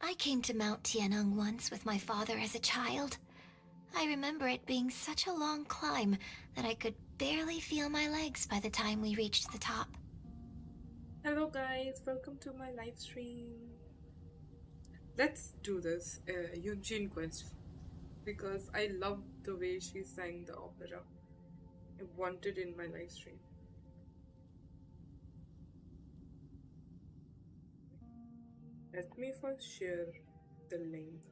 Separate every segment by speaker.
Speaker 1: I came to Mount Tianeng once with my father as a child. I remember it being such a long climb that I could barely feel my legs by the time we reached the top.
Speaker 2: Hello guys, welcome to my live stream. Let's do this Yuánshén quest because I love the way she sang the opera. I want it in my live stream. Let me first share the link.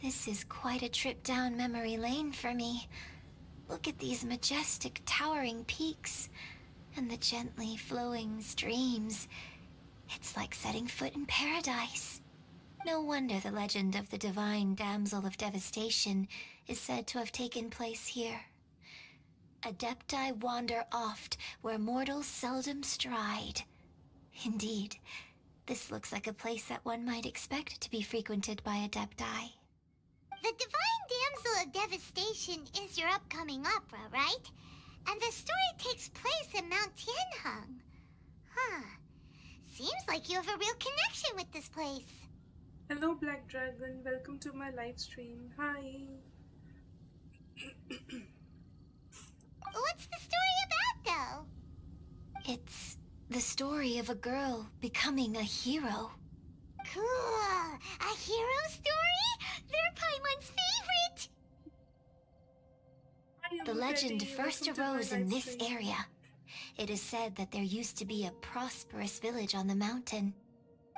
Speaker 1: This is quite a trip down memory lane for me. Look at these majestic, towering peaks and the gently flowing streams. It's like setting foot in paradise. No wonder the legend of the divine damsel of devastation is said to have taken place here. Adepti wander oft where mortals seldom stride. Indeed, this looks like a place that one might expect to be frequented by Adepti.
Speaker 3: The Divine Damsel of Devastation is your upcoming opera, right? And the story takes place in Mount Tianheng. Huh. Seems like you have a real connection with this place.
Speaker 2: Hello Black Dragon, welcome to my live stream. Hi.
Speaker 3: What's the story about, though?
Speaker 1: It's the story of a girl becoming a hero.
Speaker 3: Cool. A hero story? They're Paimon's favorite.
Speaker 1: The legend first arose in this area. It is said that there used to be a prosperous village on the mountain.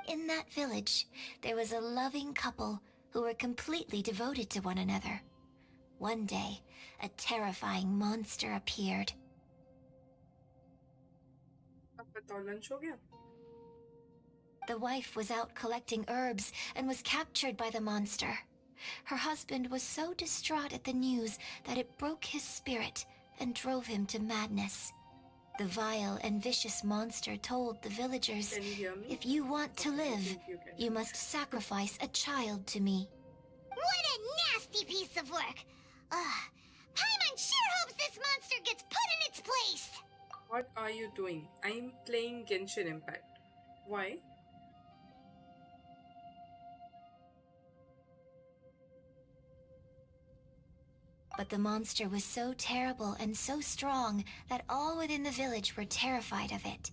Speaker 1: In that village, there was a loving couple who were completely devoted to one another. One day, a terrifying monster appeared. The wife was out collecting herbs and was captured by the monster. Her husband was so distraught at the news that it broke his spirit and drove him to madness. The vile and vicious monster told the villagers, "If you want to live, you must sacrifice a child to me."
Speaker 3: What a nasty piece of work! Paimon sure hopes this monster gets put in its place!
Speaker 2: What are you doing? I'm playing Genshin Impact. Why?
Speaker 1: But the monster was so terrible and so strong that all within the village were terrified of it.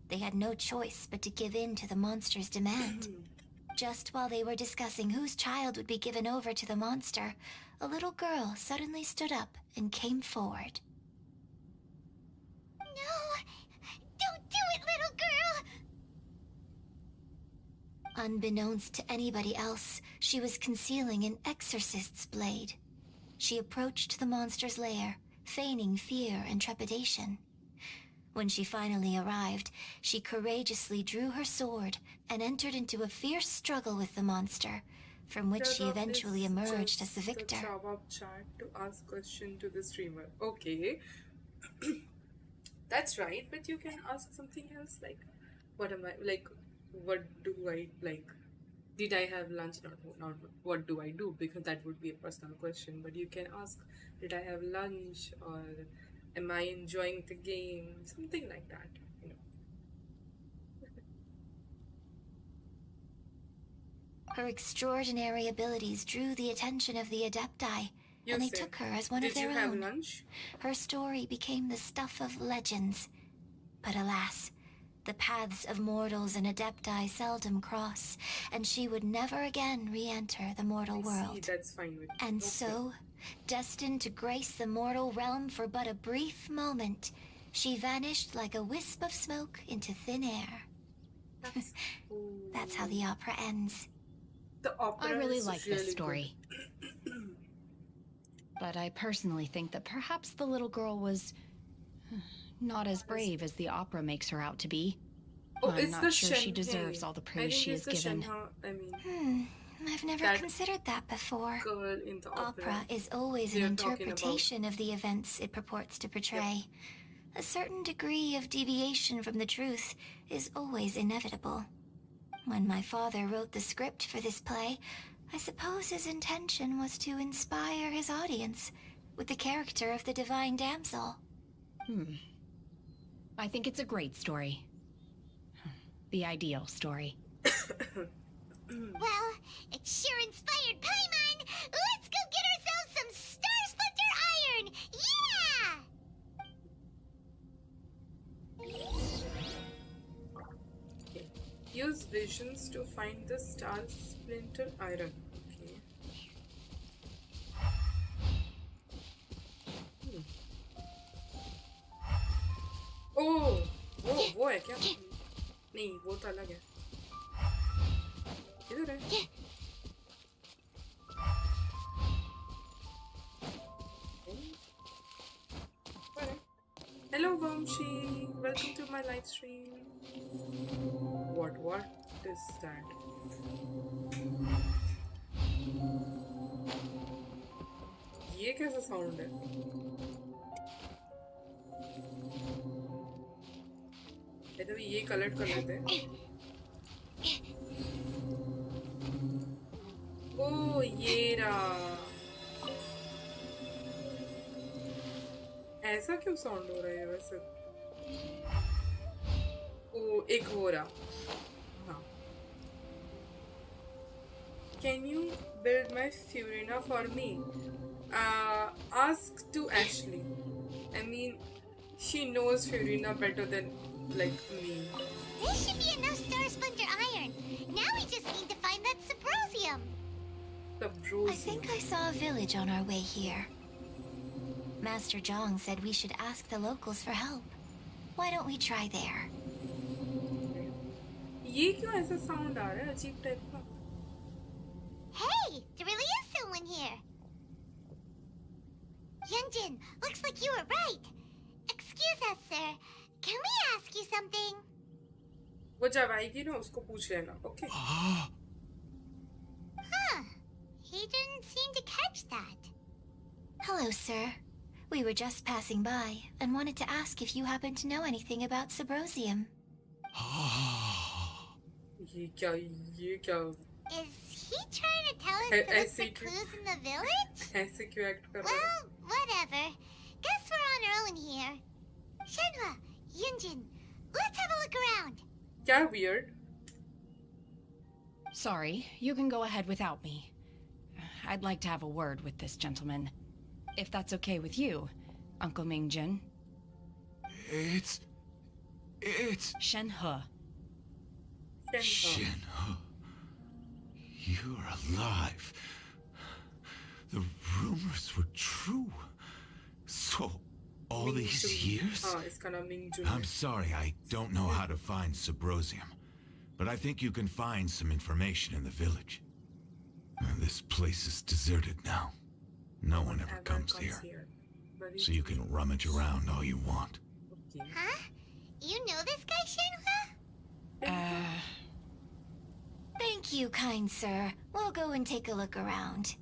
Speaker 1: They had no choice but to give in to the monster's demand. Just while they were discussing whose child would be given over to the monster, a little girl suddenly stood up and came forward.
Speaker 3: No! Don't do it, little girl!
Speaker 1: Unbeknownst to anybody else, she was concealing an exorcist's blade. She approached the monster's lair, feigning fear and trepidation. When she finally arrived, she courageously drew her sword and entered into a fierce struggle with the monster, from which she eventually emerged as the victor.
Speaker 2: The chat to ask question to the streamer. Okay. That's right, but you can ask something else like, what am I, like, what do I, like, did I have lunch? Not what do I do, because that would be a personal question. But you can ask, did I have lunch, or am I enjoying the game? Something like that, you know.
Speaker 1: Her extraordinary abilities drew the attention of the Adepti, and they took her as one of their own.
Speaker 2: Did you have lunch?
Speaker 1: Her story became the stuff of legends. But alas, the paths of mortals and Adepti seldom cross, and she would never again re-enter the mortal world.
Speaker 2: See, that's fine with me.
Speaker 1: And
Speaker 2: okay.
Speaker 1: so, Destined to grace the mortal realm for but a brief moment, she vanished like a wisp of smoke into thin air. That's how the opera ends.
Speaker 2: The opera
Speaker 4: I really
Speaker 2: is
Speaker 4: like
Speaker 2: really
Speaker 4: this story. But I personally think that perhaps the little girl was not as brave as the opera makes her out to be.
Speaker 2: Oh,
Speaker 4: I'm
Speaker 2: it's
Speaker 4: not
Speaker 2: the
Speaker 4: sure she
Speaker 2: Shenhe.
Speaker 4: deserves all the
Speaker 2: I
Speaker 4: praise
Speaker 2: think
Speaker 4: she
Speaker 2: it's
Speaker 4: is
Speaker 2: the
Speaker 4: given.
Speaker 2: Shenhe,
Speaker 1: I've never
Speaker 2: that
Speaker 1: considered that before.
Speaker 2: girl in the
Speaker 1: Opera is always an
Speaker 2: they're talking
Speaker 1: interpretation of the events it purports to portray. A certain degree of deviation from the truth is always inevitable. When my father wrote the script for this play, I suppose his intention was to inspire his audience with the character of the divine damsel.
Speaker 4: I think it's a great story. The ideal story.
Speaker 3: Well, it sure inspired Paimon! Let's go get ourselves some Star Splinter Iron! Yeah!
Speaker 2: Okay. Use visions to find the Star Splinter Iron. Okay. Oh, वो है क्या? नहीं, वो तो अलग है. इधर है. Hello, Vamshi. Welcome to my live stream. What is that? ये कैसा साउंड है? तो ये कलर कर लेते हैं. ओ ये रहा. ऐसा क्यों साउंड हो रहा है वैसे? ओ एक हो रहा. हाँ. Can you build my Furina for me? Ask to Ashley. I mean, she knows Furina better than like me.
Speaker 3: There should be enough Star Splinter Iron. Now we just need to find that Subrosium.
Speaker 1: I think I saw a village on our way here. Master Zhang said we should ask the locals for help. Why don't we try there?
Speaker 2: ये क्यों ऐसा sound आ रहा है अजीब type का?
Speaker 3: Hey, there really is someone here. Yuánshén, looks like you were right. Excuse us, sir. Can we ask you something?
Speaker 2: वो जब आएगी ना उसको पूछ लेना, okay?
Speaker 3: Huh. He didn't seem to catch that.
Speaker 1: Hello, sir. We were just passing by and wanted to ask if you happen to know anything about Subrosium.
Speaker 2: ये क्या?
Speaker 3: Is he trying to tell us to look for clues in the village?
Speaker 2: ऐसे क्यों act कर रहा है?
Speaker 3: Well, whatever. Guess we're on our own here. Shenhe, Yuánshén, let's have a look around.
Speaker 2: क्या weird?
Speaker 4: Sorry, you can go ahead without me. I'd like to have a word with this gentleman. If that's okay with you, Uncle Mingjin.
Speaker 5: It's...
Speaker 4: Shenhe.
Speaker 5: Shenhe. You're alive. The rumors were true. So, all these years?
Speaker 2: इसका नाम मिंगजुन.
Speaker 5: I'm sorry, I don't know how to find Subrosium. But I think you can find some information in the village. This place is deserted now. No one ever comes here. So you can rummage around all you want.
Speaker 2: Okay.
Speaker 3: Huh? You know this guy, Shenhe?
Speaker 1: Thank you, kind sir. We'll go and take a look around.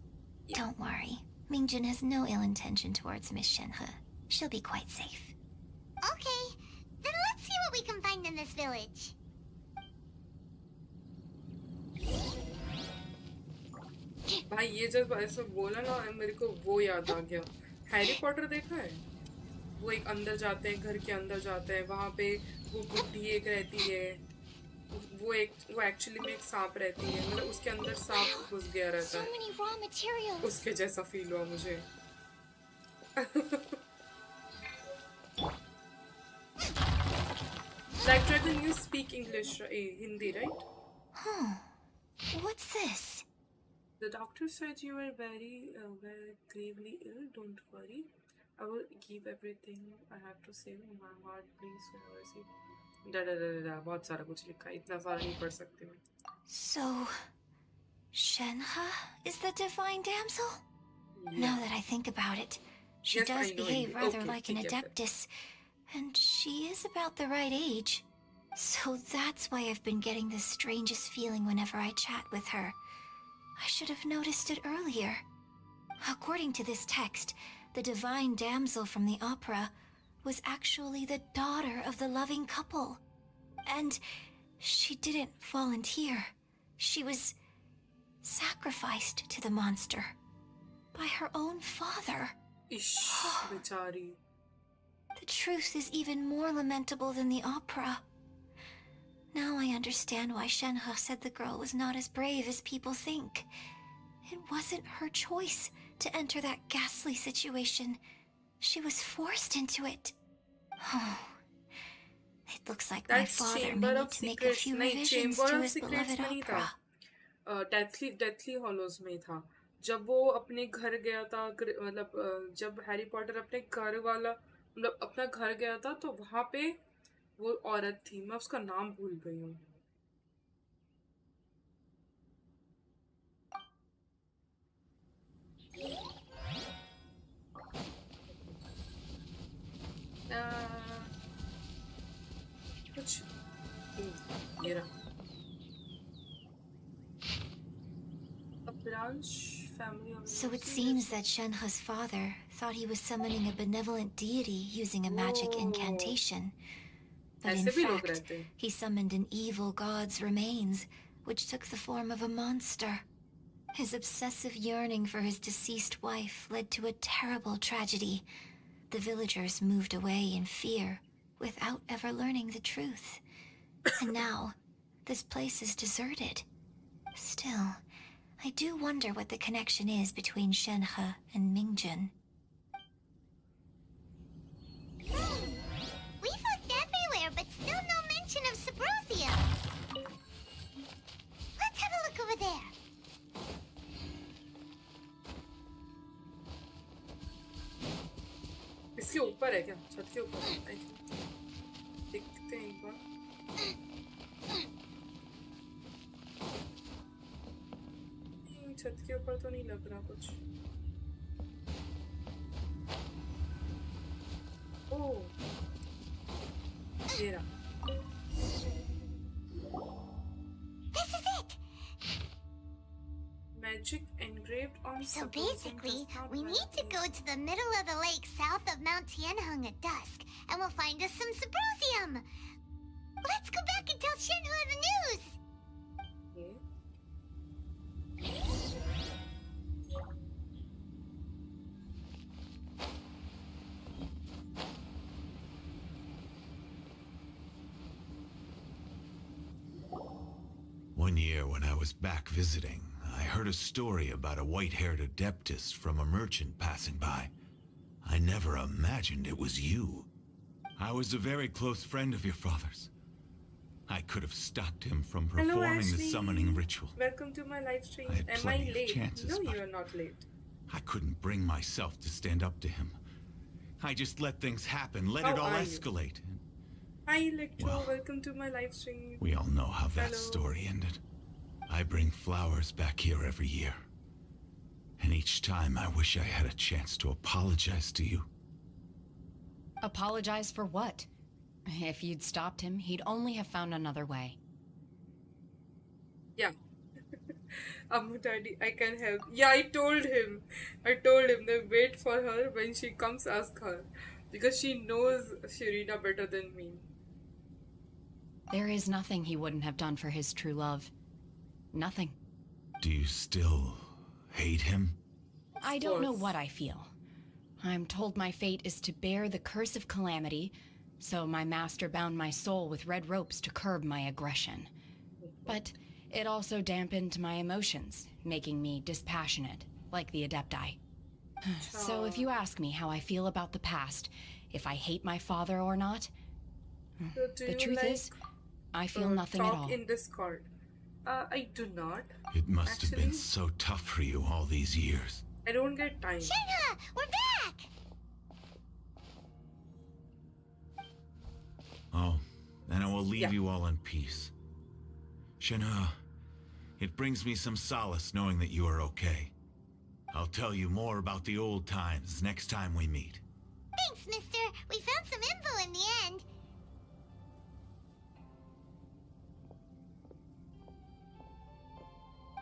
Speaker 1: Don't worry. Mingjin has no ill intention towards Miss Shenhe. She'll be quite safe.
Speaker 3: Okay, then let's see what we can find in this village.
Speaker 2: भाई ये जब ऐसा बोला ना मेरे को वो याद आ गया. हैरी पॉटर देखा है? वो एक अंदर जाते हैं, घर के अंदर जाते हैं, वहाँ पे वो बुढ़ी एक रहती है. वो एक्चुअली में एक सांप रहती है, मतलब उसके अंदर सांप घुस गया रहता है. उसके जैसा फील हुआ मुझे. Like Dragon, you speak English, Hindi, right?
Speaker 1: Huh. What's this?
Speaker 2: The doctor said you were very gravely ill. Don't worry. I will give everything I have to say. My heart please whenever I see. Da da da da da. बहुत सारा कुछ लिखा है. इतना सारा नहीं पढ़ सकती मैं.
Speaker 1: So, Shenhe is the divine damsel?
Speaker 2: Yeah.
Speaker 1: Now that I think about it, she
Speaker 2: Yes,
Speaker 1: does
Speaker 2: I know
Speaker 1: behave
Speaker 2: it.
Speaker 1: rather
Speaker 2: Okay,
Speaker 1: like an
Speaker 2: ठीक है फिर.
Speaker 1: adeptus, and she is about the right age. So that's why I've been getting the strangest feeling whenever I chat with her. I should have noticed it earlier. According to this text, the divine damsel from the opera was actually the daughter of the loving couple. And she didn't volunteer. She was sacrificed to the monster by her own father.
Speaker 2: Ish, बेचारी.
Speaker 1: The truth is even more lamentable than the opera. Now I understand why Shenhe said the girl was not as brave as people think. It wasn't her choice to enter that ghastly situation. She was forced into it. Oh, it looks like my
Speaker 2: That's
Speaker 1: father may
Speaker 2: Chamber
Speaker 1: need
Speaker 2: of
Speaker 1: to make a
Speaker 2: Secrets.
Speaker 1: few
Speaker 2: नहीं,
Speaker 1: revisions
Speaker 2: Chamber
Speaker 1: to
Speaker 2: of
Speaker 1: his
Speaker 2: Secrets
Speaker 1: beloved
Speaker 2: में नहीं था.
Speaker 1: opera.
Speaker 2: Deathly hollows में था. जब वो अपने घर गया था, मतलब जब हैरी पॉटर अपने घर वाला मतलब अपना घर गया था, तो वहां पे वो औरत थी. मैं उसका नाम भूल गई हूँ. कुछ ये रहा. A branch family of
Speaker 1: So it seems that Shenhe's father thought he was summoning a benevolent deity using a magic
Speaker 2: Oh.
Speaker 1: incantation. But in
Speaker 2: ऐसे भी लोग
Speaker 1: fact,
Speaker 2: रहते हैं.
Speaker 1: he summoned an evil god's remains, which took the form of a monster. His obsessive yearning for his deceased wife led to a terrible tragedy. The villagers moved away in fear, without ever learning the truth. And now, this place is deserted. Still, I do wonder what the connection is between Shenhe and Mingjun.
Speaker 3: We've looked everywhere, but still no mention of Subrosia. Let's have a look over there.
Speaker 2: इसके ऊपर है क्या? छत के ऊपर है? I think. देखते हैं एक बार. नहीं, छत के ऊपर तो नहीं लग रहा कुछ. ओह, ये रहा.
Speaker 3: This is it.
Speaker 2: Magic engraved on
Speaker 3: So
Speaker 2: Subrosia
Speaker 3: basically,
Speaker 2: does not
Speaker 3: we need to go to the middle of the lake south of Mount Tianheng at dusk, and we'll find us some Subrosium. Let's go back and tell Shenhe the news.
Speaker 2: Okay.
Speaker 5: One year when I was back visiting, I heard a story about a white-haired adeptus from a merchant passing by. I never imagined it was you. I was a very close friend of your father's. I could have stopped him from
Speaker 2: Hello,
Speaker 5: performing the
Speaker 2: Ashley.
Speaker 5: summoning ritual.
Speaker 2: Welcome to my live stream.
Speaker 5: I had
Speaker 2: Am I
Speaker 5: plenty of
Speaker 2: late?
Speaker 5: chances,
Speaker 2: No,
Speaker 5: but-
Speaker 2: you are not late.
Speaker 5: I couldn't bring myself to stand up to him. I just let things happen, let
Speaker 2: How
Speaker 5: it all
Speaker 2: are you?
Speaker 5: escalate.
Speaker 2: Hi, Electro.
Speaker 5: Well,
Speaker 2: Welcome to my live stream.
Speaker 5: We all know how that
Speaker 2: Hello.
Speaker 5: story ended. I bring flowers back here every year. And each time I wish I had a chance to apologize to you.
Speaker 4: Apologize for what? If you'd stopped him, he'd only have found another way.
Speaker 2: Yeah. Daddy, I can help. Yeah, I told him that wait for her. When she comes, ask her. Because she knows Shirina better than me.
Speaker 4: There is nothing he wouldn't have done for his true love. Nothing.
Speaker 5: Do you still hate him?
Speaker 4: I don't know
Speaker 2: course.
Speaker 4: what I feel. I'm told my fate is to bear the curse of calamity, so my master bound my soul with red ropes to curb my aggression. But it also dampened my emotions, making me dispassionate, like the Adepti. So if you ask me how I feel about the past, if I hate my father or not,
Speaker 2: So do
Speaker 4: the
Speaker 2: you
Speaker 4: truth
Speaker 2: like
Speaker 4: is, I feel nothing at
Speaker 2: talk
Speaker 4: all.
Speaker 2: in Discord? I do not.
Speaker 5: It must have been
Speaker 2: Actually-
Speaker 5: so tough for you all these years.
Speaker 2: I don't get time.
Speaker 3: Shenhe, we're back!
Speaker 5: Oh, then I will leave
Speaker 2: Yeah.
Speaker 5: you all in peace. Shenhe, it brings me some solace knowing that you are okay. I'll tell you more about the old times next time we meet.
Speaker 3: Thanks, mister. We found some info in the end.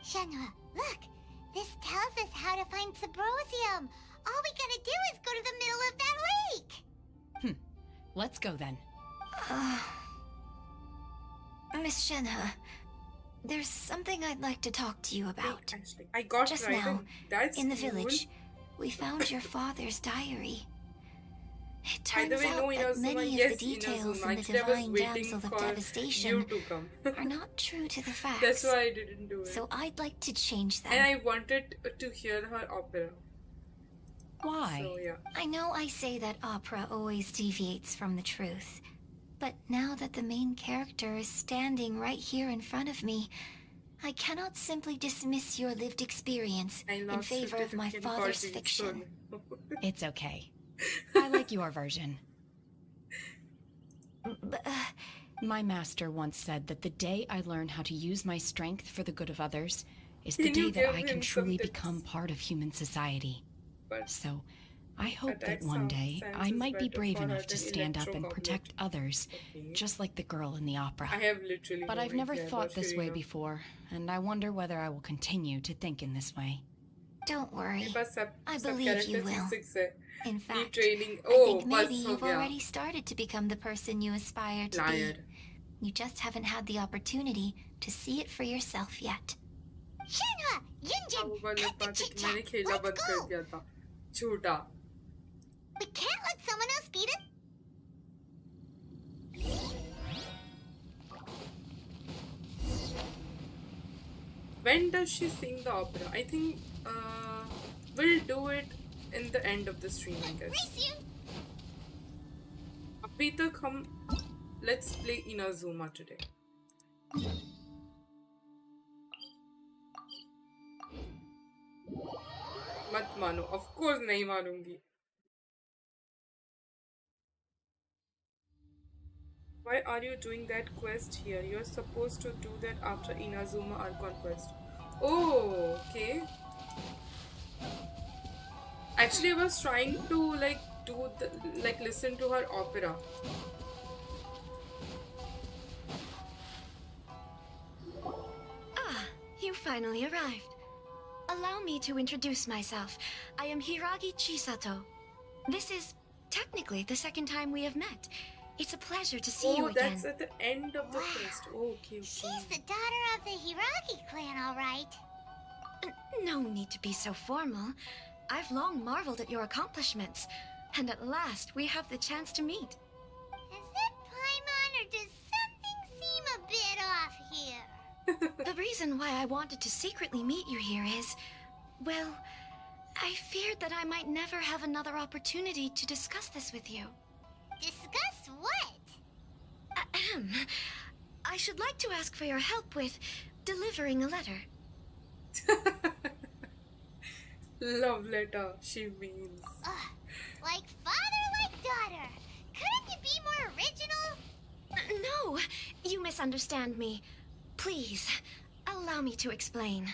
Speaker 3: Shenhe, look. This tells us how to find Subrosium. All we gotta do is go to the middle of that lake.
Speaker 4: Let's go then.
Speaker 1: Miss Shenhe, there's something I'd like to talk to you about.
Speaker 2: Actually, I got
Speaker 1: Just
Speaker 2: right.
Speaker 1: now,
Speaker 2: That's
Speaker 1: in the
Speaker 2: cool.
Speaker 1: village, we found your father's diary. It
Speaker 2: By the
Speaker 1: turns
Speaker 2: way, no,
Speaker 1: out that
Speaker 2: Inazuma.
Speaker 1: many
Speaker 2: Yes,
Speaker 1: of the details
Speaker 2: Inazuma.
Speaker 1: in the
Speaker 2: Actually, I was
Speaker 1: divine
Speaker 2: waiting
Speaker 1: damsel of
Speaker 2: for
Speaker 1: devastation
Speaker 2: you to come.
Speaker 1: are not true to the facts.
Speaker 2: That's why I didn't do it.
Speaker 1: So I'd like to change them.
Speaker 2: And I wanted to hear her opera.
Speaker 4: Why?
Speaker 2: So yeah.
Speaker 1: I know I say that opera always deviates from the truth, but now that the main character is standing right here in front of me, I cannot simply dismiss your lived experience
Speaker 2: I
Speaker 1: in
Speaker 2: lost
Speaker 1: favor of my
Speaker 2: certificate
Speaker 1: father's
Speaker 2: for the
Speaker 1: fiction.
Speaker 2: son.
Speaker 4: It's okay. I like your version. My master once said that the day I learn how to use my strength for the good of others is the
Speaker 2: Can you
Speaker 4: day that
Speaker 2: give
Speaker 4: I
Speaker 2: him
Speaker 4: can
Speaker 2: some
Speaker 4: truly
Speaker 2: tips?
Speaker 4: become part of human society.
Speaker 2: But
Speaker 4: So, I hope
Speaker 2: Attack
Speaker 4: that one day
Speaker 2: sounds
Speaker 4: I might be
Speaker 2: better
Speaker 4: brave
Speaker 2: for her
Speaker 4: enough to
Speaker 2: than
Speaker 4: stand up and
Speaker 2: electrogoblet.
Speaker 4: protect others,
Speaker 2: okay.
Speaker 4: just like the girl in the opera.
Speaker 2: I have literally
Speaker 4: But
Speaker 2: no
Speaker 4: I've never
Speaker 2: idea
Speaker 4: thought
Speaker 2: about
Speaker 4: this way
Speaker 2: Shirina.
Speaker 4: before, and I wonder whether I will continue to think in this way.
Speaker 1: Don't worry.
Speaker 2: मेरे पास सब
Speaker 1: I
Speaker 2: सब
Speaker 1: believe you
Speaker 2: character
Speaker 1: will.
Speaker 2: C6 है.
Speaker 1: In fact,
Speaker 2: Retraining.
Speaker 1: I
Speaker 2: Oh,
Speaker 1: think maybe
Speaker 2: बस हो
Speaker 1: you've
Speaker 2: गया.
Speaker 1: already started to become the person you aspire to
Speaker 2: Liar.
Speaker 1: be. You just haven't had the opportunity to see it for yourself yet.
Speaker 3: Shenhe,
Speaker 2: हाँ,
Speaker 3: Yunjin,
Speaker 2: वो वाला
Speaker 3: cut the
Speaker 2: बात है कि
Speaker 3: chit-chat.
Speaker 2: मैंने खेला
Speaker 3: Let's
Speaker 2: बंद कर
Speaker 3: go.
Speaker 2: दिया था. झूठा.
Speaker 3: We can't let someone else beat it.
Speaker 2: When does she sing the opera? I think we'll do it in the end of the stream, I guess.
Speaker 3: Resume.
Speaker 2: अभी तक हम let's play Inazuma today. मत मानो, of course नहीं मानूंगी. Why are you doing that quest here? You're supposed to do that after Inazuma Archon quest. Oh, okay. Actually, I was trying to listen to her opera.
Speaker 6: Ah, you finally arrived. Allow me to introduce myself. I am Hiragi Chisato. This is technically the second time we have met. It's a pleasure to see you
Speaker 2: Oh,
Speaker 6: again.
Speaker 2: that's at the end of the
Speaker 3: Wow.
Speaker 2: quest. Oh, okay,
Speaker 3: She's
Speaker 2: okay.
Speaker 3: the daughter of the Hiragi clan, all right.
Speaker 6: No need to be so formal. I've long marveled at your accomplishments, and at last we have the chance to meet.
Speaker 3: Is it Paimon, or does something seem a bit off here?
Speaker 6: The reason why I wanted to secretly meet you here is, well, I feared that I might never have another opportunity to discuss this with you.
Speaker 3: Discuss what?
Speaker 6: Ahem. I should like to ask for your help with delivering a letter.
Speaker 2: Love letter, she means.
Speaker 3: Ugh, like father, like daughter. Couldn't you be more original?
Speaker 6: No, you misunderstand me. Please, allow me to explain.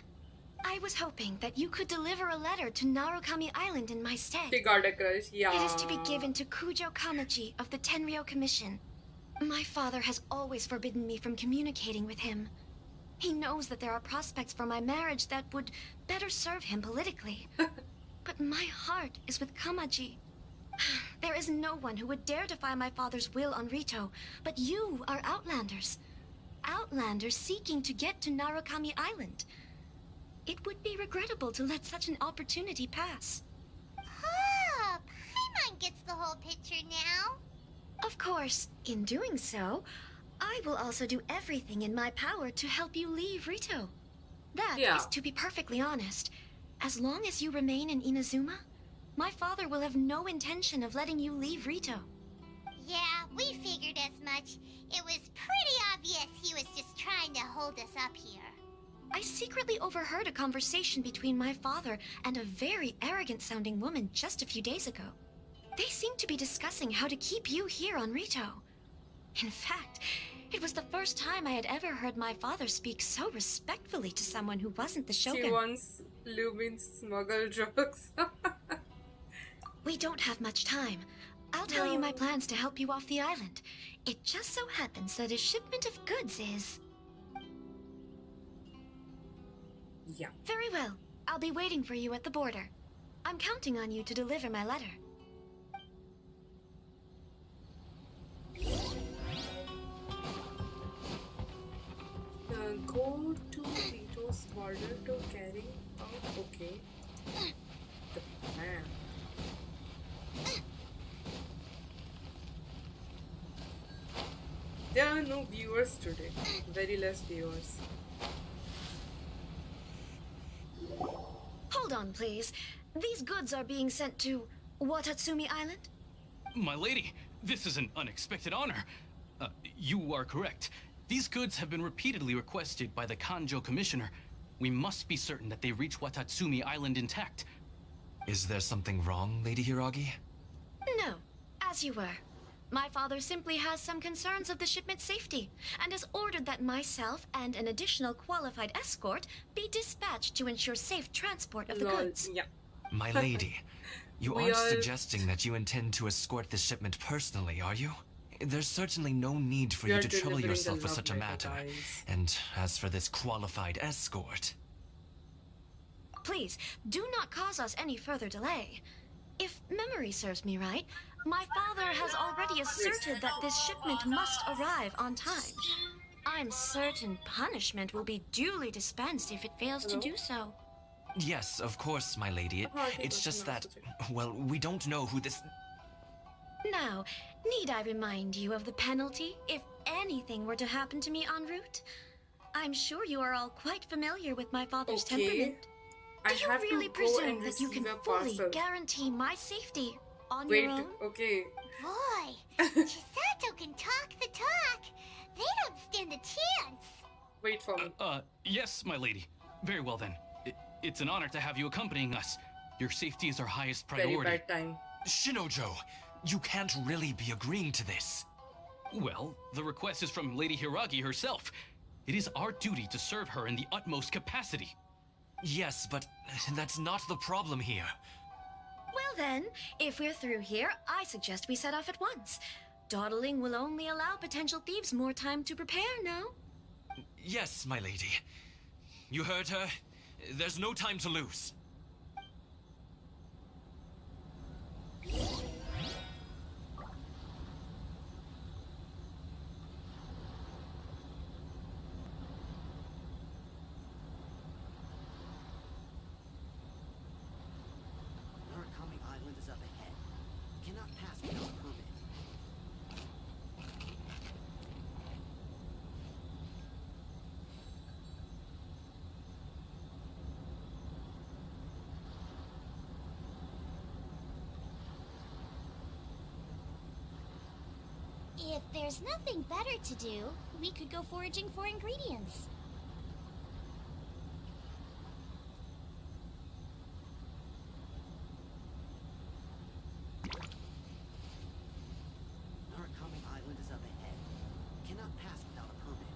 Speaker 6: I was hoping that you could deliver a letter to Narukami Island in my stead.
Speaker 2: She got a crush, yeah.
Speaker 6: It is to be given to Kujo Kamaji of the Tenryou Commission. My father has always forbidden me from communicating with him. He knows that there are prospects for my marriage that would better serve him politically. But my heart is with Kamaji. There is no one who would dare defy my father's will on Rito, but you are Outlanders. Outlanders seeking to get to Narukami Island. It would be regrettable to let such an opportunity pass.
Speaker 3: Oh, Paimon gets the whole picture now.
Speaker 6: Of course, in doing so, I will also do everything in my power to help you leave Rito. That
Speaker 2: Yeah.
Speaker 6: is to be perfectly honest. As long as you remain in Inazuma, my father will have no intention of letting you leave Rito.
Speaker 3: Yeah, we figured as much. It was pretty obvious he was just trying to hold us up here.
Speaker 6: I secretly overheard a conversation between my father and a very arrogant-sounding woman just a few days ago. They seemed to be discussing how to keep you here on Rito. In fact, it was the first time I had ever heard my father speak so respectfully to someone who wasn't the
Speaker 2: She
Speaker 6: Shogun.
Speaker 2: wants Lumin smuggle drugs.
Speaker 6: We don't have much time. I'll tell you my plans to help you off the island. It just so happens that a shipment of goods is...
Speaker 2: Yeah.
Speaker 6: Very well. I'll be waiting for you at the border. I'm counting on you to deliver my letter.
Speaker 2: Go to Rito's border to carry out. Okay. The plan. There are no viewers today. Very less viewers.
Speaker 6: Hold on, please. These goods are being sent to Watatsumi Island?
Speaker 7: My lady, this is an unexpected honor. You are correct. These goods have been repeatedly requested by the Kanjo Commissioner. We must be certain that they reach Watatsumi Island intact.
Speaker 8: Is there something wrong, Lady Hiragi?
Speaker 6: No, as you were. My father simply has some concerns of the shipment's safety, and has ordered that myself and an additional qualified escort be dispatched to ensure safe transport of the
Speaker 2: Lol.
Speaker 6: goods.
Speaker 2: Yeah.
Speaker 8: My lady, you
Speaker 2: We
Speaker 8: aren't
Speaker 2: are-
Speaker 8: suggesting that you intend to escort the shipment personally, are you? There's certainly no need for
Speaker 2: We
Speaker 8: you
Speaker 2: are
Speaker 8: to trouble
Speaker 2: delivering
Speaker 8: yourself
Speaker 2: the
Speaker 8: with
Speaker 2: love
Speaker 8: such a
Speaker 2: letter,
Speaker 8: matter.
Speaker 2: guys.
Speaker 8: And as for this qualified escort...
Speaker 6: Please, do not cause us any further delay. If memory serves me right, my father has already asserted that this shipment must arrive on time. I'm certain punishment will be duly dispensed if it fails to do so.
Speaker 8: Yes, of course, my lady. It's just that, well, we don't know who this...
Speaker 6: Now, need I remind you of the penalty if anything were to happen to me en route? I'm sure you are all quite familiar with my father's
Speaker 2: Okay.
Speaker 6: temperament.
Speaker 2: I
Speaker 6: Do you
Speaker 2: have
Speaker 6: really
Speaker 2: to go and
Speaker 6: presume that you
Speaker 2: receive
Speaker 6: can
Speaker 2: a
Speaker 6: fully
Speaker 2: parcel.
Speaker 6: guarantee my safety on
Speaker 2: Wait,
Speaker 6: your own?
Speaker 2: okay.
Speaker 3: Boy, Chisato can talk the talk. They don't stand a chance.
Speaker 2: Wait for me.
Speaker 7: Yes, my lady. Very well then. It's an honor to have you accompanying us. Your safety is our highest
Speaker 2: Very
Speaker 7: priority.
Speaker 2: bad time.
Speaker 8: Shinojo, you can't really be agreeing to this.
Speaker 7: Well, the request is from Lady Hiragi herself. It is our duty to serve her in the utmost capacity.
Speaker 8: Yes, but that's not the problem here.
Speaker 6: Well then, if we're through here, I suggest we set off at once. Dawdling will only allow potential thieves more time to prepare, no?
Speaker 8: Yes, my lady. You heard her. There's no time to lose.
Speaker 9: Murakami Island is up ahead. Cannot pass without a permit.
Speaker 3: If there's nothing better to do, we could go foraging for ingredients.
Speaker 9: Murakami Island is up ahead. Cannot pass without a permit.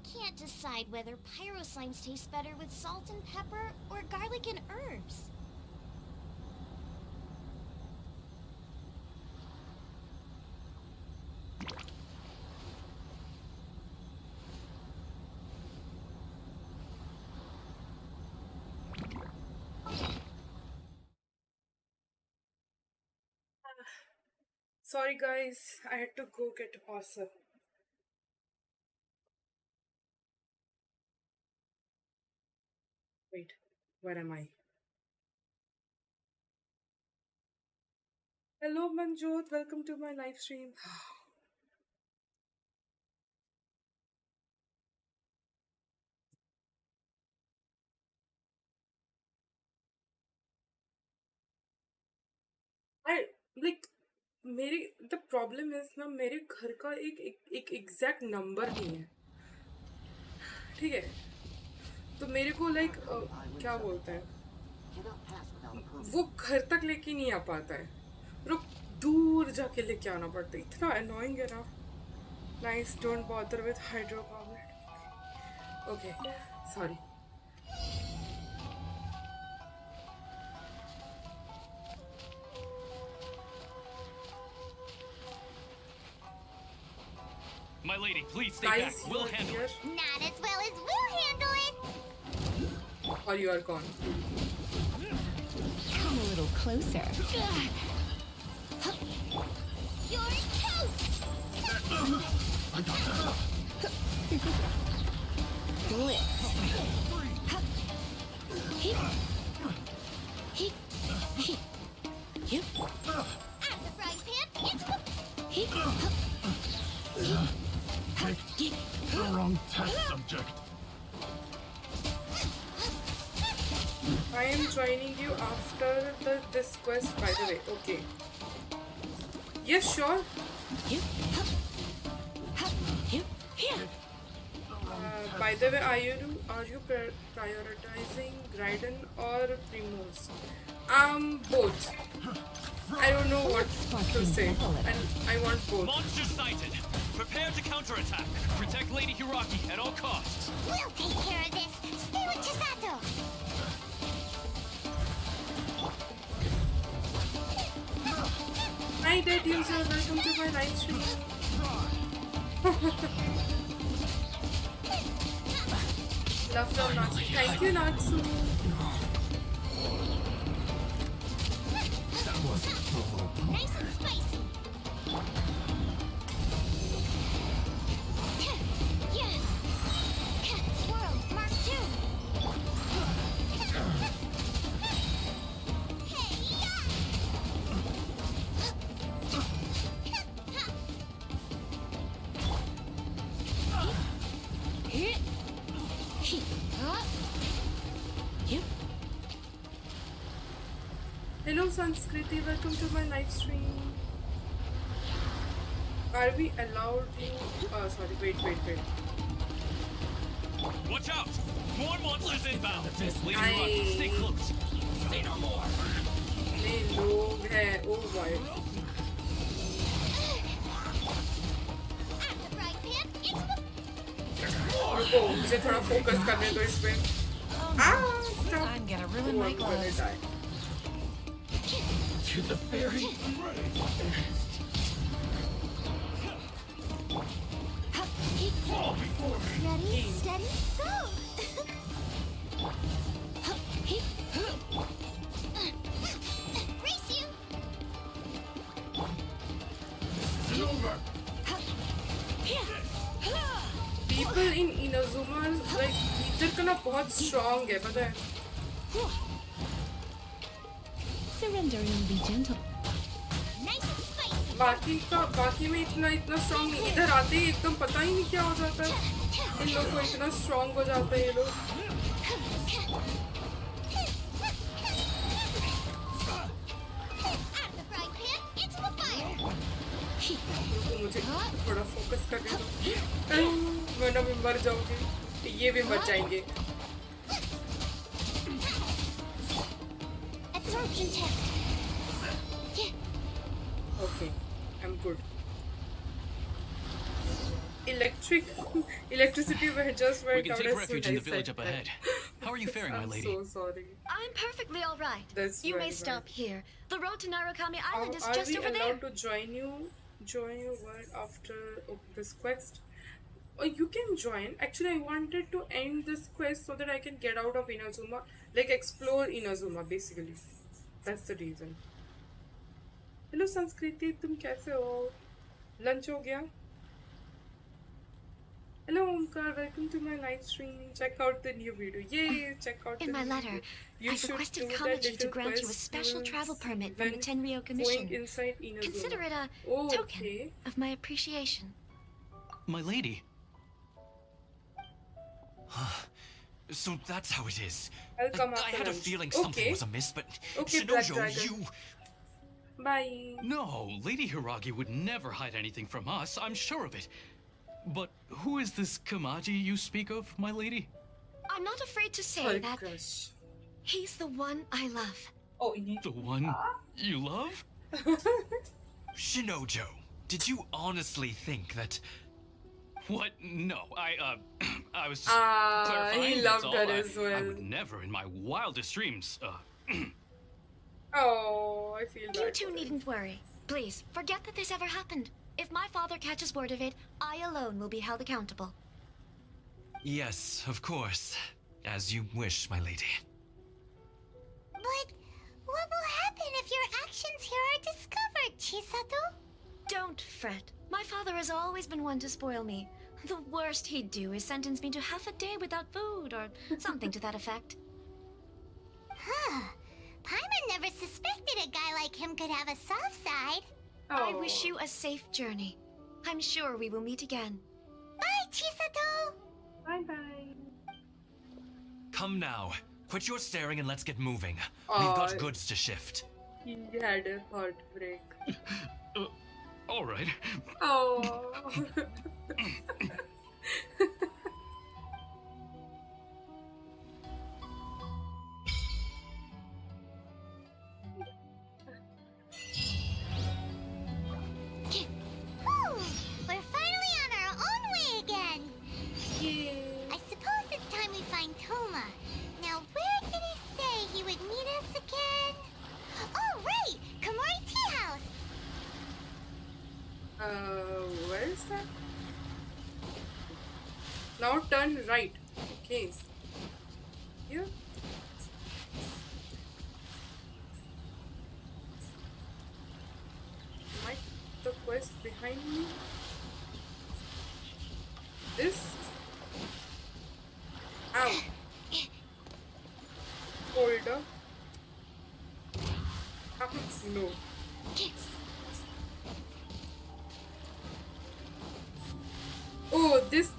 Speaker 3: can't decide whether pyro slimes taste better with salt and pepper or garlic and herbs.
Speaker 2: Sorry guys, I had to go get awesome. Wait, where am I? Hello Manjot, welcome to my live stream. I like मेरे the problem is ना मेरे घर का एक exact number नहीं है, ठीक है? तो मेरे को लाइक क्या बोलते हैं,
Speaker 9: Cannot pass without a permit.
Speaker 2: वो घर तक लेके नहीं आ पाता है, रुक दूर जाके लेके आना पड़ता है, इतना annoying है ना. Nice, don't bother with hydrocarbon. Okay, sorry.
Speaker 7: My lady, please stay
Speaker 2: Guys,
Speaker 7: back. We'll
Speaker 2: you're
Speaker 7: handle
Speaker 2: here,
Speaker 7: it.
Speaker 3: Not as well as we'll handle it.
Speaker 2: or you are gone.
Speaker 4: Come a little closer.
Speaker 3: You're toast. At the frying pan, it's
Speaker 5: The wrong test subject.
Speaker 2: I am joining you after this quest, by the way. Okay. Yes, sure. By the way, are you prioritizing Graydon or Primos? Both. I don't know what to say, and I want both.
Speaker 7: Monster sighted. Prepare to counterattack. Protect Lady Hiraki at all costs.
Speaker 3: We'll take care of this. Stay with Chisato.
Speaker 2: Hi, dead user. Welcome to my live stream. Love from Natsu. Thank you, Natsu.
Speaker 3: Nice and spicy. Swirl, Mark 2.
Speaker 2: Hello, Sanskriti. Welcome to my live stream. Are we allowed to... sorry, wait.
Speaker 7: Watch out! More monsters inbound. Lady
Speaker 2: I-
Speaker 7: Hiraki, stay close. Say no more.
Speaker 2: ये लोग हैं. Oh boy.
Speaker 3: At the frying pan, it's
Speaker 2: रुको, मुझे थोड़ा focus करने दो इस पे. Stop.
Speaker 4: I'm gonna ruin
Speaker 2: Oh,
Speaker 4: my
Speaker 2: I'm gonna
Speaker 4: gloves.
Speaker 2: die.
Speaker 5: To the ferry. Fall before me.
Speaker 3: ready, steady, go. Race you.
Speaker 5: It's over.
Speaker 2: People in Inazuma like heater का ना बहुत strong है, पता है?
Speaker 4: Surrender and be gentle.
Speaker 3: Nice and spicy.
Speaker 2: बाकी में इतना strong नहीं. इधर आते ही एकदम पता ही नहीं क्या हो जाता है. इन लोगों को इतना strong हो जाते हैं ये लोग.
Speaker 3: At the frying pan, it's the fire.
Speaker 2: रुको, मुझे थोड़ा फोकस करने दो. वरना मैं मर जाऊंगी. ये भी मर जाएंगे.
Speaker 3: Absorption test.
Speaker 2: Okay, I'm good. Electricity went just
Speaker 7: We
Speaker 2: went
Speaker 7: can
Speaker 2: out
Speaker 7: take
Speaker 2: as
Speaker 7: refuge
Speaker 2: soon
Speaker 7: in the
Speaker 2: as I
Speaker 7: village
Speaker 2: said
Speaker 7: up ahead. How are you faring, my
Speaker 2: I'm
Speaker 7: lady?
Speaker 2: so sorry.
Speaker 6: I'm perfectly all right.
Speaker 2: That's
Speaker 6: You may
Speaker 2: very
Speaker 6: stop here. The road to Narukami Island is
Speaker 2: Are
Speaker 6: just
Speaker 2: we
Speaker 6: over
Speaker 2: allowed
Speaker 6: there.
Speaker 2: to join your world after this quest? Oh, you can join. Actually, I wanted to end this quest so that I can get out of Inazuma, like explore Inazuma basically. That's the reason. Hello Sanskriti, तुम कैसे हो? Lunch हो गया? Hello Omkar, welcome to my live stream. Check out the new video. Yay! Check out the
Speaker 6: In my
Speaker 2: new
Speaker 6: letter,
Speaker 2: video. You
Speaker 6: I've
Speaker 2: should
Speaker 6: requested
Speaker 2: do that
Speaker 6: Kamaji to
Speaker 2: little
Speaker 6: grant you a
Speaker 2: quest
Speaker 6: special travel permit from
Speaker 2: when
Speaker 6: the Tenryou
Speaker 2: going
Speaker 6: Commission.
Speaker 2: inside Inazuma.
Speaker 6: Consider it a
Speaker 2: Oh,
Speaker 6: token
Speaker 2: okay.
Speaker 6: of my appreciation.
Speaker 7: My lady.
Speaker 8: So that's how it is.
Speaker 2: I'll come
Speaker 8: I
Speaker 2: after
Speaker 8: had a
Speaker 2: lunch.
Speaker 8: feeling something
Speaker 2: Okay.
Speaker 8: was amiss, but
Speaker 2: Okay, Black
Speaker 8: Shinojo,
Speaker 2: Dragon.
Speaker 8: you...
Speaker 2: Bye.
Speaker 7: No, Lady Hiragi would never hide anything from us, I'm sure of it. But who is this Kamaji you speak of, my lady?
Speaker 6: I'm not afraid to say
Speaker 2: Her
Speaker 6: that
Speaker 2: crush.
Speaker 6: he's the one I love.
Speaker 2: Oh,
Speaker 7: The one you love?
Speaker 8: Shinojo, did you honestly think that...
Speaker 7: What? No, I was just
Speaker 2: Ah,
Speaker 7: clarifying.
Speaker 2: he
Speaker 7: that's
Speaker 2: loved
Speaker 7: all.
Speaker 2: her as
Speaker 7: I
Speaker 2: well.
Speaker 7: would never, in my wildest dreams,
Speaker 2: Oh, I feel bad.
Speaker 6: You two
Speaker 2: for him.
Speaker 6: needn't worry. Please, forget that this ever happened. If my father catches word of it, I alone will be held accountable.
Speaker 8: Yes, of course. As you wish, my lady.
Speaker 3: But what will happen if your actions here are discovered, Chisato?
Speaker 6: Don't fret. My father has always been one to spoil me. The worst he'd do is sentence me to half a day without food or something to that effect.
Speaker 3: Huh. Paimon never suspected a guy like him could have a soft side.
Speaker 6: I
Speaker 2: Oh.
Speaker 6: wish you a safe journey. I'm sure we will meet again.
Speaker 3: Bye, Chisato!
Speaker 2: Bye-bye.
Speaker 8: Come now. Quit your staring and let's get moving. We've
Speaker 2: Aw.
Speaker 8: got goods to shift.
Speaker 2: He had a heartbreak.
Speaker 7: all right.
Speaker 2: Oh.
Speaker 3: Whew! We're finally on our own way again.
Speaker 2: Yay.
Speaker 3: I suppose it's time we find Toma. Now, where did he say he would meet us again? Oh, right! Komori Tea House!
Speaker 2: Where is that? Now turn right. Okay. Here. Might the quest behind me? This? Ow. Holder. Ah, no. Oh, this.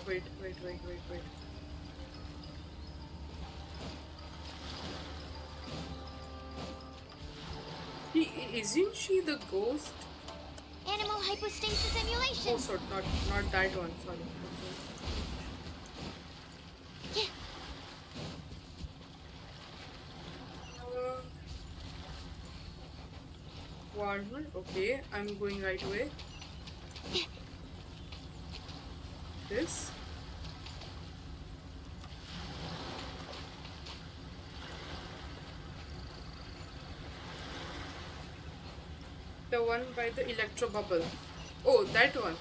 Speaker 2: Wait. Isn't she the ghost?
Speaker 3: Animal hypostasis emulation!
Speaker 2: Oh, sorry, not that one. Sorry. Okay. Warmer. Okay, I'm going right away. This. The one by the electro bubble. Oh, that one.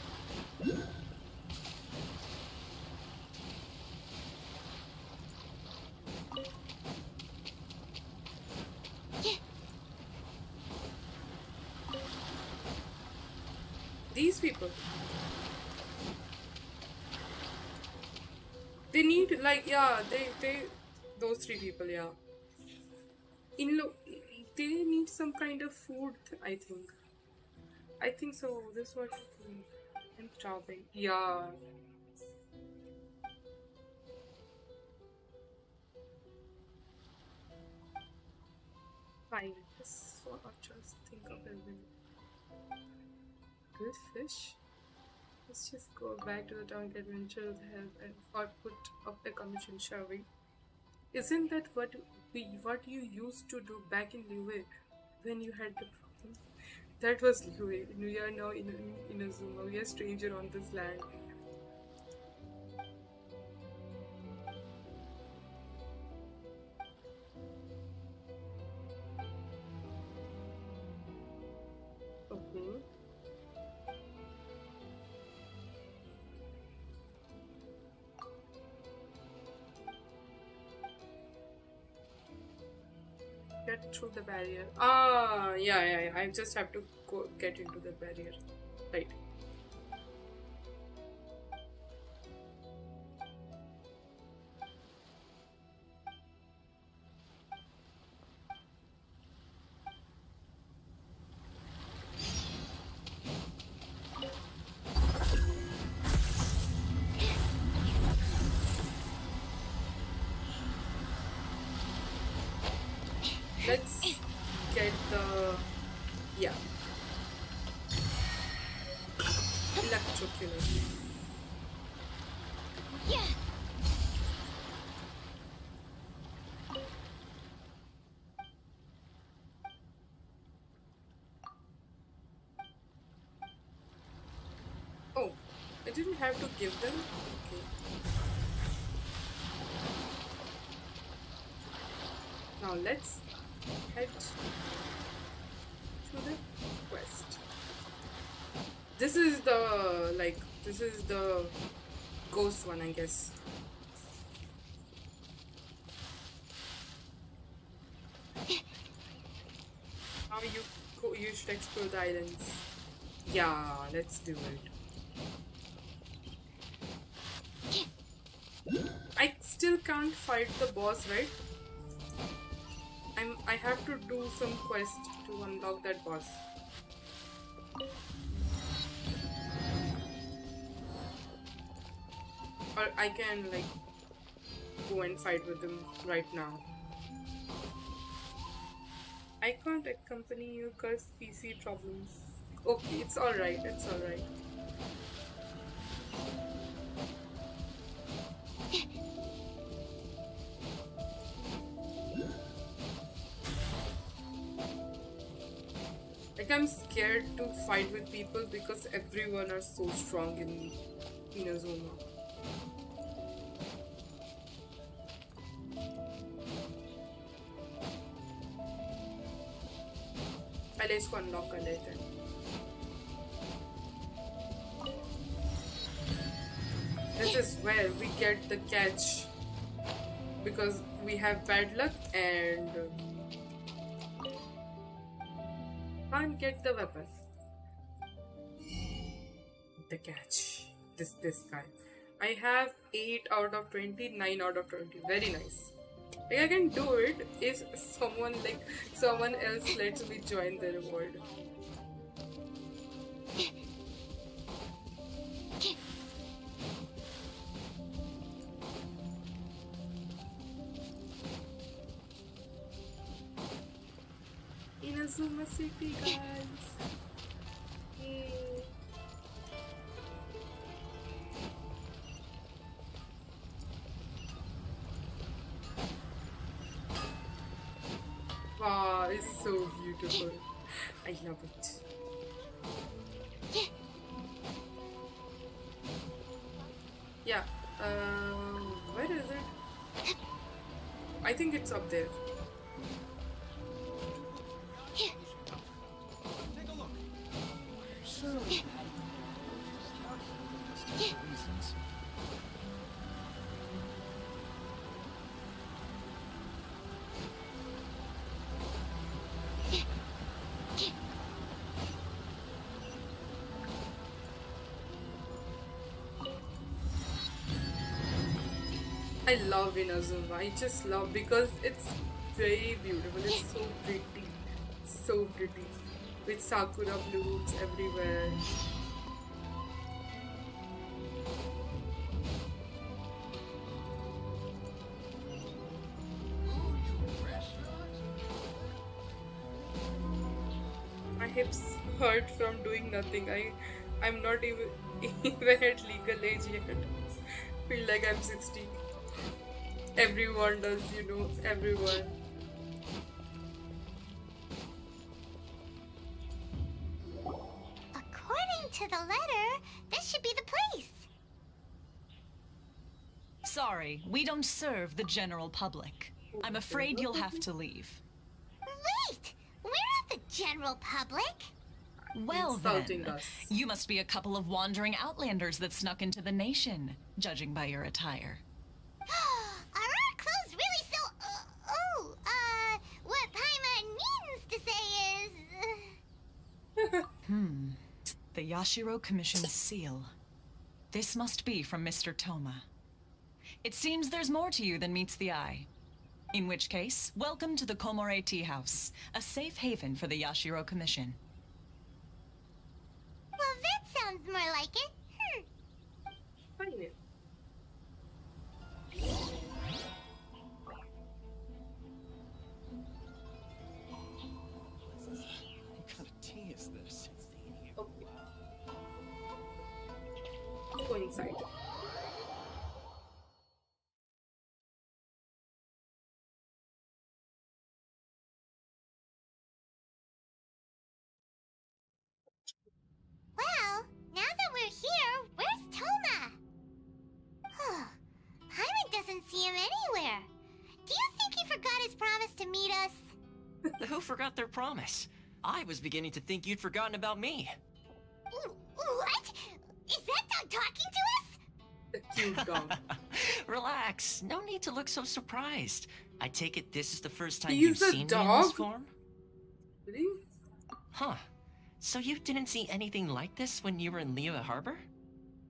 Speaker 2: These people. They need like they those three people, yeah. They need some kind of food, I think. I think so. This is what I'm starving. Yeah. Fine. This is what I just think of it. Good fish. Let's just go back to the town, get adventure with help, and put up the commission, shall we? Isn't that what you used to do back in Liyue when you had the problem? That was Louis. We are now in Inazuma. We are stranger on this land. Okay. Get through the barrier. Ah, yeah. I just have to get into the barrier. Right. Let's get the electrocution.
Speaker 3: Yeah.
Speaker 2: Oh, I didn't have to give them. Okay. Now let's head to the quest. This is the ghost one, I guess. Now you should explore the islands. Yeah, let's do it. I still can't fight the boss, right? I have to do some quest to unlock that boss. Or I can like go and fight with him right now. I can't accompany you cause PC problems. Okay, it's alright, it's alright. Like I'm scared to fight with people because everyone are so strong in Inazuma. पहले इसको unlock कर लेते हैं. This is where we get the catch because we have bad luck and can't get the weapon. The catch. This guy. I have 8 out of 20, 9 out of 20. Very nice. Like I can do it if someone else lets me join the reward. Inazuma City, guys. Yay. Wow, it's so beautiful. I love it. Yeah. Where is it? I think it's up there.
Speaker 5: Take a look. Reasons.
Speaker 2: I love Inazuma. I just love because it's very beautiful. It's so pretty. So pretty. With sakura blooms everywhere. My hips hurt from doing nothing. I'm not even at legal age yet. Feel like I'm 60. Everyone does, everyone.
Speaker 3: to the letter, this should be the place.
Speaker 10: Sorry, we don't serve the general public. I'm afraid you'll have to leave.
Speaker 3: Wait! We're not the general public.
Speaker 10: Well
Speaker 2: Insulting
Speaker 10: then,
Speaker 2: us.
Speaker 10: you must be a couple of wandering outlanders that snuck into the nation, judging by your attire.
Speaker 3: Are our clothes really so... what Paimon means to say is...
Speaker 10: The Yashiro Commission's seal. This must be from Mr. Toma. It seems there's more to you than meets the eye. In which case, welcome to the Komore Tea House, a safe haven for the Yashiro Commission.
Speaker 3: Well, that sounds more like it.
Speaker 2: Fine.
Speaker 8: What kind of tea is this?
Speaker 2: Okay. Go inside.
Speaker 3: Well, now that we're here, where's Toma? Paimon doesn't see him anywhere. Do you think he forgot his promise to meet us?
Speaker 9: Who forgot their promise? I was beginning to think you'd forgotten about me.
Speaker 3: What? Is that dog talking to us?
Speaker 2: The cute dog.
Speaker 9: Relax. No need to look so surprised. I take it this is the first time
Speaker 2: He's
Speaker 9: you've
Speaker 2: a
Speaker 9: seen me in
Speaker 2: dog?
Speaker 9: this form?
Speaker 2: Really?
Speaker 9: Huh. So you didn't see anything like this when you were in Liyue Harbor?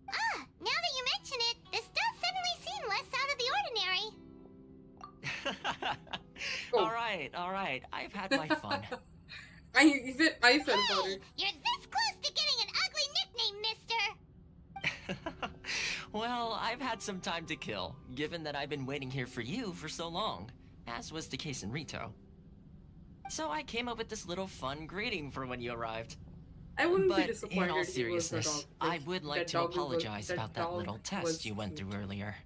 Speaker 3: Now that you mention it, this does suddenly seem less out of the ordinary.
Speaker 2: Oh.
Speaker 9: All right. I've had my fun.
Speaker 2: I fell for it.
Speaker 3: You're this close to getting an ugly nickname, mister!
Speaker 9: Well, I've had some time to kill, given that I've been waiting here for you for so long, as was the case in Rito. So I came up with this little fun greeting for when you arrived.
Speaker 2: I wouldn't be
Speaker 9: But
Speaker 2: disappointed
Speaker 9: in all
Speaker 2: if he was a dog.
Speaker 9: seriousness, I would like
Speaker 2: that
Speaker 9: to
Speaker 2: dog was-
Speaker 9: apologize about that
Speaker 2: dog
Speaker 9: little
Speaker 2: was
Speaker 9: test you went
Speaker 2: cute.
Speaker 9: through earlier,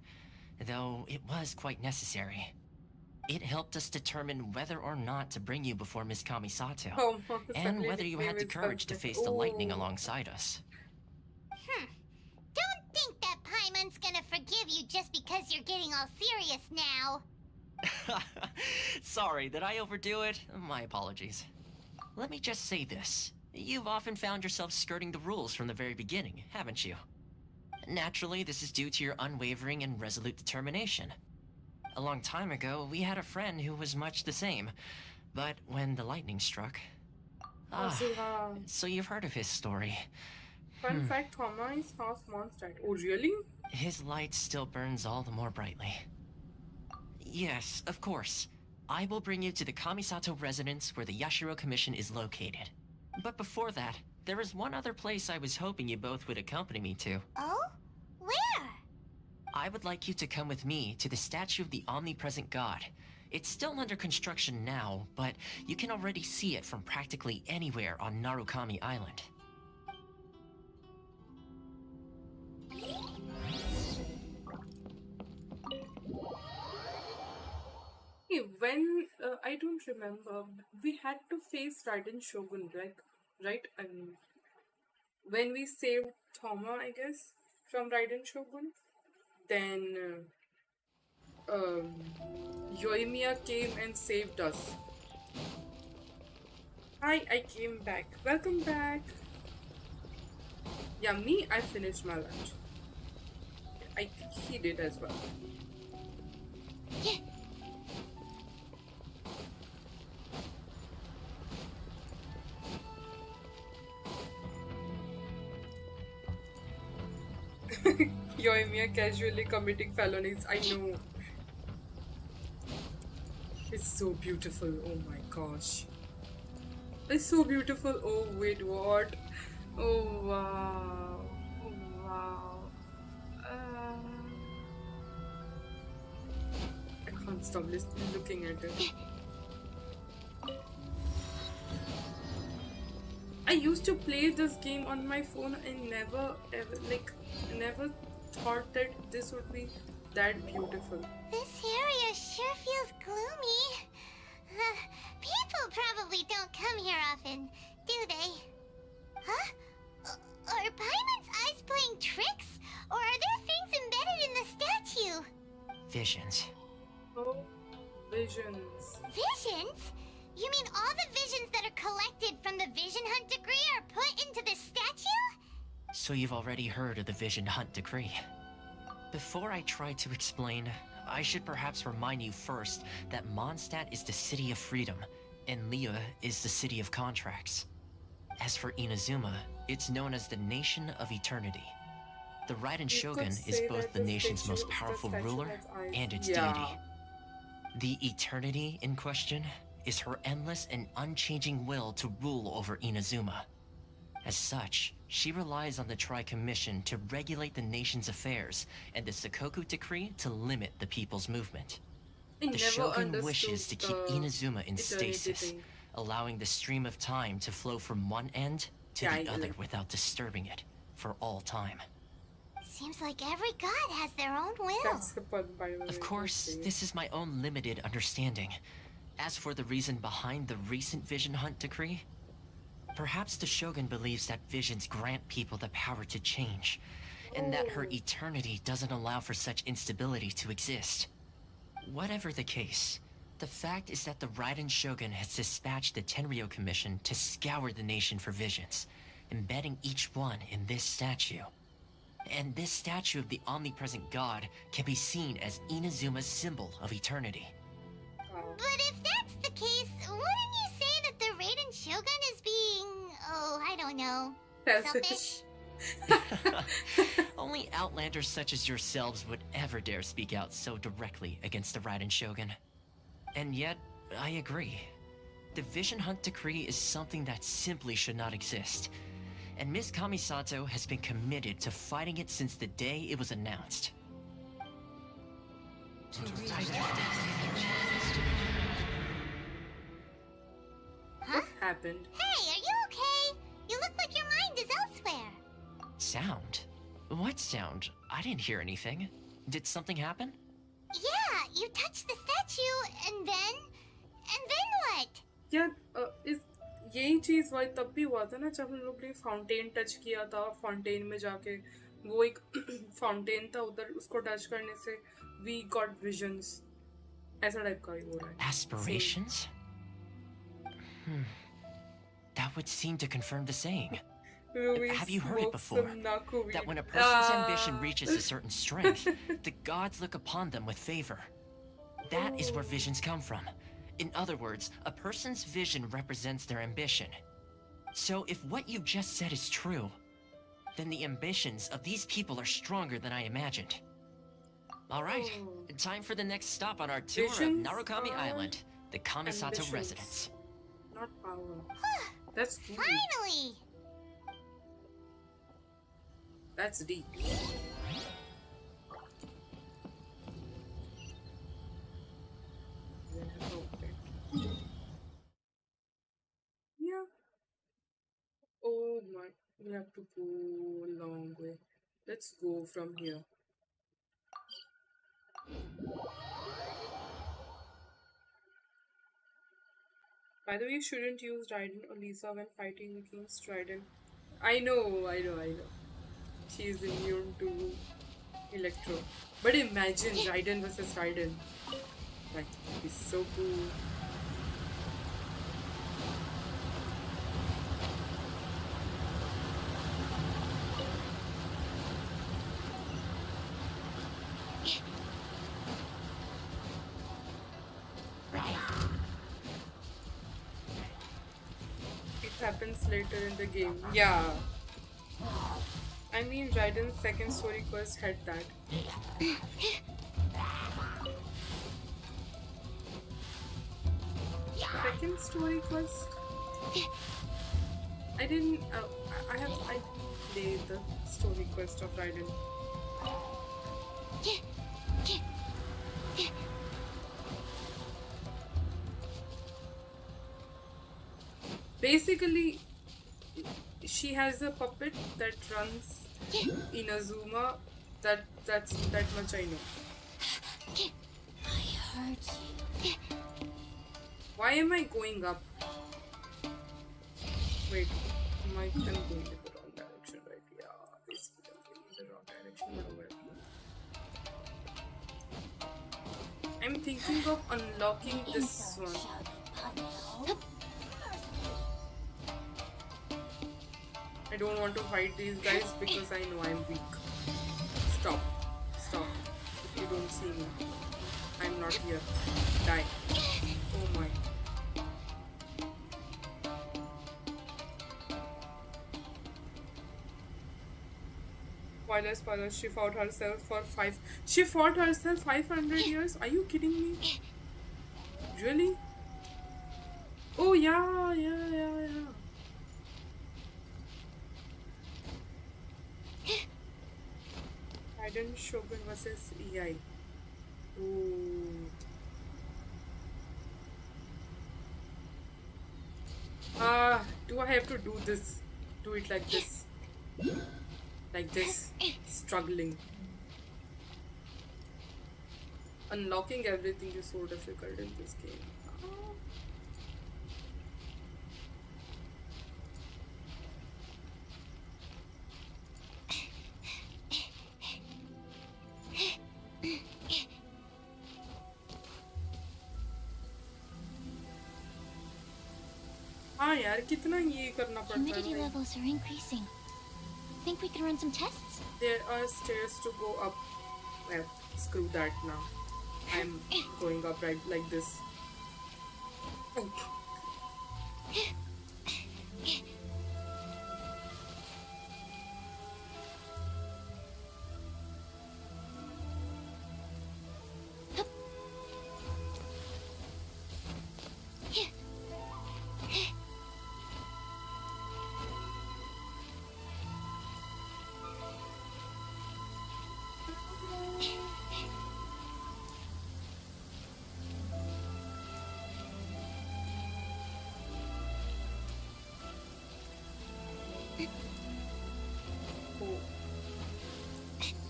Speaker 9: though it was quite necessary. It helped us determine whether or not to bring you before Miss Kamisato,
Speaker 2: Oh,
Speaker 9: and
Speaker 2: suddenly
Speaker 9: whether
Speaker 2: his
Speaker 9: you
Speaker 2: name
Speaker 9: had the
Speaker 2: is
Speaker 9: courage to
Speaker 2: husband.
Speaker 9: face the lightning
Speaker 2: Oh.
Speaker 9: alongside us.
Speaker 3: Don't think that Paimon's gonna forgive you just because you're getting all serious now.
Speaker 9: Sorry, did I overdo it? My apologies. Let me just say this. You've often found yourself skirting the rules from the very beginning, haven't you? Naturally, this is due to your unwavering and resolute determination. A long time ago, we had a friend who was much the same. But when the lightning struck... so you've heard of his story.
Speaker 2: Fun fact, Toma is half monster. Oh, really?
Speaker 9: His light still burns all the more brightly. Yes, of course. I will bring you to the Kamisato residence where the Yashiro Commission is located. But before that, there is one other place I was hoping you both would accompany me to.
Speaker 3: Oh? Where?
Speaker 9: I would like you to come with me to the statue of the omnipresent god. It's still under construction now, but you can already see it from practically anywhere on Narukami Island.
Speaker 2: Hey, when I don't remember, we had to face Raiden Shogun, right? And when we saved Toma, I guess, from Raiden Shogun, then Yoimiya came and saved us. Hi, I came back. Welcome back. Yeah, I finished my lunch. He did as well. Yoimiya casually committing felonies. I know. It's so beautiful. Oh my gosh. It's so beautiful. Oh wait, what? Oh wow. Oh wow. I can't stop looking at it. I used to play this game on my phone and never thought that this would be that beautiful.
Speaker 3: This area sure feels gloomy. People probably don't come here often, do they? Huh? Or
Speaker 9: Visions.
Speaker 2: Oh, visions.
Speaker 3: Visions? You mean all the visions that are collected from the Vision Hunt decree are put into this statue?
Speaker 9: So you've already heard of the Vision Hunt decree. Before I try to explain, I should perhaps remind you first that Mondstadt is the city of freedom, and Liyue is the city of contracts. As for Inazuma, it's known as the Nation of Eternity. The Raiden Shogun is both the nation's most powerful ruler and its deity. The Eternity in question is her endless and unchanging will to rule over Inazuma. As such, she relies on the Tri-Commission to regulate the nation's affairs and the Sakoku Decree to limit the people's movement. The Shogun wishes to keep Inazuma in stasis, allowing the stream of time to flow from one end to the other without disturbing it for all time.
Speaker 3: Seems like every god has their own will.
Speaker 9: Of course, this is my own limited understanding. As for the reason behind the recent Vision Hunt decree, perhaps the Shogun believes that visions grant people the power to change, and that her eternity doesn't allow for such instability to exist. Whatever the case, the fact is that the Raiden Shogun has dispatched the Tenryou Commission to scour the nation for visions, embedding each one in this statue. And this statue of the omnipresent god can be seen as Inazuma's symbol of eternity.
Speaker 3: But if that's the case, wouldn't you say that the Raiden Shogun is being, I don't know, selfish?
Speaker 9: Only outlanders such as yourselves would ever dare speak out so directly against the Raiden Shogun. And yet, I agree. The Vision Hunt decree is something that simply should not exist. And Miss Kamisato has been committed to fighting it since the day it was announced.
Speaker 2: What happened?
Speaker 3: Hey, are you okay? You look like your mind is elsewhere.
Speaker 9: Sound? What sound? I didn't hear anything. Did something happen?
Speaker 3: Yeah, you touched the statue, and then what?
Speaker 2: Yeah, is यही चीज वही तब भी हुआ था ना जब हम लोग ने फाउंटेन टच किया था फाउंटेन में जाके वो एक फाउंटेन था उधर उसको टच करने से we got visions ऐसा टाइप का ही हो रहा है
Speaker 9: Aspirations? That would seem to confirm the saying. Have you heard it before? That when a person's ambition reaches a certain strength, the gods look upon them with favor. That is where visions come from. In other words, a person's vision represents their ambition. So if what you just said is true, then the ambitions of these people are stronger than I imagined. Alright, time for the next stop on our tour of Narukami Island, the Kamisato residence.
Speaker 2: Not power. That's deep.
Speaker 3: Finally!
Speaker 2: That's deep. Yeah. Oh my, we have to go a long way. Let's go from here. By the way, you shouldn't use Raiden or Lisa when fighting against Raiden. I know. She is immune to Electro. But imagine Raiden versus Raiden. Like, it'd be so cool. Happens later in the game. Yeah. I mean, Raiden's second story quest had that. Second story quest? I didn't. I played the story quest of Raiden. Basically, she has a puppet that runs Inazuma. That's that much I know.
Speaker 1: I heard you.
Speaker 2: Why am I going up? Wait, am I going in the wrong direction? Right? Yeah, basically I'm going in the wrong direction. I'm thinking of unlocking this one. I don't want to fight these guys because I know I'm weak. Stop. Stop. If you don't see me, I'm not here. Die. Oh my. Spoiler, she fought herself for 500 years? Are you kidding me? Really? Oh yeah. Raiden Shogun versus EI. Ooh. Do I have to do this? Do it like this? Like this? Struggling. Unlocking everything is so difficult in this game. हाँ यार कितना ये करना पड़ता है
Speaker 1: Humidity levels are increasing. Think we can run some tests?
Speaker 2: There are stairs to go up. Well, screw that now. I'm going up right like this. Okay.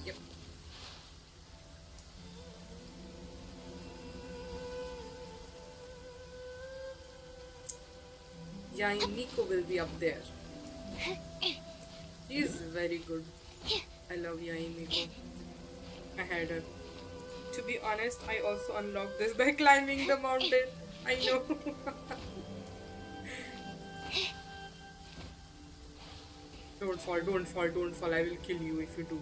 Speaker 2: Yep. Yeah, Nico will be up there. She is very good. I love Yain Nico. I had her. To be honest, I also unlocked this by climbing the mountain. I know. Don't fall. I will kill you if you do.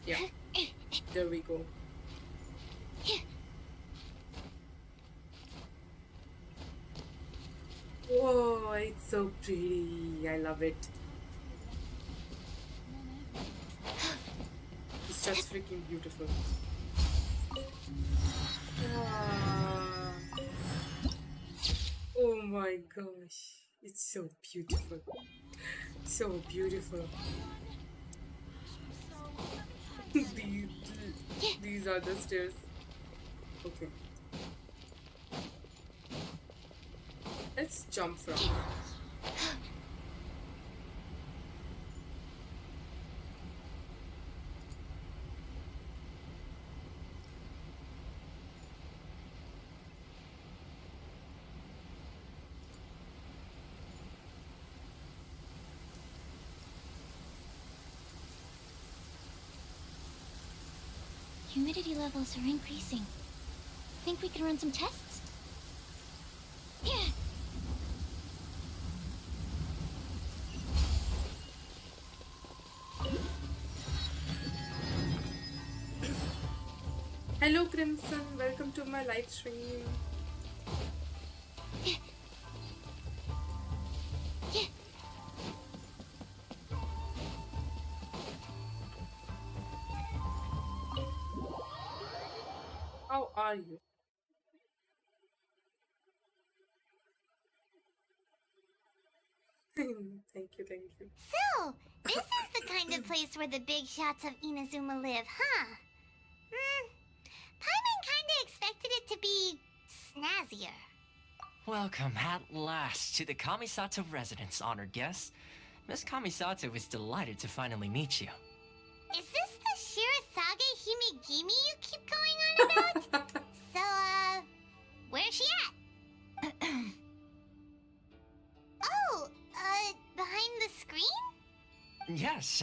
Speaker 2: Yeah. There we go. Whoa, it's so pretty. I love it. It's just freaking beautiful. Ah. Oh my gosh. It's so beautiful. So beautiful. These are the stairs. Okay. Let's jump from here.
Speaker 1: Humidity levels are increasing. Think we can run some tests?
Speaker 2: Hello Crimson, welcome to my live stream. How are you? Thank you.
Speaker 3: So, this is the kind of place where the big shots of Inazuma live, huh? Paimon kinda expected it to be snazzier.
Speaker 9: Welcome at last to the Kamisato residence, honored guests. Miss Kamisato is delighted to finally meet you.
Speaker 3: Is this the Shirasage Himigimi you keep going on about? So,
Speaker 9: Yes.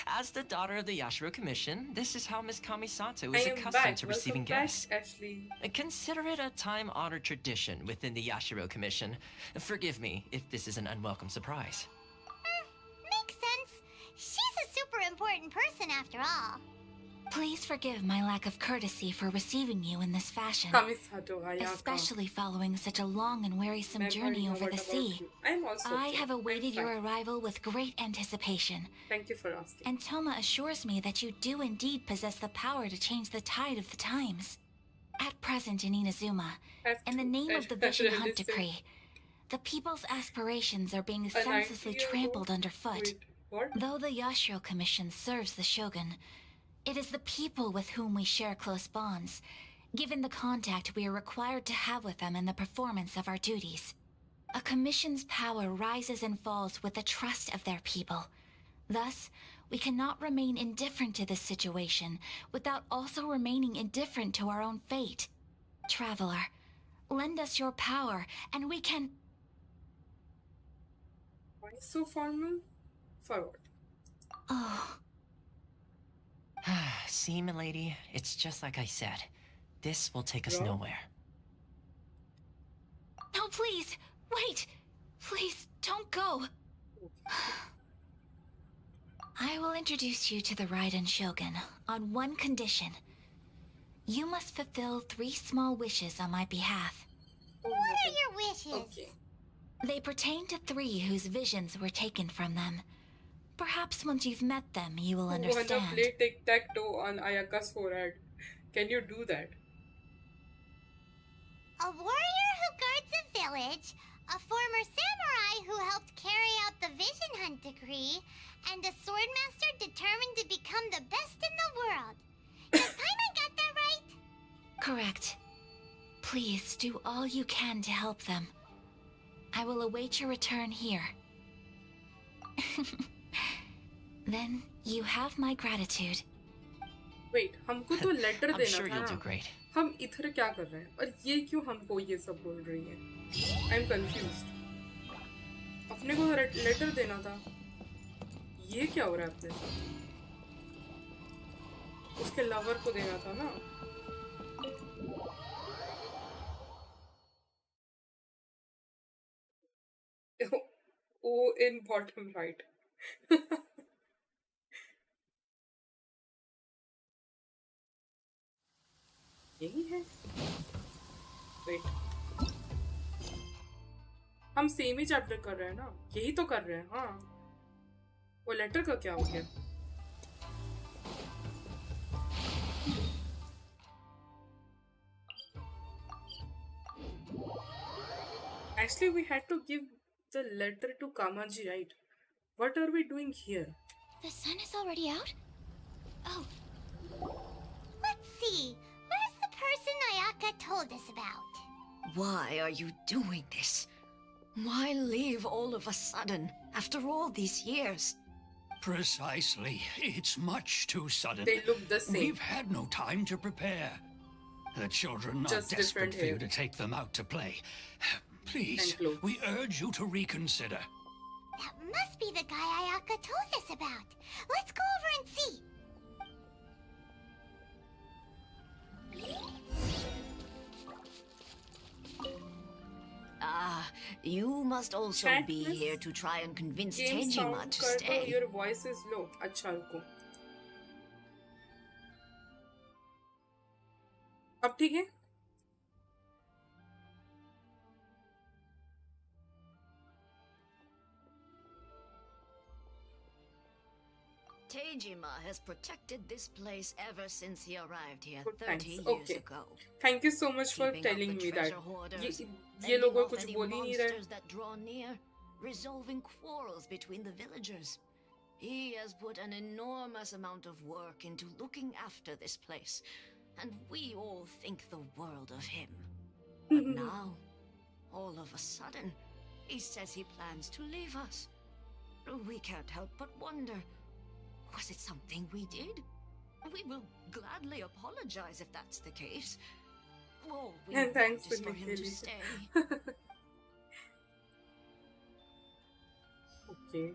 Speaker 9: As the daughter of the Yashiro Commission, this is how Miss Kamisato
Speaker 2: I
Speaker 9: is
Speaker 2: am
Speaker 9: accustomed
Speaker 2: back.
Speaker 9: to
Speaker 2: Welcome
Speaker 9: receiving
Speaker 2: back,
Speaker 9: guests.
Speaker 2: Ashley.
Speaker 9: Consider it a time-honored tradition within the Yashiro Commission. Forgive me if this is an unwelcome surprise.
Speaker 3: Makes sense. She's a super important person after all.
Speaker 1: Please forgive my lack of courtesy for receiving you in this fashion,
Speaker 2: Kamisato Ayaka.
Speaker 1: especially following such a long and wearisome journey over the sea.
Speaker 2: I'm also
Speaker 1: I
Speaker 2: okay.
Speaker 1: have awaited
Speaker 2: I'm
Speaker 1: your
Speaker 2: fine.
Speaker 1: arrival with great anticipation,
Speaker 2: Thank you for asking.
Speaker 1: and Toma assures me that you do indeed possess the power to change the tide of the times. At present in Inazuma, in the name of the Vision Hunt Decree, the people's aspirations are being senselessly trampled underfoot.
Speaker 2: Wait, what?
Speaker 1: Though the Yashiro Commission serves the Shogun, it is the people with whom we share close bonds, given the contact we are required to have with them in the performance of our duties. A commission's power rises and falls with the trust of their people. Thus, we cannot remain indifferent to this situation without also remaining indifferent to our own fate. Traveler, lend us your power, and we can...
Speaker 2: Why so formal? For what?
Speaker 1: Oh,
Speaker 9: See, milady, it's just like I said. This will take us
Speaker 2: Yeah.
Speaker 9: nowhere.
Speaker 1: no, please, wait! Please, don't go! I will introduce you to the Raiden Shogun on one condition. You must fulfill 3 small wishes on my behalf.
Speaker 2: Oh,
Speaker 3: What are your wishes?
Speaker 2: okay.
Speaker 1: They pertain to 3 whose visions were taken from them. Perhaps once you've met them, you will
Speaker 2: Wanna
Speaker 1: understand.
Speaker 2: play tic-tac-toe on Ayaka's forehead? Can you do that?
Speaker 3: A warrior who guards a village, a former samurai who helped carry out the Vision Hunt Decree, and a swordmaster determined to become the best in the world. Does Paimon got that right?
Speaker 1: Correct. Please do all you can to help them. I will await your return here. Then you have my gratitude.
Speaker 2: Wait, हमको तो letter
Speaker 9: I'm
Speaker 2: देना
Speaker 9: sure
Speaker 2: था
Speaker 9: you'll do
Speaker 2: ना.
Speaker 9: great.
Speaker 2: हम इधर क्या कर रहे हैं और ये क्यों हमको ये सब बोल रही है? I'm confused. अपने को लेटर देना था. ये क्या हो रहा है अपने साथ? उसके लवर को देना था ना. Oh, in bottom right. यही है. Wait. हम सेम ही चैप्टर कर रहे हैं ना. यही तो कर रहे हैं. हाँ. वो लेटर का क्या हो गया? Actually, we had to give the letter to Kamaji, right? What are we doing here?
Speaker 1: The sun is already out? Oh,
Speaker 3: Let's see. Where's the person Ayaka told us about?
Speaker 6: Why are you doing this? Why leave all of a sudden, after all these years?
Speaker 11: Precisely. It's much too sudden.
Speaker 2: They look the same.
Speaker 11: We've had no time to prepare. The children are
Speaker 2: Just
Speaker 11: desperate
Speaker 2: different
Speaker 11: for you
Speaker 2: hair.
Speaker 11: to take them out to play. Please,
Speaker 2: And clothes.
Speaker 11: we urge you to reconsider.
Speaker 3: That must be the guy Ayaka told us about. Let's go over and see.
Speaker 6: Ah, you must also
Speaker 2: Chat
Speaker 6: be
Speaker 2: with
Speaker 6: here to try and convince
Speaker 2: Game
Speaker 6: Tejima
Speaker 2: sound
Speaker 6: to
Speaker 2: कर दो.
Speaker 6: stay.
Speaker 2: Your voice is low. अच्छा रुको. अब ठीक है?
Speaker 6: Tejima has protected this place ever since he arrived here
Speaker 2: Good,
Speaker 6: 30
Speaker 2: thanks.
Speaker 6: years
Speaker 2: Okay.
Speaker 6: ago.
Speaker 2: Thank you so much for
Speaker 6: Keeping up
Speaker 2: telling
Speaker 6: the
Speaker 2: me that.
Speaker 6: treasure hoarders,
Speaker 2: ये
Speaker 6: fending
Speaker 2: लोग
Speaker 6: off
Speaker 2: कुछ
Speaker 6: any
Speaker 2: बोल ही नहीं रहे.
Speaker 6: monsters that draw near, resolving quarrels between the villagers. He has put an enormous amount of work into looking after this place, and we all think the world of him. But now, all of a sudden, he says he plans to leave us. We can't help but wonder, was it something we did? We will gladly apologize if that's the case. All we
Speaker 2: And
Speaker 6: want
Speaker 2: thanks
Speaker 6: is
Speaker 2: for
Speaker 6: for him to
Speaker 2: Nikki.
Speaker 6: stay.
Speaker 2: Okay.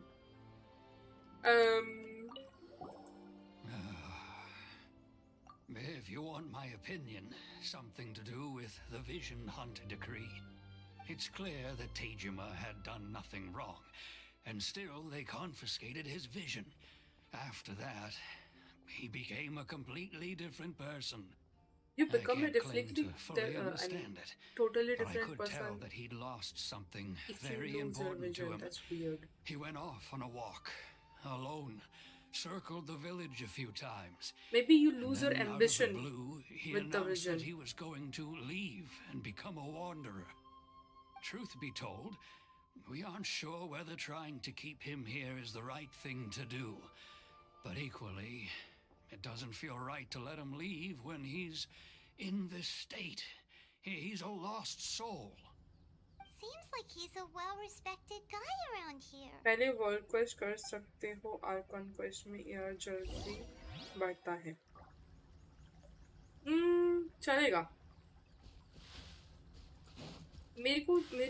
Speaker 11: If you want my opinion, something to do with the Vision Hunt decree. It's clear that Teyvat had done nothing wrong, and still they confiscated his vision. After that, he became a completely different person.
Speaker 2: You become a totally
Speaker 11: but I
Speaker 2: different
Speaker 11: could tell
Speaker 2: person
Speaker 11: that he'd lost something
Speaker 2: if
Speaker 11: very
Speaker 2: you lose your
Speaker 11: important to
Speaker 2: vision.
Speaker 11: him.
Speaker 2: That's weird.
Speaker 11: He went off on a walk, alone, circled the village a few times.
Speaker 2: Maybe you lose your
Speaker 11: And then,
Speaker 2: ambition
Speaker 11: out of the blue, he
Speaker 2: with the
Speaker 11: announced
Speaker 2: vision.
Speaker 11: that he was going to leave and become a wanderer. Truth be told, we aren't sure whether trying to keep him here is the right thing to do. But equally, it doesn't feel right to let him leave when he's in this state. He's a lost soul.
Speaker 3: Seems like he's a well-respected guy around here.
Speaker 2: पहले world quest कर सकते हो, Arkan quest में यार जल्दी बढ़ता है। चलेगा। मेरे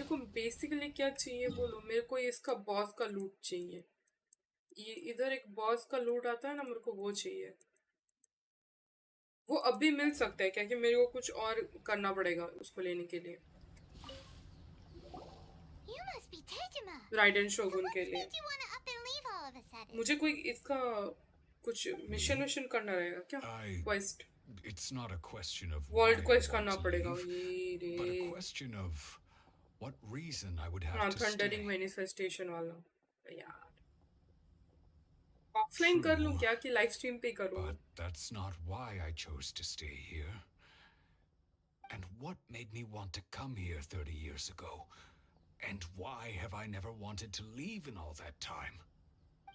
Speaker 2: को बेसिकली क्या चाहिए बोलो? मेरे को इसका बॉस का लूट चाहिए। ये इधर एक बॉस का लूट आता है ना, मेरे को वो चाहिए। वो अभी मिल सकता है क्या कि मेरे को कुछ और करना पड़ेगा उसको लेने के लिए? राइडन शोगुन के लिए मुझे कोई इसका कुछ मिशन करना रहेगा क्या? Quest
Speaker 5: It's not a question of
Speaker 2: world
Speaker 5: why I
Speaker 2: quest
Speaker 5: want
Speaker 2: करना
Speaker 5: to
Speaker 2: पड़ेगा
Speaker 5: leave,
Speaker 2: ये
Speaker 5: but a
Speaker 2: रे।
Speaker 5: question of what reason I would have
Speaker 2: हाँ,
Speaker 5: to
Speaker 2: थंडरिंग
Speaker 5: stay.
Speaker 2: मैनिफेस्टेशन वाला यार। ऑफलाइन कर लूं क्या कि लाइव स्ट्रीम पे करूं?
Speaker 5: But that's not why I chose to stay here. And what made me want to come here 30 years ago? And why have I never wanted to leave in all that time?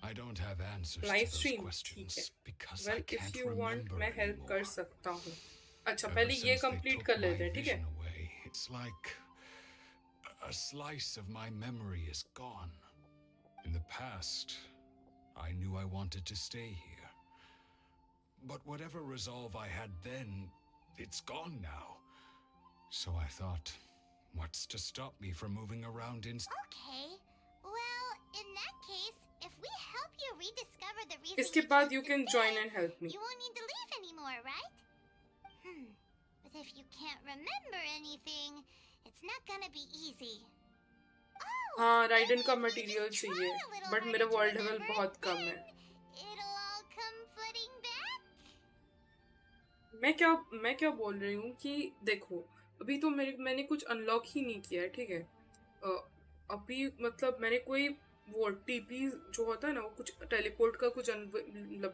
Speaker 5: I don't have answers
Speaker 2: live
Speaker 5: to those
Speaker 2: stream ठीक
Speaker 5: questions
Speaker 2: है।
Speaker 5: because
Speaker 2: well
Speaker 5: I
Speaker 2: if
Speaker 5: can't
Speaker 2: you want
Speaker 5: remember
Speaker 2: मैं help कर
Speaker 5: anymore.
Speaker 2: सकता हूँ। अच्छा
Speaker 5: Ever
Speaker 2: पहले ये
Speaker 5: since they
Speaker 2: complete
Speaker 5: took
Speaker 2: कर
Speaker 5: my
Speaker 2: लेते हैं, ठीक है?
Speaker 5: vision away, it's like a slice of my memory is gone. In the past, I knew I wanted to stay here. But whatever resolve I had then, it's gone now. So I thought, what's to stop me from moving around in...
Speaker 3: Okay, well, in that case, if we help you rediscover the reason
Speaker 2: इसके
Speaker 3: you
Speaker 2: बाद
Speaker 3: chose
Speaker 2: you
Speaker 3: to
Speaker 2: can
Speaker 3: stay,
Speaker 2: join and help me.
Speaker 3: you won't need to leave anymore, right? But if you can't remember anything, it's not gonna be easy.
Speaker 2: हाँ, ridden का material चाहिए, but मेरा world level बहुत कम है।
Speaker 3: It'll all come flooding back.
Speaker 2: मैं क्या बोल रही हूँ कि देखो, अभी तो मैंने कुछ अनलॉक ही नहीं किया है, ठीक है? अभी मतलब मैंने कोई वो टीपी जो होता है ना, वो कुछ टेलीपोर्ट का कुछ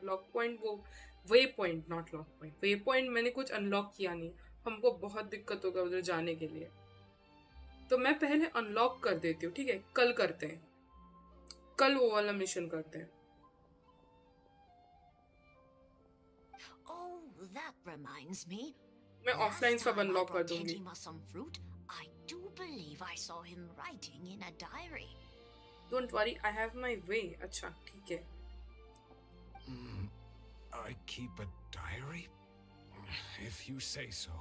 Speaker 2: लॉक पॉइंट, वो way point, not lock point, way point मैंने कुछ अनलॉक किया नहीं। हमको बहुत दिक्कत होगा उधर जाने के लिए, तो मैं पहले अनलॉक कर देती हूँ, ठीक है? कल करते हैं, कल वो वाला मिशन करते हैं।
Speaker 12: Oh, that reminds me.
Speaker 2: मैं ऑफलाइन सब अनलॉक कर दूंगी।
Speaker 12: Some fruit. I do believe I saw him writing in a diary.
Speaker 2: Don't worry, I have my way. अच्छा, ठीक है।
Speaker 5: I keep a diary? If you say so.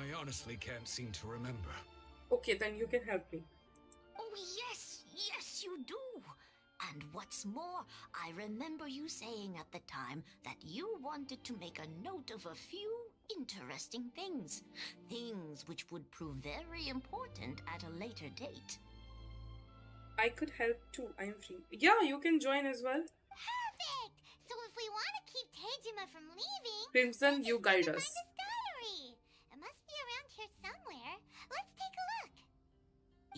Speaker 5: I honestly can't seem to remember.
Speaker 2: Okay, then you can help me.
Speaker 12: Oh, yes, you do. And what's more, I remember you saying at the time that you wanted to make a note of a few interesting things. Things which would prove very important at a later date.
Speaker 2: I could help too. I'm free. Yeah, you can join as well.
Speaker 3: Perfect! So if we want to keep Tejima from leaving,
Speaker 2: Crimson,
Speaker 3: we
Speaker 2: you
Speaker 3: just
Speaker 2: guide
Speaker 3: need to
Speaker 2: us.
Speaker 3: find his diary. It must be around here somewhere. Let's take a look.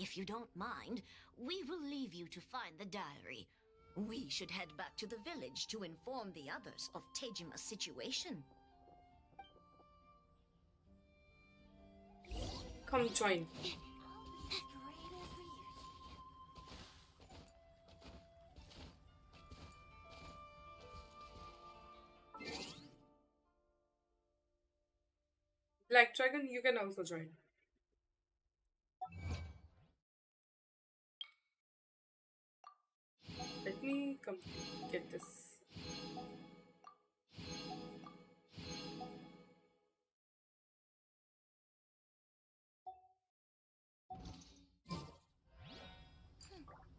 Speaker 12: If you don't mind, we will leave you to find the diary. We should head back to the village to inform the others of Tejima's situation.
Speaker 2: Come join. Black Dragon, you can also join. Let me come get this.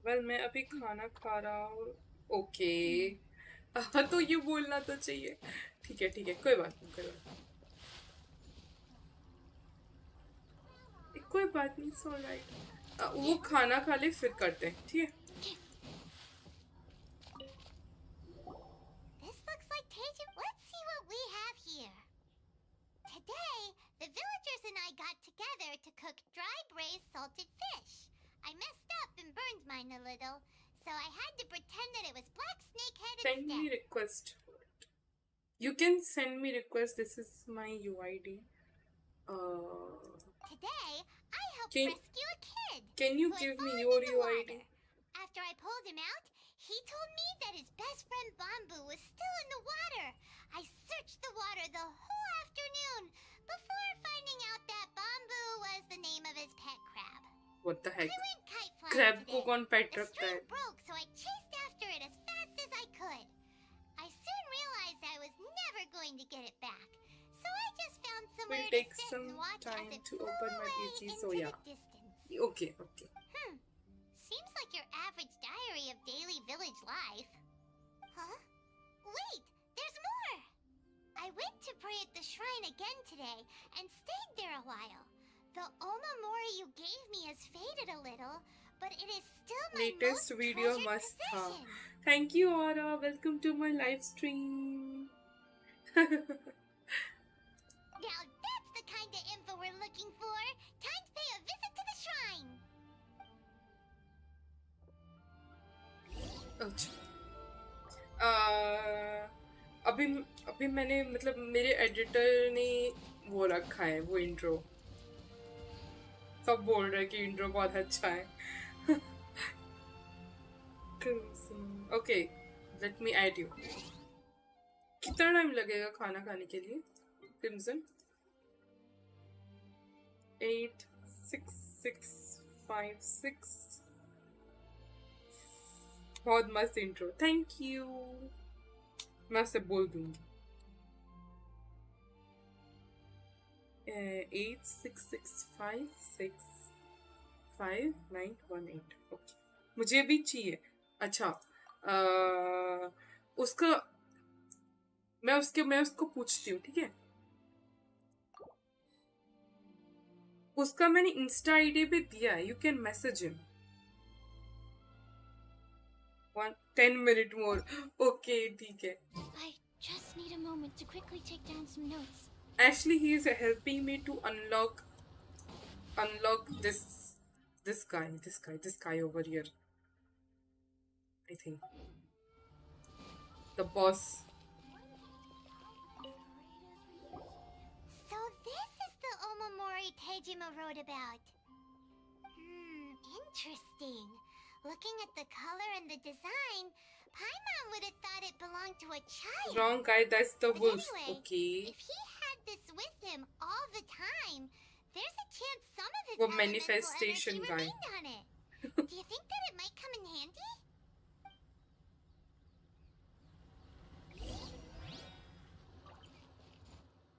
Speaker 2: Well, मैं अभी खाना खा रहा हूँ, okay तो ये बोलना तो चाहिए. ठीक है कोई बात नहीं it's alright. वो खाना खा ले फिर करते हैं. ठीक है.
Speaker 3: This looks like Teyvat. Let's see what we have here. Today, the villagers and I got together to cook dry braised salted fish. I messed up and burned mine a little, so I had to pretend that it was black snakehead
Speaker 2: Send me
Speaker 3: instead.
Speaker 2: request. You can send me request. This is my UID.
Speaker 3: Today, I helped
Speaker 2: Can-
Speaker 3: rescue a kid.
Speaker 2: Can you
Speaker 3: who had
Speaker 2: give me
Speaker 3: fallen
Speaker 2: your
Speaker 3: in the
Speaker 2: UID?
Speaker 3: water. After I pulled him out, he told me that his best friend Bamboo was still in the water. I searched the water the whole afternoon before finding out that Bamboo was the name of his pet crab.
Speaker 2: What the heck?
Speaker 3: I went kite flying
Speaker 2: Crab
Speaker 3: today.
Speaker 2: को कौन pet
Speaker 3: The
Speaker 2: रखता है?
Speaker 3: string broke, so I chased after it as fast as I could. I soon realized I was never going to get it back, so I just found somewhere
Speaker 2: Will
Speaker 3: to
Speaker 2: take
Speaker 3: sit
Speaker 2: some
Speaker 3: and watch
Speaker 2: time
Speaker 3: as it
Speaker 2: to
Speaker 3: flew
Speaker 2: open my
Speaker 3: away
Speaker 2: PC,
Speaker 3: into
Speaker 2: so
Speaker 3: the
Speaker 2: yeah.
Speaker 3: distance.
Speaker 2: Okay.
Speaker 3: Seems like your average diary of daily village life. Huh? Wait, there's more! I went to pray at the shrine again today and stayed there a while. The omamori you gave me has faded a little, but it is still my
Speaker 2: Latest
Speaker 3: most
Speaker 2: video
Speaker 3: treasured
Speaker 2: must tha.
Speaker 3: possession.
Speaker 2: Thank you, Aura. Welcome to my live stream.
Speaker 3: Now that's the kind of info we're looking for. Time to pay a visit to the shrine.
Speaker 2: अच्छा. अभी मैंने मतलब मेरे editor ने वो रखा है वो इंट्रो. सब बोल रहे कि इंट्रो बहुत अच्छा है. Okay, let me add you. कितना टाइम लगेगा खाना खाने के लिए? क्रिम्सन 86656. बहुत मस्त इंट्रो. Thank you. मैं उसे बोल दूंगी. 866565918. ओके, मुझे भी चाहिए. अच्छा, उसका मैं उसको पूछती हूँ. ठीक है, उसका मैंने इंस्टा आईडी पे दिया है. You can message him. 10 minute more. Okay, ठीक है.
Speaker 1: I just need a moment to quickly take down some notes.
Speaker 2: Actually, he is helping me to unlock this guy over here. I think the boss.
Speaker 3: So this is the omamori Tejima wrote about. Interesting. Looking at the color and the design, Paimon would have thought it belonged to a child.
Speaker 2: Wrong guy. That's the
Speaker 3: But
Speaker 2: wolf.
Speaker 3: anyway,
Speaker 2: Okay.
Speaker 3: if he had this with him all the time, there's a chance some of his
Speaker 2: वो
Speaker 3: elemental
Speaker 2: manifestation
Speaker 3: energy
Speaker 2: guy.
Speaker 3: remained on it. Do you think that it might come in handy?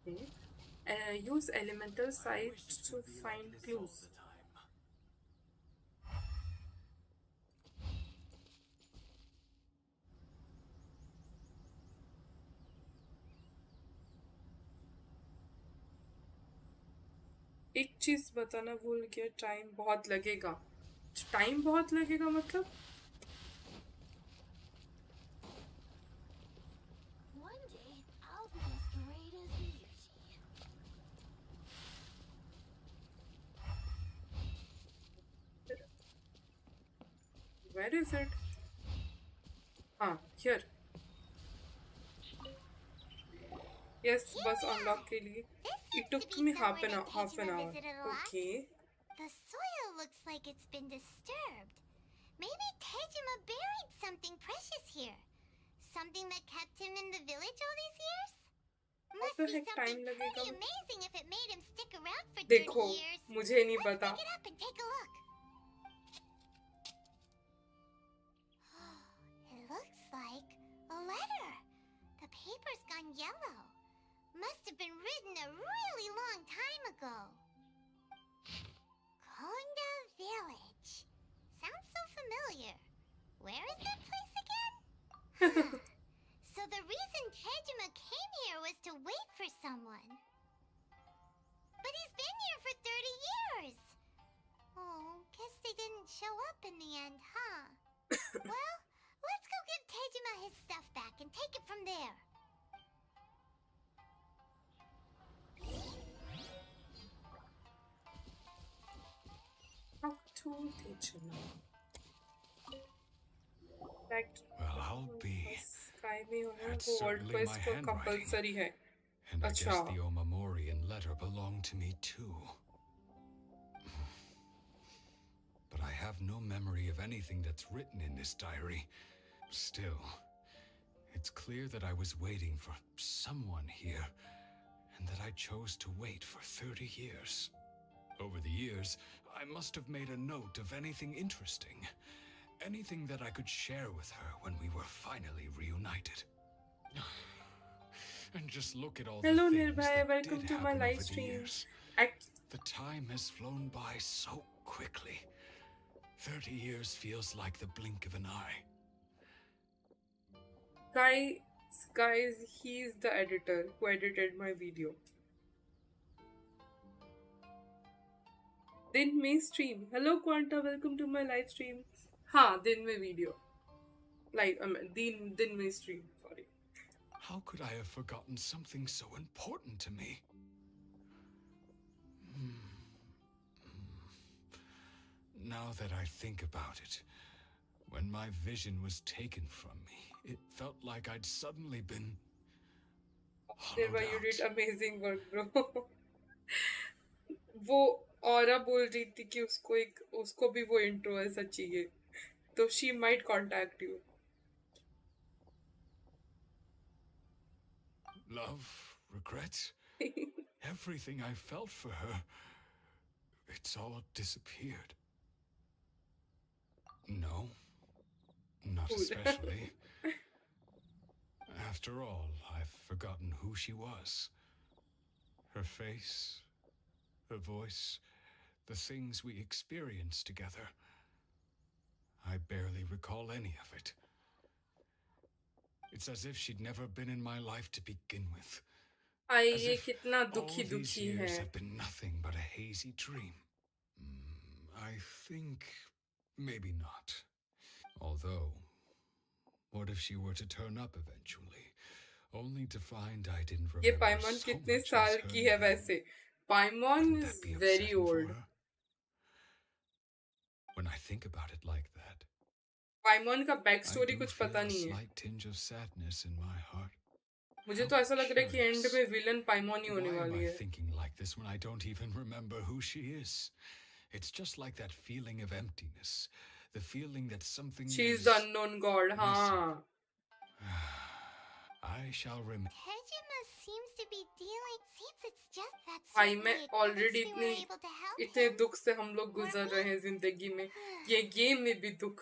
Speaker 2: Okay. Use elemental sight to find clues. एक चीज बताना भूल गया. Time बहुत लगेगा मतलब
Speaker 1: One day, I'll be as great as Yuji.
Speaker 2: where is it? Here. Yes, बस unlock के लिए. It took me half an hour. Okay.
Speaker 3: The soil looks like it's been disturbed. Maybe Tejima buried something precious here. Something that kept him in the village all these years? Must
Speaker 2: the
Speaker 3: be
Speaker 2: heck time
Speaker 3: something
Speaker 2: लगेगा?
Speaker 3: pretty amazing if it made him stick around for 30
Speaker 2: देखो,
Speaker 3: years.
Speaker 2: मुझे नहीं
Speaker 3: Let's
Speaker 2: पता.
Speaker 3: pick it up and take a look. It looks like a letter. The paper's gone yellow. Must have been written a really long time ago. Konda Village. Sounds so familiar. Where is that place again? has to wait for someone. But he's been here for 30 years. Oh, guess they didn't show up in the end, huh? Well, let's go give Tejima his stuff back and take it from there.
Speaker 2: Talk to Tejima. Fact,
Speaker 11: Well, I'll be.
Speaker 2: Sky में होना है
Speaker 11: That's
Speaker 2: वो word
Speaker 11: certainly
Speaker 2: quest
Speaker 11: my
Speaker 2: को
Speaker 11: handwriting.
Speaker 2: Compulsory है.
Speaker 11: And I
Speaker 2: अच्छा.
Speaker 11: guess the Omamorian letter belonged to me too. But I have no memory of anything that's written in this diary. Still, it's clear that I was waiting for someone here, and that I chose to wait for 30 years. Over the years, I must have made a note of anything interesting. Anything that I could share with her when we were finally reunited. And just look at all
Speaker 2: Hello,
Speaker 11: the things
Speaker 2: Nirbhai.
Speaker 11: that
Speaker 2: Welcome
Speaker 11: did
Speaker 2: to my
Speaker 11: happen
Speaker 2: live
Speaker 11: over the
Speaker 2: stream.
Speaker 11: years. The time has flown by so quickly. 30 years feels like the blink of an eye.
Speaker 2: Guys, he's the editor who edited my video. दिन में stream. Hello, Quanta. Welcome to my live stream. हाँ, दिन में video. Live. दिन में stream. Sorry.
Speaker 11: How could I have forgotten something so important to me? Now that I think about it, when my vision was taken from me, it felt like I'd suddenly been hollowed
Speaker 2: Nirbhai, you did
Speaker 11: out.
Speaker 2: amazing work, bro. वो औरा बोल रही थी कि उसको भी वो intro ऐसा चाहिए. तो she might contact you.
Speaker 11: Love, regret, everything I felt for her, it's all disappeared. No, not especially. After all, I've forgotten who she was. Her face, her voice, the things we experienced together. I barely recall any of it. It's as if she'd never been in my life to begin with.
Speaker 2: I
Speaker 11: As
Speaker 2: ये
Speaker 11: if
Speaker 2: कितना
Speaker 11: all
Speaker 2: दुखी
Speaker 11: these
Speaker 2: दुखी
Speaker 11: years
Speaker 2: है.
Speaker 11: have been nothing but a hazy dream. I think maybe not. Although, what if she were to turn up eventually, only to find I didn't
Speaker 2: ये
Speaker 11: remember
Speaker 2: पाइमन
Speaker 11: so
Speaker 2: कितने
Speaker 11: much
Speaker 2: साल
Speaker 11: as her
Speaker 2: की है
Speaker 11: name?
Speaker 2: वैसे? पाइमन
Speaker 11: Wouldn't
Speaker 2: is
Speaker 11: that be
Speaker 2: very
Speaker 11: upsetting for
Speaker 2: old.
Speaker 11: her? When I think about it like that,
Speaker 2: पाइमन का back
Speaker 11: I
Speaker 2: story
Speaker 11: do
Speaker 2: कुछ
Speaker 11: feel
Speaker 2: पता
Speaker 11: a
Speaker 2: नहीं है.
Speaker 11: slight tinge of sadness in my heart.
Speaker 2: मुझे तो ऐसा लग रहा है कि एंड में विलन पाइमन ही होने
Speaker 11: Why am
Speaker 2: वाली
Speaker 11: I
Speaker 2: है.
Speaker 11: thinking like this when I don't even remember who she is? It's just like that feeling of emptiness. The feeling that something
Speaker 2: She is
Speaker 11: is
Speaker 2: the unknown god. हाँ.
Speaker 11: I shall remember.
Speaker 3: Tejima seems to be dealing. Seems it's just that
Speaker 2: भाई
Speaker 3: certainly
Speaker 2: मैं
Speaker 3: it proves
Speaker 2: already
Speaker 3: we were
Speaker 2: इतनी
Speaker 3: able to help
Speaker 2: इतने
Speaker 3: him.
Speaker 2: दुख से हम लोग गुजर रहे हैं जिंदगी में. ये गेम में भी दुख.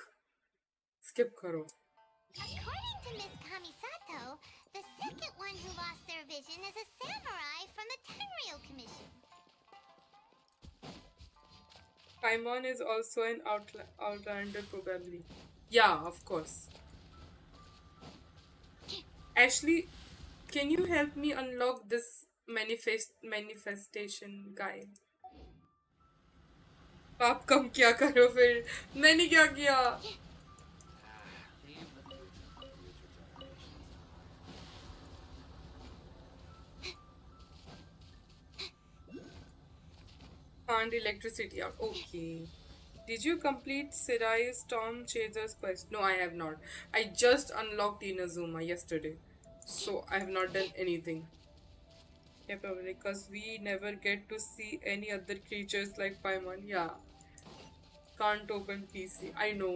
Speaker 2: स्किप करो.
Speaker 3: According to Miss Kamisato, the second one who lost their vision is a samurai from the Tenryou Commission.
Speaker 2: Paimon is also an outlander probably. Yeah, of course. Ashley, can you help me unlock this manifestation guy? आप कम क्या करो फिर. मैंने क्या किया? Found electricity out. Okay. Did you complete Sirai's Storm Chaser's quest? No, I have not. I just unlocked Inazuma yesterday. So I have not done anything. Yeah, probably because we never get to see any other creatures like Paimon. Yeah. Can't open PC. I know.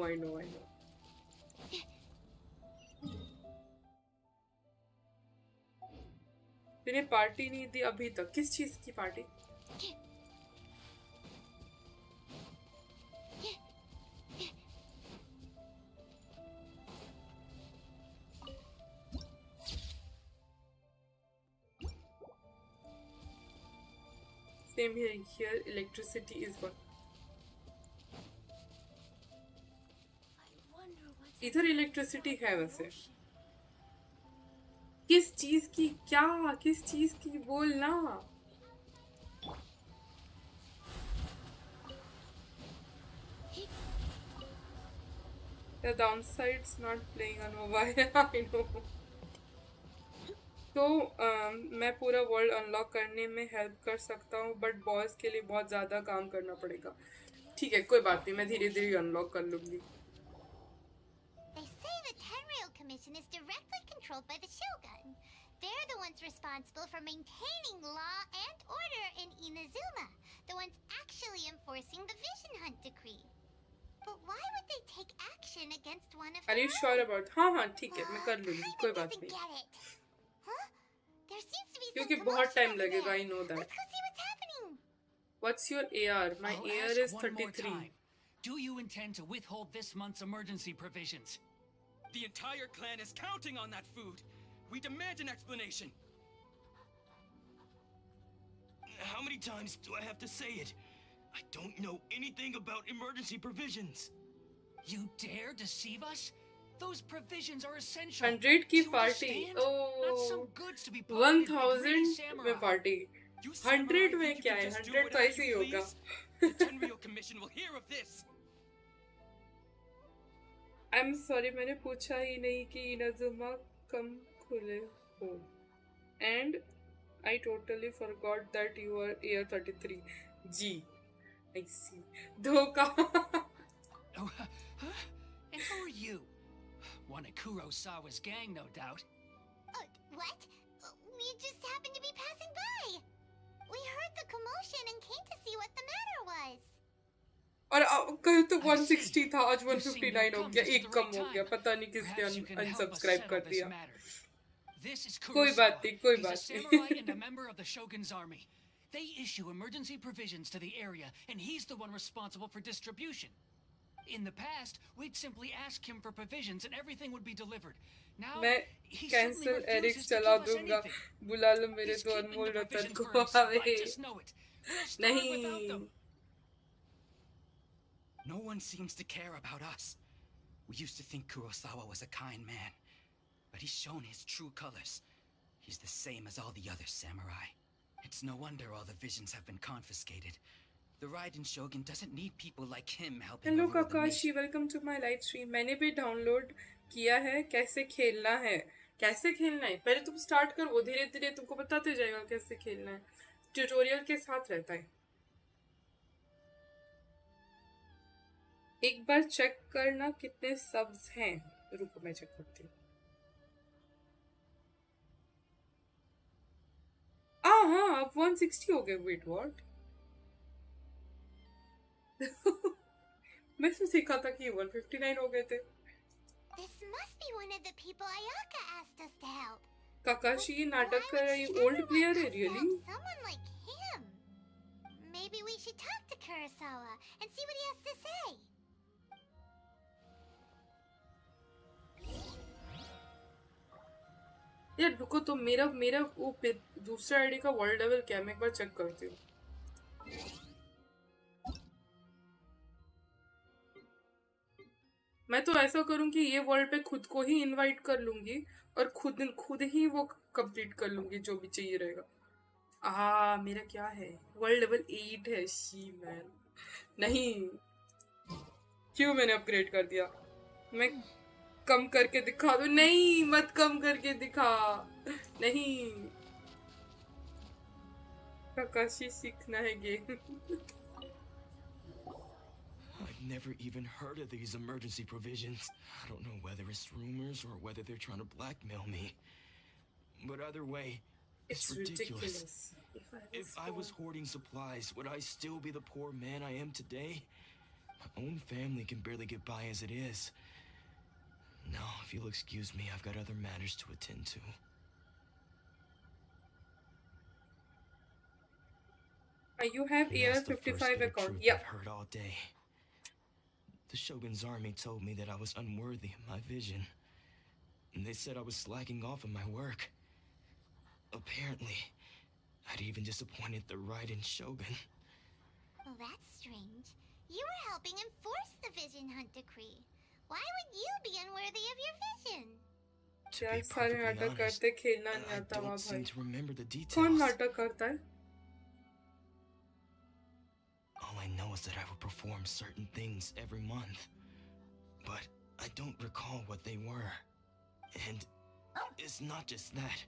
Speaker 2: मैंने party नहीं दी अभी तक. किस चीज की party? Same here electricity is gone. इधर electricity है वैसे. किस चीज की क्या किस चीज की बोलना The downside's not playing on mobile. I know. तो मैं पूरा वर्ल्ड अनलॉक करने में हेल्प कर सकता हूँ बट बॉस के लिए बहुत ज़्यादा काम करना पड़ेगा ठीक है कोई बात नहीं मैं धीरे धीरे अनलॉक कर लूँगी
Speaker 3: They say the Tenryou Commission is directly controlled by the Shogun. They're the ones responsible for maintaining law and order in Inazuma, the ones actually enforcing the Vision Hunt Decree. But why would they take action against one of
Speaker 2: Are you
Speaker 3: their
Speaker 2: sure
Speaker 3: own?
Speaker 2: about हाँ ठीक है मैं कर लूँगी कोई बात
Speaker 3: Doesn't
Speaker 2: नहीं
Speaker 3: get it. Huh? There seems to be some
Speaker 2: क्योंकि बहुत
Speaker 3: commotion
Speaker 2: टाइम
Speaker 3: over
Speaker 2: लगेगा
Speaker 3: there.
Speaker 2: I know that
Speaker 3: Let's go see what's happening.
Speaker 2: What's your AR? My
Speaker 11: I'll
Speaker 2: AR
Speaker 11: ask
Speaker 2: is
Speaker 11: one more
Speaker 2: 33
Speaker 11: time. Do you intend to withhold this month's emergency provisions?
Speaker 8: The entire clan is counting on that food. We demand an explanation. How many times do I have to say it? I don't know anything about emergency provisions.
Speaker 11: You dare deceive us? Those provisions are essential.
Speaker 2: 100 की
Speaker 11: You
Speaker 2: party
Speaker 11: understand? Not some
Speaker 2: oh
Speaker 11: goods to be pocketed by greedy
Speaker 2: 1000
Speaker 11: samurai.
Speaker 2: में party
Speaker 8: You
Speaker 2: 100
Speaker 8: samurai
Speaker 2: में
Speaker 8: think you
Speaker 2: क्या
Speaker 8: can
Speaker 2: है
Speaker 8: just do
Speaker 2: 100 तो
Speaker 8: whatever
Speaker 2: ऐसे ही
Speaker 8: you
Speaker 2: होगा
Speaker 8: please? The Tenryou Commission will hear of this.
Speaker 2: I'm sorry मैंने पूछा ही नहीं कि इनाजुमा कम खुले हो and I totally forgot that you are year 33 ji I see धोखा
Speaker 11: Oh, huh? And who are you? One of Kurosawa's gang, no doubt.
Speaker 3: What? We just happened to be passing by. We heard the commotion and came to see what the matter was.
Speaker 2: और कल तो
Speaker 11: I see.
Speaker 2: 160 था आज
Speaker 11: You seem to
Speaker 2: 159
Speaker 11: have
Speaker 2: हो
Speaker 11: come
Speaker 2: गया
Speaker 11: just at
Speaker 2: एक
Speaker 11: the
Speaker 2: come
Speaker 11: right
Speaker 2: हो गया
Speaker 11: time.
Speaker 2: पता नहीं किसने
Speaker 11: Perhaps you can help us
Speaker 2: unsubscribe
Speaker 11: settle
Speaker 2: कर
Speaker 11: this
Speaker 2: दिया
Speaker 11: matter. This is
Speaker 2: कोई
Speaker 11: Kurosawa.
Speaker 2: बात नहीं कोई
Speaker 11: He's a
Speaker 2: बात
Speaker 11: samurai
Speaker 2: नहीं
Speaker 11: and a member of the Shogun's army. They issue emergency provisions to the area, and he's the one responsible for distribution. In the past, we'd simply ask him for provisions and everything would be delivered. Now,
Speaker 2: मैं
Speaker 11: he suddenly
Speaker 2: cancel
Speaker 11: refuses
Speaker 2: एरिक्स
Speaker 11: to
Speaker 2: चला
Speaker 11: give us
Speaker 2: दूंगा
Speaker 11: anything.
Speaker 2: बुला लो मेरे
Speaker 11: He's
Speaker 2: तो
Speaker 11: keeping
Speaker 2: Anmol
Speaker 11: the
Speaker 2: Ratan
Speaker 11: provisions
Speaker 2: को
Speaker 11: for himself. I
Speaker 2: आवे
Speaker 11: just know it. We'll starve without them.
Speaker 8: No one seems to care about us. We used to think Kurosawa was a kind man, but he's shown his true colors. He's the same as all the other samurai. It's no wonder all the visions have been confiscated. The Raiden Shogun doesn't need people like him helping
Speaker 2: hello
Speaker 8: rule the
Speaker 2: Kakashi
Speaker 8: nation.
Speaker 2: Welcome to my live stream मैंने भी download किया है कैसे खेलना है पहले तुम start कर वो धीरे धीरे तुमको बताते जाएगा कैसे खेलना है ट्यूटोरियल के साथ रहता है एक बार चेक करना कितने सब्स हैं रुको मैं चेक करती हूँ हाँ अब 160 हो गए वेट व्हाट मैं तो सीखा था कि 159 हो गए थे
Speaker 3: This must be one of the people Ayaka asked us to help.
Speaker 2: काकाशी ये नाटक
Speaker 3: Why
Speaker 2: कर
Speaker 3: would
Speaker 2: रही
Speaker 3: she
Speaker 2: old
Speaker 3: ever
Speaker 2: player
Speaker 3: want
Speaker 2: है
Speaker 3: us to
Speaker 2: really
Speaker 3: help someone like him? Maybe we should talk to Kurosawa and see what he has to say.
Speaker 2: यार रुको तो मेरा मेरा वो दूसरा आईडी का वर्ल्ड लेवल क्या मैं एक बार चेक करती हूँ मैं तो ऐसा करूँ कि ये वर्ल्ड पे खुद को ही इनवाइट कर लूंगी और खुद ही वो कंप्लीट कर लूंगी जो भी चाहिए रहेगा मेरा क्या है वर्ल्ड लेवल 8 है शी मैन नहीं क्यों मैंने अपग्रेड कर दिया मैं कम करके दिखा दो नहीं मत कम करके दिखा नहीं काकाशी सीखना है game
Speaker 8: I've never even heard of these emergency provisions. I don't know whether it's rumors or whether they're trying to blackmail me. But either way, it's ridiculous. If I was hoarding supplies, would I still be the poor man I am today? My own family can barely get by as it is. No, if you'll excuse me, I've got other matters to attend to.
Speaker 2: You have
Speaker 8: And that's the first
Speaker 2: 55
Speaker 8: bit of
Speaker 2: account.
Speaker 8: truth
Speaker 2: Yeah.
Speaker 8: I've heard all day. The Shogun's army told me that I was unworthy of my vision. And they said I was slacking off in my work. Apparently, I'd even disappointed the Raiden Shogun.
Speaker 3: Well, that's strange. You were helping enforce the Vision Hunt Decree. Why would you be unworthy of your vision?
Speaker 8: To
Speaker 2: यार
Speaker 8: be
Speaker 2: सारे
Speaker 8: perfectly
Speaker 2: नाटक
Speaker 8: honest,
Speaker 2: करते खेलना नहीं
Speaker 8: I
Speaker 2: आता वहाँ
Speaker 8: don't seem
Speaker 2: भाई.
Speaker 8: to remember the details.
Speaker 2: कौन नाटक करता है?
Speaker 8: All I know is that I would perform certain things every month, but I don't recall what they were. And it's not just that.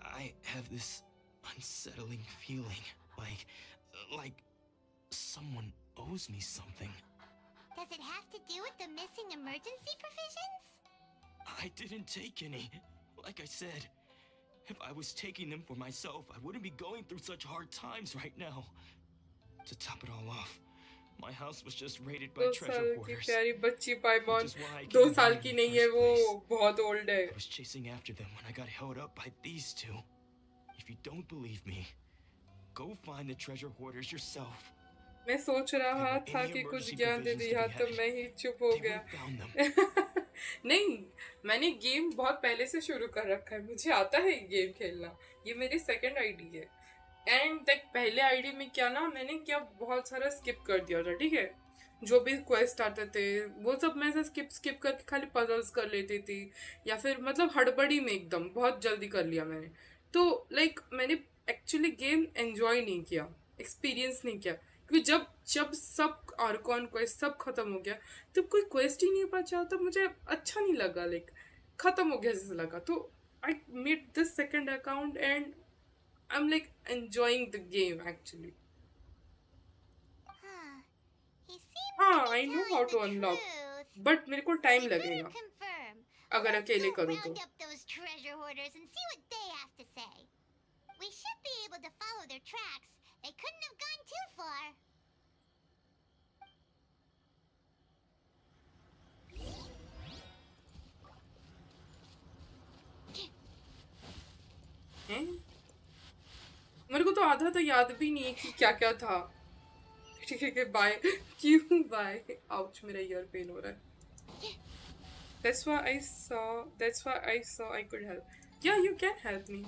Speaker 8: I have this unsettling feeling, like someone owes me something.
Speaker 3: Does it have to do with the missing emergency provisions?
Speaker 8: I didn't take any. Like I said, if I was taking them for myself, I wouldn't be going through such hard times right now. To top it all off, my house was just raided by
Speaker 2: 2
Speaker 8: treasure
Speaker 2: साल की
Speaker 8: hoarders.
Speaker 2: प्यारी बच्ची पाइमॉन
Speaker 8: Which is why I
Speaker 2: 2
Speaker 8: came
Speaker 2: साल
Speaker 8: here
Speaker 2: की
Speaker 8: in the
Speaker 2: नहीं है
Speaker 8: first
Speaker 2: वो
Speaker 8: place.
Speaker 2: बहुत old है.
Speaker 8: I was chasing after them when I got held up by these two. If you don't believe me, go find the treasure hoarders yourself.
Speaker 2: मैं सोच रहा था कि कुछ ज्ञान दे दिया तो मैं ही चुप हो गया. नहीं, मैंने गेम बहुत पहले से शुरू कर रखा है. मुझे आता है गेम खेलना. ये मेरी सेकंड आईडी है. एंड तक पहले आईडी में क्या ना मैंने क्या बहुत सारा स्किप कर दिया था. ठीक है, जो भी क्वेस्ट आते थे वो सब मैं से स्किप करके खाली पजल्स कर लेती थी, या फिर मतलब हड़बड़ी में एकदम बहुत जल्दी कर लिया मैंने. तो लाइक मैंने एक्चुअली गेम एंजॉय नहीं किया, एक्सपीरियंस नहीं किया, क्योंकि जब सब आर्कॉन क्वेस्ट सब खत्म हो गया तब कोई क्वेस्ट ही नहीं बचा, तब मुझे अच्छा नहीं लगा, लाइक खत्म हो गया जैसे लगा. तो I made this second account and I am like enjoying the game actually. हाँ, I know how to unlock, but मेरे को टाइम लगेगा अगर अकेले करूँ तो.
Speaker 3: Round up those treasure hoarders and see what they have to say. We should be able to follow their tracks. They couldn't have gone too far.
Speaker 2: मेरे को तो आधा तो याद भी नहीं है कि क्या क्या था. ठीक है, बाय. क्यों बाय? आउच, मेरा ईयर पेन हो रहा है. That's why I saw I could help. Yeah, you can help me.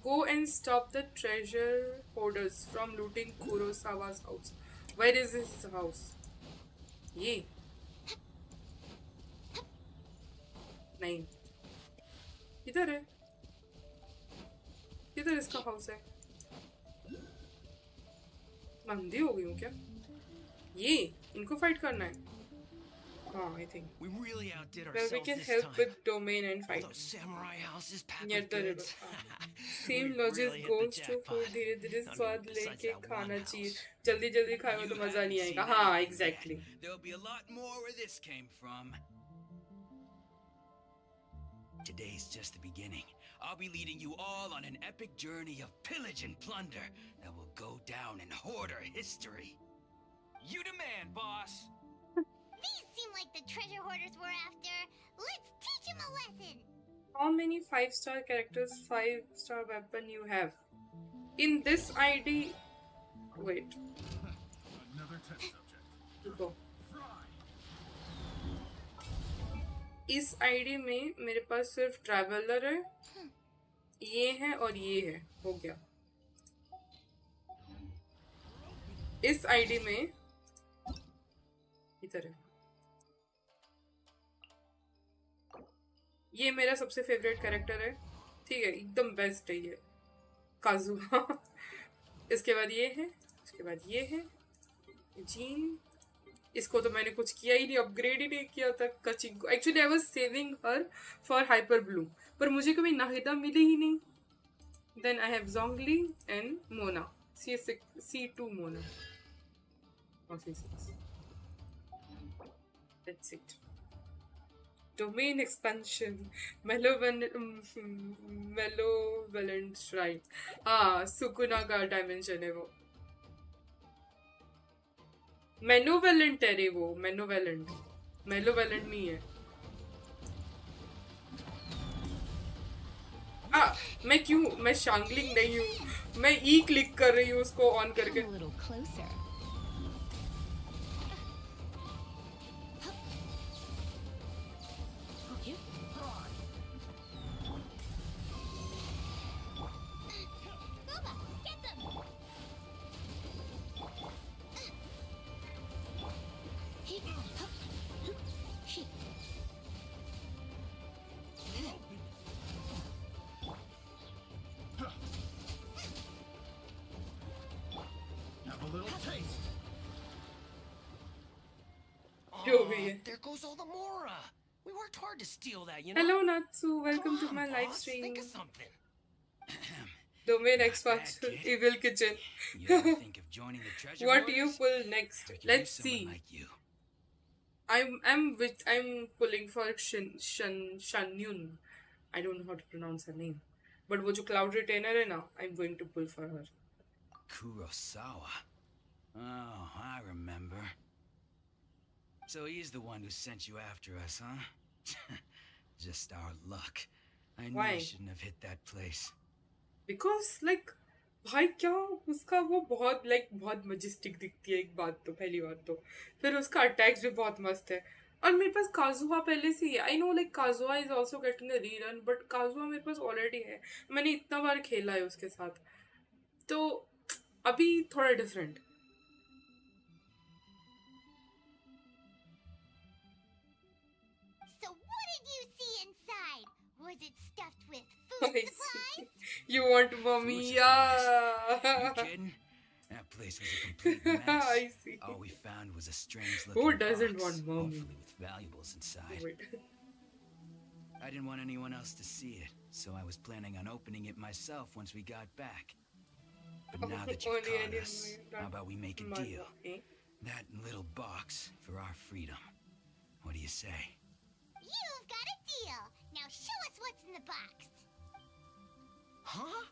Speaker 2: Go and stop the treasure hoarders from looting Kurosawa's house. Where is his house? ये नहीं, किधर है? किधर इसका हाउस है? मंदी हो गई हूँ क्या? ये इनको फाइट करना है. हाँ, I think.
Speaker 13: We really outdid
Speaker 2: Well, we
Speaker 13: ourselves
Speaker 2: can
Speaker 13: this
Speaker 2: help
Speaker 13: time.
Speaker 2: with domain and fight.
Speaker 13: Those samurai houses packed
Speaker 2: Near
Speaker 13: with
Speaker 2: the river.
Speaker 13: goods.
Speaker 2: Same
Speaker 13: We
Speaker 2: logic
Speaker 13: really hit the
Speaker 2: goes to food.
Speaker 13: jackpot.
Speaker 2: धीरे-धीरे स्वाद
Speaker 13: Besides
Speaker 2: लेके
Speaker 13: that one
Speaker 2: खाना
Speaker 13: house.
Speaker 2: चाहिए. जल्दी-जल्दी खाओ तो मजा नहीं आएगा. हाँ, exactly.
Speaker 13: There'll be a lot more where this came from. Today's just the beginning. I'll be leading you all on an epic journey of pillage and plunder that will go down in hoarder history. You demand, boss.
Speaker 3: These seem like the treasure hoarders we're after. Let's teach them a lesson.
Speaker 2: How many 5-star characters, 5-star weapon you have? In this ID... Wait.
Speaker 14: Another test subject.
Speaker 2: Go. इस ID में मेरे पास सिर्फ traveller है, ये है और ये है. हो गया. इस आईडी में इधर है. ये मेरा सबसे फेवरेट कैरेक्टर है. ठीक है, एकदम बेस्ट है ये काजुहा. इसके बाद ये है, इसके बाद ये है जीन. इसको तो मैंने कुछ किया ही नहीं, अपग्रेड ही नहीं किया था कचिंग को. Actually I was saving her for hyperbloom, पर मुझे कभी नाहिदा मिली ही नहीं. Then I have Zhongli and Mona, C2 Mona और C6. That's it. Domain expansion. Malevolent Shrine. हाँ, सुकुना का डायमेंशन है वो. मेनोवेलेंट है रे वो. मेलोवेलेंट नहीं है. मैं शांगलिंग नहीं हूँ. मैं ई क्लिक कर रही हूँ उसको ऑन करके. जो भी है.
Speaker 13: There goes all the Mora. We worked hard to steal that, you know.
Speaker 2: Hello Natsu, welcome to my live
Speaker 13: boss,
Speaker 2: stream.
Speaker 13: Think of something.
Speaker 2: Domain expert, Evil Kitchen.
Speaker 13: You ever think of joining the treasure
Speaker 2: What do you
Speaker 13: hoarders?
Speaker 2: pull next?
Speaker 13: Or could
Speaker 2: Let's
Speaker 13: use someone
Speaker 2: see.
Speaker 13: like you.
Speaker 2: I'm pulling for Shanyun. I don't know how to pronounce her name. But वो जो cloud retainer है ना, I'm going to pull for her.
Speaker 13: Kurosawa. Oh, I remember. So he's the one who sent you after us, huh? Just our luck. I knew
Speaker 2: Why?
Speaker 13: I shouldn't have hit that place.
Speaker 2: Because like भाई क्या उसका वो बहुत बहुत majestic दिखती है एक बात तो पहली बात तो फिर उसका अटैक्स भी बहुत मस्त है और मेरे पास काजुआ पहले से ही है I know like Kazuha is also getting a rerun but Kazuha मेरे पास ऑलरेडी है मैंने इतना बार खेला है उसके साथ तो अभी थोड़ा different
Speaker 3: So what did you see inside? Was it stuffed with food
Speaker 2: I
Speaker 3: supplies?
Speaker 2: see. You want mommy?
Speaker 13: Are you
Speaker 2: Yeah.
Speaker 13: kidding? That place was a complete mess.
Speaker 2: I see.
Speaker 13: All we found was a strange looking
Speaker 2: Who doesn't
Speaker 13: box,
Speaker 2: want mommy?
Speaker 13: hopefully with valuables inside.
Speaker 2: Wait.
Speaker 13: I didn't want anyone else to see it, so I was planning on opening it myself once we got back. But now that you've
Speaker 2: Only I
Speaker 13: caught
Speaker 2: didn't
Speaker 13: us,
Speaker 2: know that.
Speaker 13: how about we make a
Speaker 2: My
Speaker 13: deal?
Speaker 2: mommy.
Speaker 13: That little box for our freedom. What do you say?
Speaker 3: You've got a deal. Now show us what's in the box.
Speaker 13: Huh?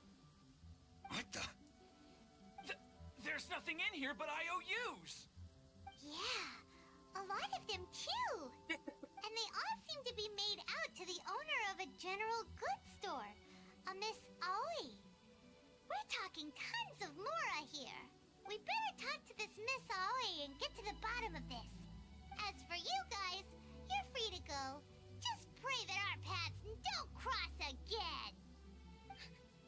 Speaker 13: What the? There's nothing in here but IOUs!
Speaker 3: Yeah, a lot of them too. And they all seem to be made out to the owner of a general goods store, a Miss Aoi. We're talking tons of Mora here. We better talk to this Miss Aoi and get to the bottom of this. As for you guys, you're free to go. Just pray that our paths don't cross again.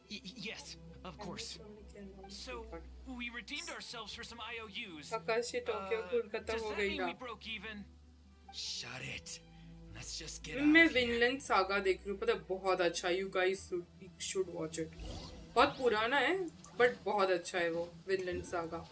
Speaker 15: Yes, of course. So, we redeemed ourselves for some IOUs.
Speaker 2: Akashi Tokyo खुद खत्म
Speaker 15: Does
Speaker 2: हो
Speaker 15: that
Speaker 2: गई
Speaker 15: mean
Speaker 2: ना
Speaker 15: we broke even?
Speaker 13: Shut it. Let's just get out
Speaker 2: मैं
Speaker 13: of here.
Speaker 2: Vinland saga देख रही हूँ पता है बहुत अच्छा you guys should watch it बहुत पुराना है बट बहुत अच्छा है वो Vinland saga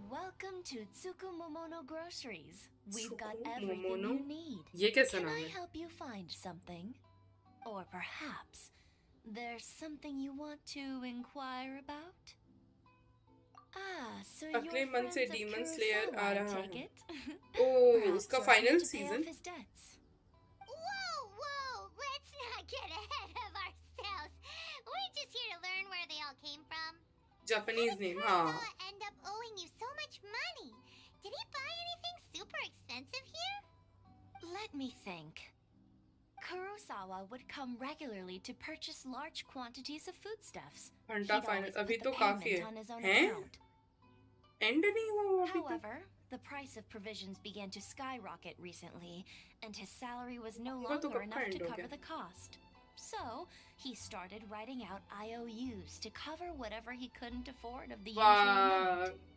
Speaker 6: Welcome to Tsukumomono Groceries. We've got everything
Speaker 2: Tsukumomono?
Speaker 6: you need.
Speaker 2: ये कैसा
Speaker 6: Can
Speaker 2: नाम
Speaker 6: I
Speaker 2: है
Speaker 6: help you find something? Or perhaps there's something you want to inquire about? Ah, so
Speaker 2: अगले
Speaker 6: you're
Speaker 2: मंथ से
Speaker 6: friends of
Speaker 2: Demon Slayer
Speaker 6: Kurosawa,
Speaker 2: आ
Speaker 6: I
Speaker 2: रहा
Speaker 6: take
Speaker 2: है
Speaker 6: it?
Speaker 2: Oh
Speaker 6: Perhaps
Speaker 2: उसका
Speaker 6: you're
Speaker 2: final
Speaker 6: here to pay
Speaker 2: season
Speaker 6: off his debts.
Speaker 3: Whoa, let's not get ahead of ourselves. We're just here to learn where they all came from.
Speaker 2: Japanese name
Speaker 3: How
Speaker 2: हाँ
Speaker 3: did Kurosawa end up owing you so much money? Did he buy anything super expensive here?
Speaker 6: Let me think. Kurosawa would come regularly to purchase large quantities of foodstuffs.
Speaker 2: घंटा
Speaker 6: He'd
Speaker 2: final
Speaker 6: always
Speaker 2: अभी
Speaker 6: put
Speaker 2: तो
Speaker 6: the
Speaker 2: काफी
Speaker 6: payment
Speaker 2: है
Speaker 6: on his own
Speaker 2: हैं
Speaker 6: account.
Speaker 2: And नहीं हुआ अभी तक
Speaker 6: However, the price of provisions began to skyrocket recently, and his salary was no
Speaker 2: वो तो
Speaker 6: longer
Speaker 2: कब का
Speaker 6: enough to
Speaker 2: end हो
Speaker 6: cover
Speaker 2: गया
Speaker 6: the cost. So, he started writing out IOUs to cover whatever he couldn't afford of the usual amount.
Speaker 2: वाह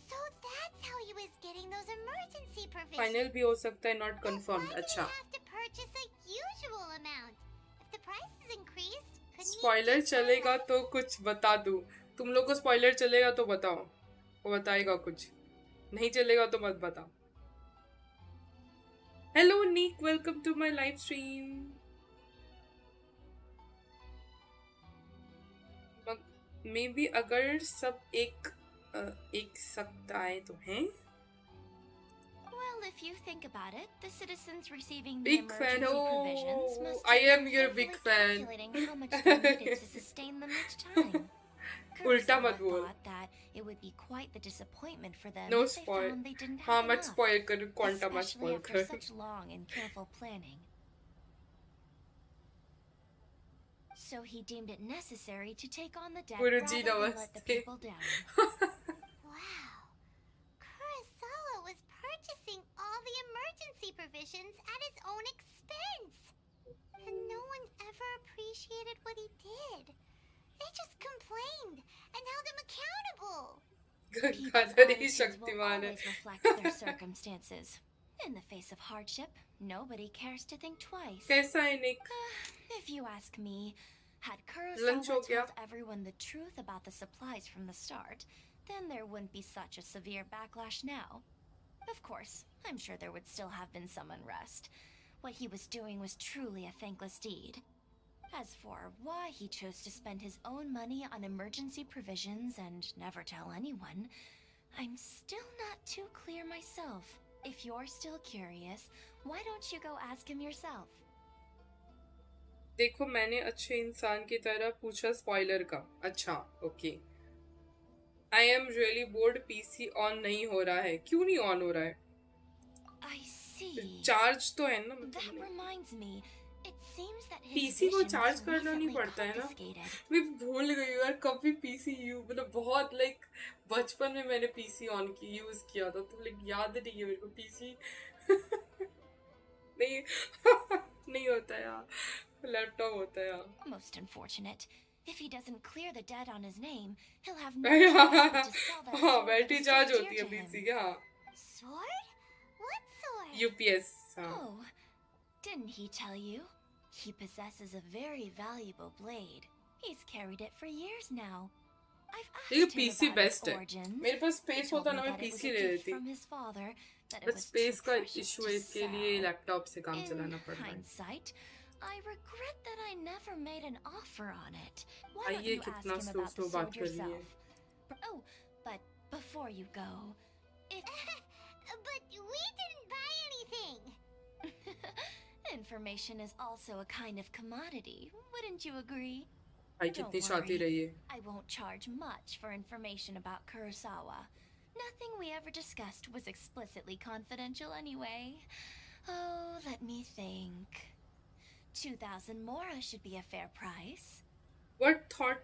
Speaker 3: So that's how he was getting those emergency provisions.
Speaker 2: Final भी हो सकता है not
Speaker 3: Why
Speaker 2: confirmed
Speaker 3: did he
Speaker 2: अच्छा
Speaker 3: have to purchase a usual amount? If the price is increased, couldn't he
Speaker 2: spoiler
Speaker 3: just buy
Speaker 2: चलेगा
Speaker 3: less?
Speaker 2: तो कुछ बता दूं तुम लोग को स्पॉइलर चलेगा तो बताओ वो बताएगा कुछ नहीं चलेगा तो मत बताओ hello Nick welcome to my live stream maybe अगर सब एक सकता है तो हैं
Speaker 6: Well, if you think about it, the citizens receiving the
Speaker 2: Big fan,
Speaker 6: emergency provisions
Speaker 2: oh,
Speaker 6: must
Speaker 2: I
Speaker 6: have
Speaker 2: am
Speaker 6: been
Speaker 2: your big
Speaker 6: carefully
Speaker 2: fan.
Speaker 6: calculating how much they needed to sustain them each time.
Speaker 2: उल्टा
Speaker 6: Kurosawa
Speaker 2: मत बोल
Speaker 6: thought that it would be quite the disappointment for them
Speaker 2: no
Speaker 6: if they
Speaker 2: spoil
Speaker 6: found they didn't
Speaker 2: हाँ
Speaker 6: have
Speaker 2: मत
Speaker 6: enough,
Speaker 2: spoil कर क्वांटा मत
Speaker 6: especially
Speaker 2: spoil
Speaker 6: after
Speaker 2: कर
Speaker 6: such long and careful planning. So he deemed it necessary to take on the debt rather
Speaker 2: Guruji
Speaker 6: than let the
Speaker 2: नमस्ते
Speaker 6: people down.
Speaker 3: Wow. Kurosawa was purchasing all the emergency provisions at his own expense. And no one ever appreciated what he did. They just complained and held him accountable.
Speaker 1: People's
Speaker 2: Gangadhar he
Speaker 1: attitudes will
Speaker 2: Shaktimaan है.
Speaker 1: always reflect their circumstances. In the face of hardship, nobody cares to think twice.
Speaker 2: कैसा है निक?
Speaker 1: If you ask me, had
Speaker 2: Lunch हो
Speaker 1: Kurosawa
Speaker 2: गया?
Speaker 1: told everyone the truth about the supplies from the start, then there wouldn't be such a severe backlash now. Of course, I'm sure there would still have been some unrest. What he was doing was truly a thankless deed. As for why he chose to spend his own money on emergency provisions and never tell anyone, I'm still not too clear myself. If you're still curious, why don't you go ask him yourself?
Speaker 2: देखो मैंने अच्छे इंसान की तरह पूछा spoiler का. अच्छा okay. I am really bored. PC on नहीं हो रहा है. क्यों नहीं ऑन हो रहा है?
Speaker 1: I see.
Speaker 2: चार्ज तो है ना.
Speaker 1: That reminds me. It seems that his
Speaker 2: PC को
Speaker 1: vision
Speaker 2: चार्ज
Speaker 1: was
Speaker 2: करना नहीं
Speaker 1: recently
Speaker 2: पड़ता है ना.
Speaker 1: confiscated.
Speaker 2: मैं भूल गई यार कभी पीसी मतलब बहुत बचपन में मैंने पीसी ऑन की यूज किया था तो याद नहीं है मेरे को पीसी. नहीं नहीं होता यार. लैपटॉप होता है यार.
Speaker 1: Most unfortunate. If he doesn't clear the debt on his name, he'll have no choice but to sell that
Speaker 2: हाँ
Speaker 1: sword that
Speaker 2: battery
Speaker 1: is so
Speaker 2: charge
Speaker 1: dear
Speaker 2: होती है
Speaker 1: to him.
Speaker 2: पीसी की. हाँ
Speaker 3: Sword? What sword?
Speaker 2: यूपीएस. हाँ
Speaker 1: Oh, didn't he tell you? He possesses a very valuable blade. He's carried it for years now. I've asked
Speaker 2: ये
Speaker 1: him
Speaker 2: PC
Speaker 1: about its
Speaker 2: best है.
Speaker 1: origins.
Speaker 2: मेरे पास
Speaker 1: He
Speaker 2: space
Speaker 1: told
Speaker 2: होता
Speaker 1: me
Speaker 2: ना मैं
Speaker 1: that it was
Speaker 2: PC
Speaker 1: a
Speaker 2: ले
Speaker 1: gift
Speaker 2: लेती.
Speaker 1: from his father, that it
Speaker 2: बस
Speaker 1: was too
Speaker 2: space का
Speaker 1: precious
Speaker 2: इशू
Speaker 1: to
Speaker 2: है इसके लिए
Speaker 1: sell.
Speaker 2: लैपटॉप से काम
Speaker 1: In
Speaker 2: चलाना पड़ रहा है.
Speaker 1: hindsight, I regret that I never made an offer on it. Why don't
Speaker 2: आइए
Speaker 1: you ask
Speaker 2: कितना
Speaker 1: him
Speaker 2: slow
Speaker 1: about
Speaker 2: slow
Speaker 1: the
Speaker 2: बात
Speaker 1: sword
Speaker 2: कर रही है.
Speaker 1: yourself? Oh, but before you go, if
Speaker 3: But we didn't buy anything.
Speaker 1: information is also a kind of commodity, wouldn't you agree?
Speaker 2: भाई
Speaker 1: Don't
Speaker 2: कितनी शाती
Speaker 1: worry,
Speaker 2: रही है.
Speaker 1: I won't charge much for information about Kurosawa. Nothing we ever discussed was explicitly confidential anyway. Oh, let me think. 2,000 mora should be a fair price.
Speaker 2: What thought?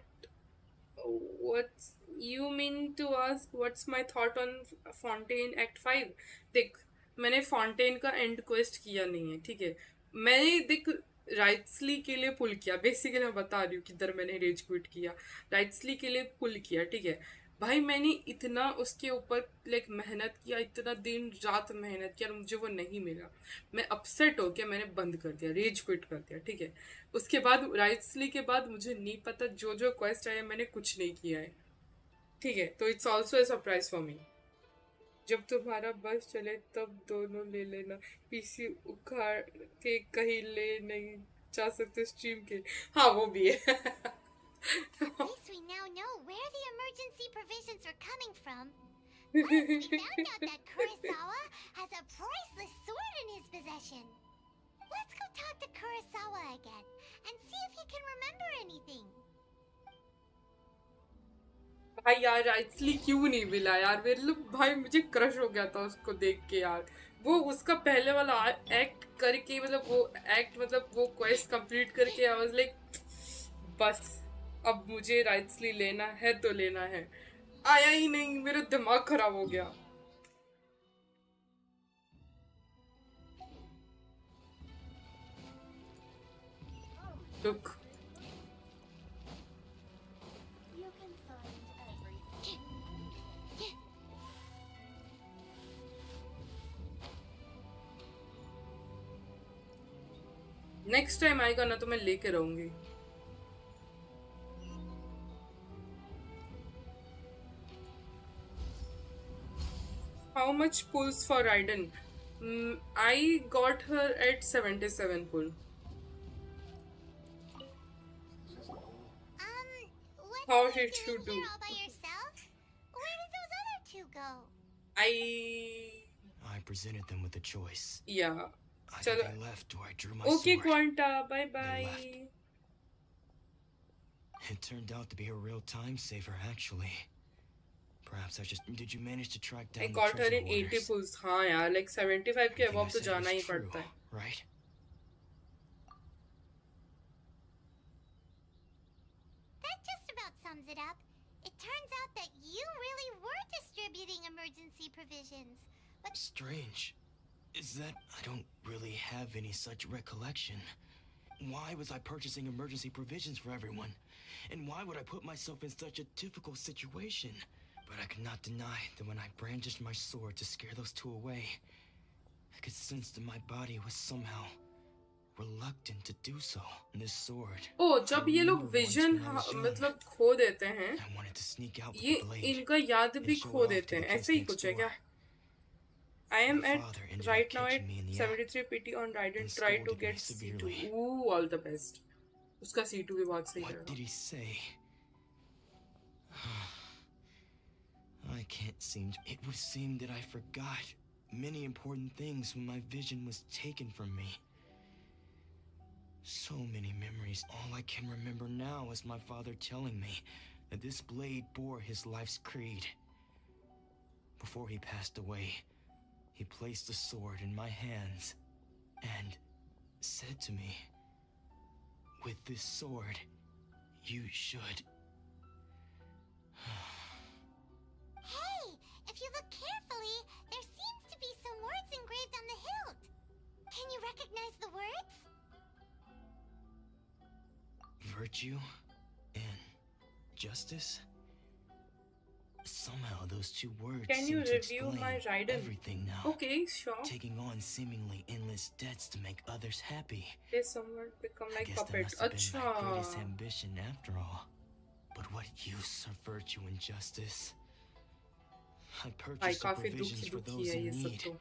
Speaker 2: What you mean to ask? What's my thought on Fontaine Act 5? देख मैंने Fontaine का and quest किया नहीं है. ठीक है मैंने देख राइट्सली के लिए पुल किया. बेसिकली मैं बता रही हूँ किधर मैंने रेज क्विट किया. राइट्सली के लिए पुल किया. ठीक है भाई मैंने इतना उसके ऊपर मेहनत किया. इतना दिन रात मेहनत किया और मुझे वो नहीं मिला. मैं अपसेट हो गया. मैंने बंद कर दिया. रेज क्विट कर दिया. ठीक है उसके बाद राइट्सली के बाद मुझे नहीं पता जो क्वेस्ट आया मैंने कुछ नहीं किया है. ठीक है तो it's also a surprise for me. जब तुम्हारा बस चले तब दोनों ले लेना. पीसी उखाड़ के कहीं ले नहीं जा सकते स्ट्रीम के. हाँ वो भी है.
Speaker 3: At least we now know where the emergency provisions are coming from. Plus, we found out that Kurosawa has a priceless sword in his possession. Let's go talk to Kurosawa again and see if he can remember anything.
Speaker 2: भाई यार राइट्सली क्यों नहीं मिला यार. मेरे भाई मुझे crush हो गया था उसको देख के यार. वो उसका पहले वाला एक्ट करके वो क्वेस्ट कंप्लीट करके आई वाज लाइक बस अब मुझे राइट्सली लेना है तो लेना है. आया ही नहीं. मेरा दिमाग खराब हो गया. दुख. नेक्स्ट टाइम आएगा ना तो मैं लेके रहूंगी. How much pulls for Raiden? I got her at 77 pull.
Speaker 3: What
Speaker 2: How
Speaker 3: are you
Speaker 2: did you
Speaker 3: doing
Speaker 2: do?
Speaker 3: here all by yourself? Where did those other two go?
Speaker 8: I presented them with a choice.
Speaker 2: Yeah.
Speaker 8: Either they left or I drew my
Speaker 2: Okay,
Speaker 8: sword.
Speaker 2: Quanta. Bye bye.
Speaker 8: They It turned out to be a real time saver, actually. Perhaps I just... Did you manage to track down
Speaker 2: I
Speaker 8: the
Speaker 2: got her
Speaker 8: treasure
Speaker 2: in 80
Speaker 8: hoarders?
Speaker 2: pulls. हाँ यार, like 75 के above तो जाना ही पड़ता है.
Speaker 8: Right?
Speaker 3: That just about sums it up. It turns out that you really were distributing emergency provisions. But
Speaker 8: Strange. Is that I don't really have any such recollection. Why was I purchasing emergency provisions for everyone? And why would I put myself in such a difficult situation? But I could not deny that when I brandished my sword to scare those two away, I could sense that my body was somehow reluctant to do so. And this sword.
Speaker 2: Oh, जब ये लोग vision मतलब खो देते हैं, ये इनका याद भी खो देते हैं, ऐसे ही कुछ है क्या? I am right now at 73 PT on Raiden. Try to get C2. Ooh, all the best. उसका C2 भी बहुत सही है.
Speaker 8: What did he say? I can't seem to... It would seem that I forgot many important things when my vision was taken from me. So many memories. All I can remember now is my father telling me that this blade bore his life's creed. Before he passed away, he placed the sword in my hands and said to me, "With this sword, you should..."
Speaker 3: Hey, if you look carefully, there seems to be some words engraved on the hilt. Can you recognize the words?
Speaker 8: Virtue and justice? Somehow those two words
Speaker 2: Can you
Speaker 8: seem to
Speaker 2: review
Speaker 8: explain
Speaker 2: my Raiden?
Speaker 8: everything now.
Speaker 2: Okay, sure.
Speaker 8: Taking on seemingly endless debts to make others happy.
Speaker 2: They somewhat become like
Speaker 8: I guess that
Speaker 2: puppets.
Speaker 8: must have been my greatest
Speaker 2: Acha.
Speaker 8: ambition after all. But what use are virtue and justice? I purchased the
Speaker 2: काफी
Speaker 8: provisions for
Speaker 2: दुखी
Speaker 8: those
Speaker 2: है
Speaker 8: in
Speaker 2: ये सब
Speaker 8: need.
Speaker 2: तो.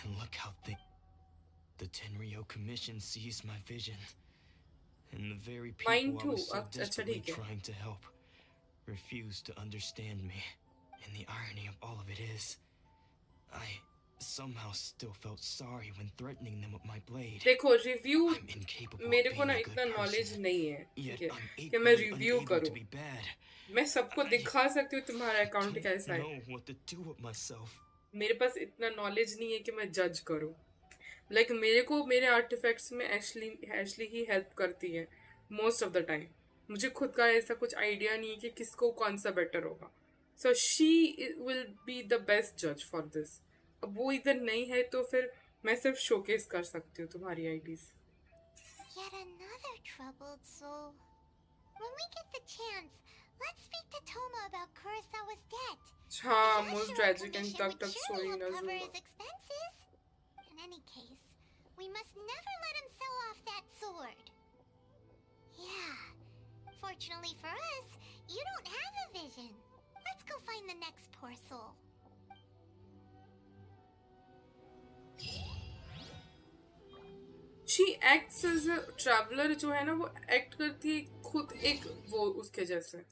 Speaker 8: And look how the Tenryo Commission sees my vision. And the very people
Speaker 2: Mine
Speaker 8: I
Speaker 2: too.
Speaker 8: was so
Speaker 2: अच्छा
Speaker 8: desperately
Speaker 2: ठीक है.
Speaker 8: trying to help refuse to understand me. And the irony of all of it is, I somehow still felt sorry when threatening them with my blade.
Speaker 2: देखो review मेरे को
Speaker 8: being
Speaker 2: ना
Speaker 8: a good
Speaker 2: इतना knowledge
Speaker 8: person,
Speaker 2: नहीं है,
Speaker 8: yet
Speaker 2: ठीक है,
Speaker 8: I'm
Speaker 2: कि मैं
Speaker 8: equally
Speaker 2: review
Speaker 8: unable
Speaker 2: करूँ.
Speaker 8: to be bad.
Speaker 2: मैं सबको दिखा सकती हूँ तुम्हारा अकाउंट कैसा है.
Speaker 8: Know what to do with myself.
Speaker 2: मेरे पास इतना knowledge नहीं है कि मैं judge करूँ. Like मेरे को मेरे artifacts में Ashley ही help करती है most of the time. मुझे खुद का ऐसा कुछ idea नहीं है कि किसको कौन सा better होगा. So she will be the best judge for this. अब वो इधर नहीं है तो फिर मैं सिर्फ showcase कर सकती हूँ तुम्हारी IDs.
Speaker 3: Yet another troubled soul. When we get the chance, let's speak to Toma about Kurosawa's debt.
Speaker 2: हाँ,
Speaker 3: The
Speaker 2: most
Speaker 3: Yashiro
Speaker 2: tragic and
Speaker 3: Commission
Speaker 2: tucked
Speaker 3: would
Speaker 2: up
Speaker 3: surely
Speaker 2: story in
Speaker 3: help cover
Speaker 2: Azuma.
Speaker 3: his expenses. In any case, we must never let him sell off that sword. Yeah. Fortunately for us, you don't have a vision. Let's go find the next poor soul.
Speaker 2: She acts as a traveler जो है ना वो act करती है खुद एक वो उसके जैसे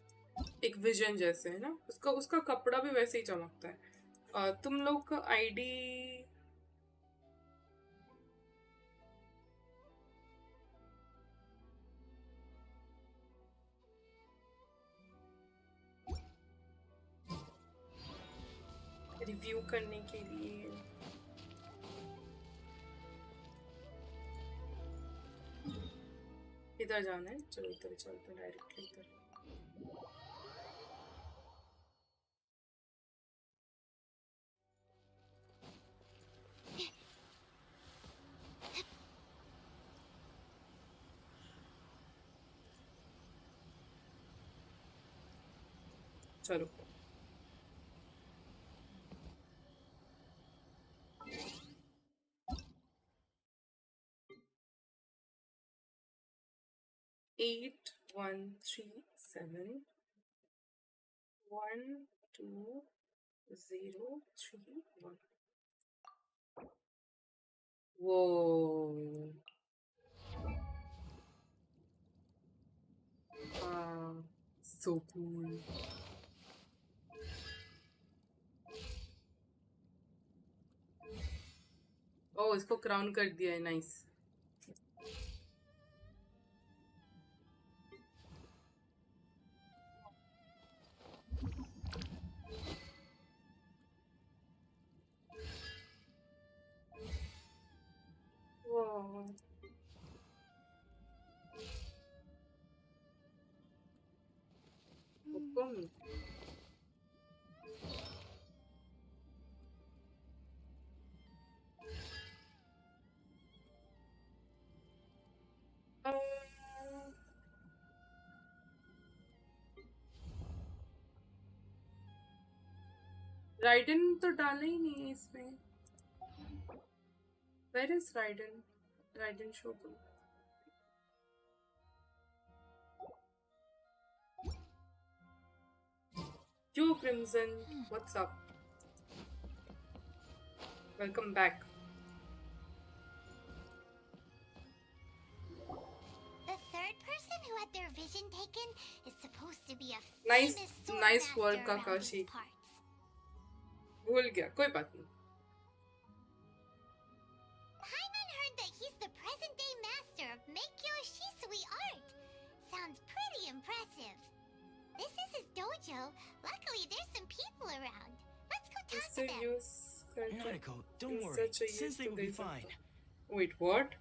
Speaker 2: एक vision जैसे है ना उसका कपड़ा भी वैसे ही चमकता है. तुम लोग का ID रिव्यू करने के लिए इधर जाना है. चलो इधर चलते हैं डायरेक्टली इधर. चलो Eight, 1, 3, 7, 1, 2, 0, 3, 1. Whoa. So cool. Oh, इसको क्राउन कर दिया है. नाइस. Wow. Boom. राइडन तो डाला ही नहीं है इसमें। Where is ridden? Ridden shogun. Yo Crimson, what's up? Welcome back.
Speaker 3: The third person who had their vision taken is supposed to be a
Speaker 2: Nice,
Speaker 3: famous sword
Speaker 2: nice
Speaker 3: master
Speaker 2: work,
Speaker 3: around
Speaker 2: Kakashi.
Speaker 3: these parts.
Speaker 2: भूल गया, कोई बात नहीं।
Speaker 3: Paimon heard that he's the present-day master of miHoYo art. Sounds pretty impressive. This is his dojo. Luckily, there's some people around. Let's go talk to them.
Speaker 8: Nanako, don't worry. Sensei will be fine.
Speaker 2: Wait, what?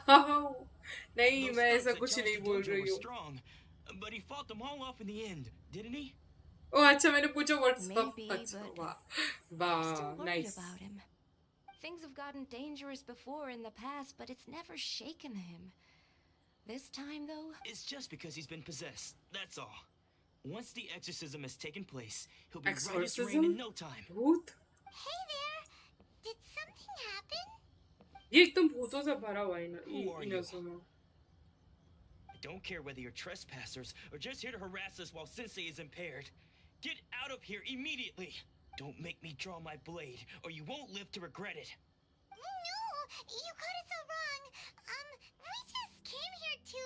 Speaker 2: Oh, नहीं, मैं ऐसा कुछ नहीं बोल रही हूँ।
Speaker 8: Strong, but he fought them all off in the end, didn't he?
Speaker 2: Oh, अच्छा मैंने पूछा what's up?
Speaker 4: Maybe,
Speaker 2: अच्छा,
Speaker 4: but
Speaker 2: वाह,
Speaker 4: I'm still worried
Speaker 2: nice.
Speaker 4: about him. Things have gotten dangerous before in the past, but it's never shaken him. This time, though...
Speaker 8: It's just because he's been possessed, that's all. Once the exorcism has taken place, he'll be right as rain in no time.
Speaker 2: भूत?
Speaker 3: Hey there! Did something happen?
Speaker 2: ये एकदम भूतों से भरा हुआ है ना,
Speaker 8: Who are you?
Speaker 2: इनोसुमा।
Speaker 8: I don't care whether you're trespassers or just here to harass us while Sensei is impaired. Get out of here immediately! Don't make me draw my blade, or you won't live to regret it.
Speaker 3: No! You got it so wrong. We just came here to...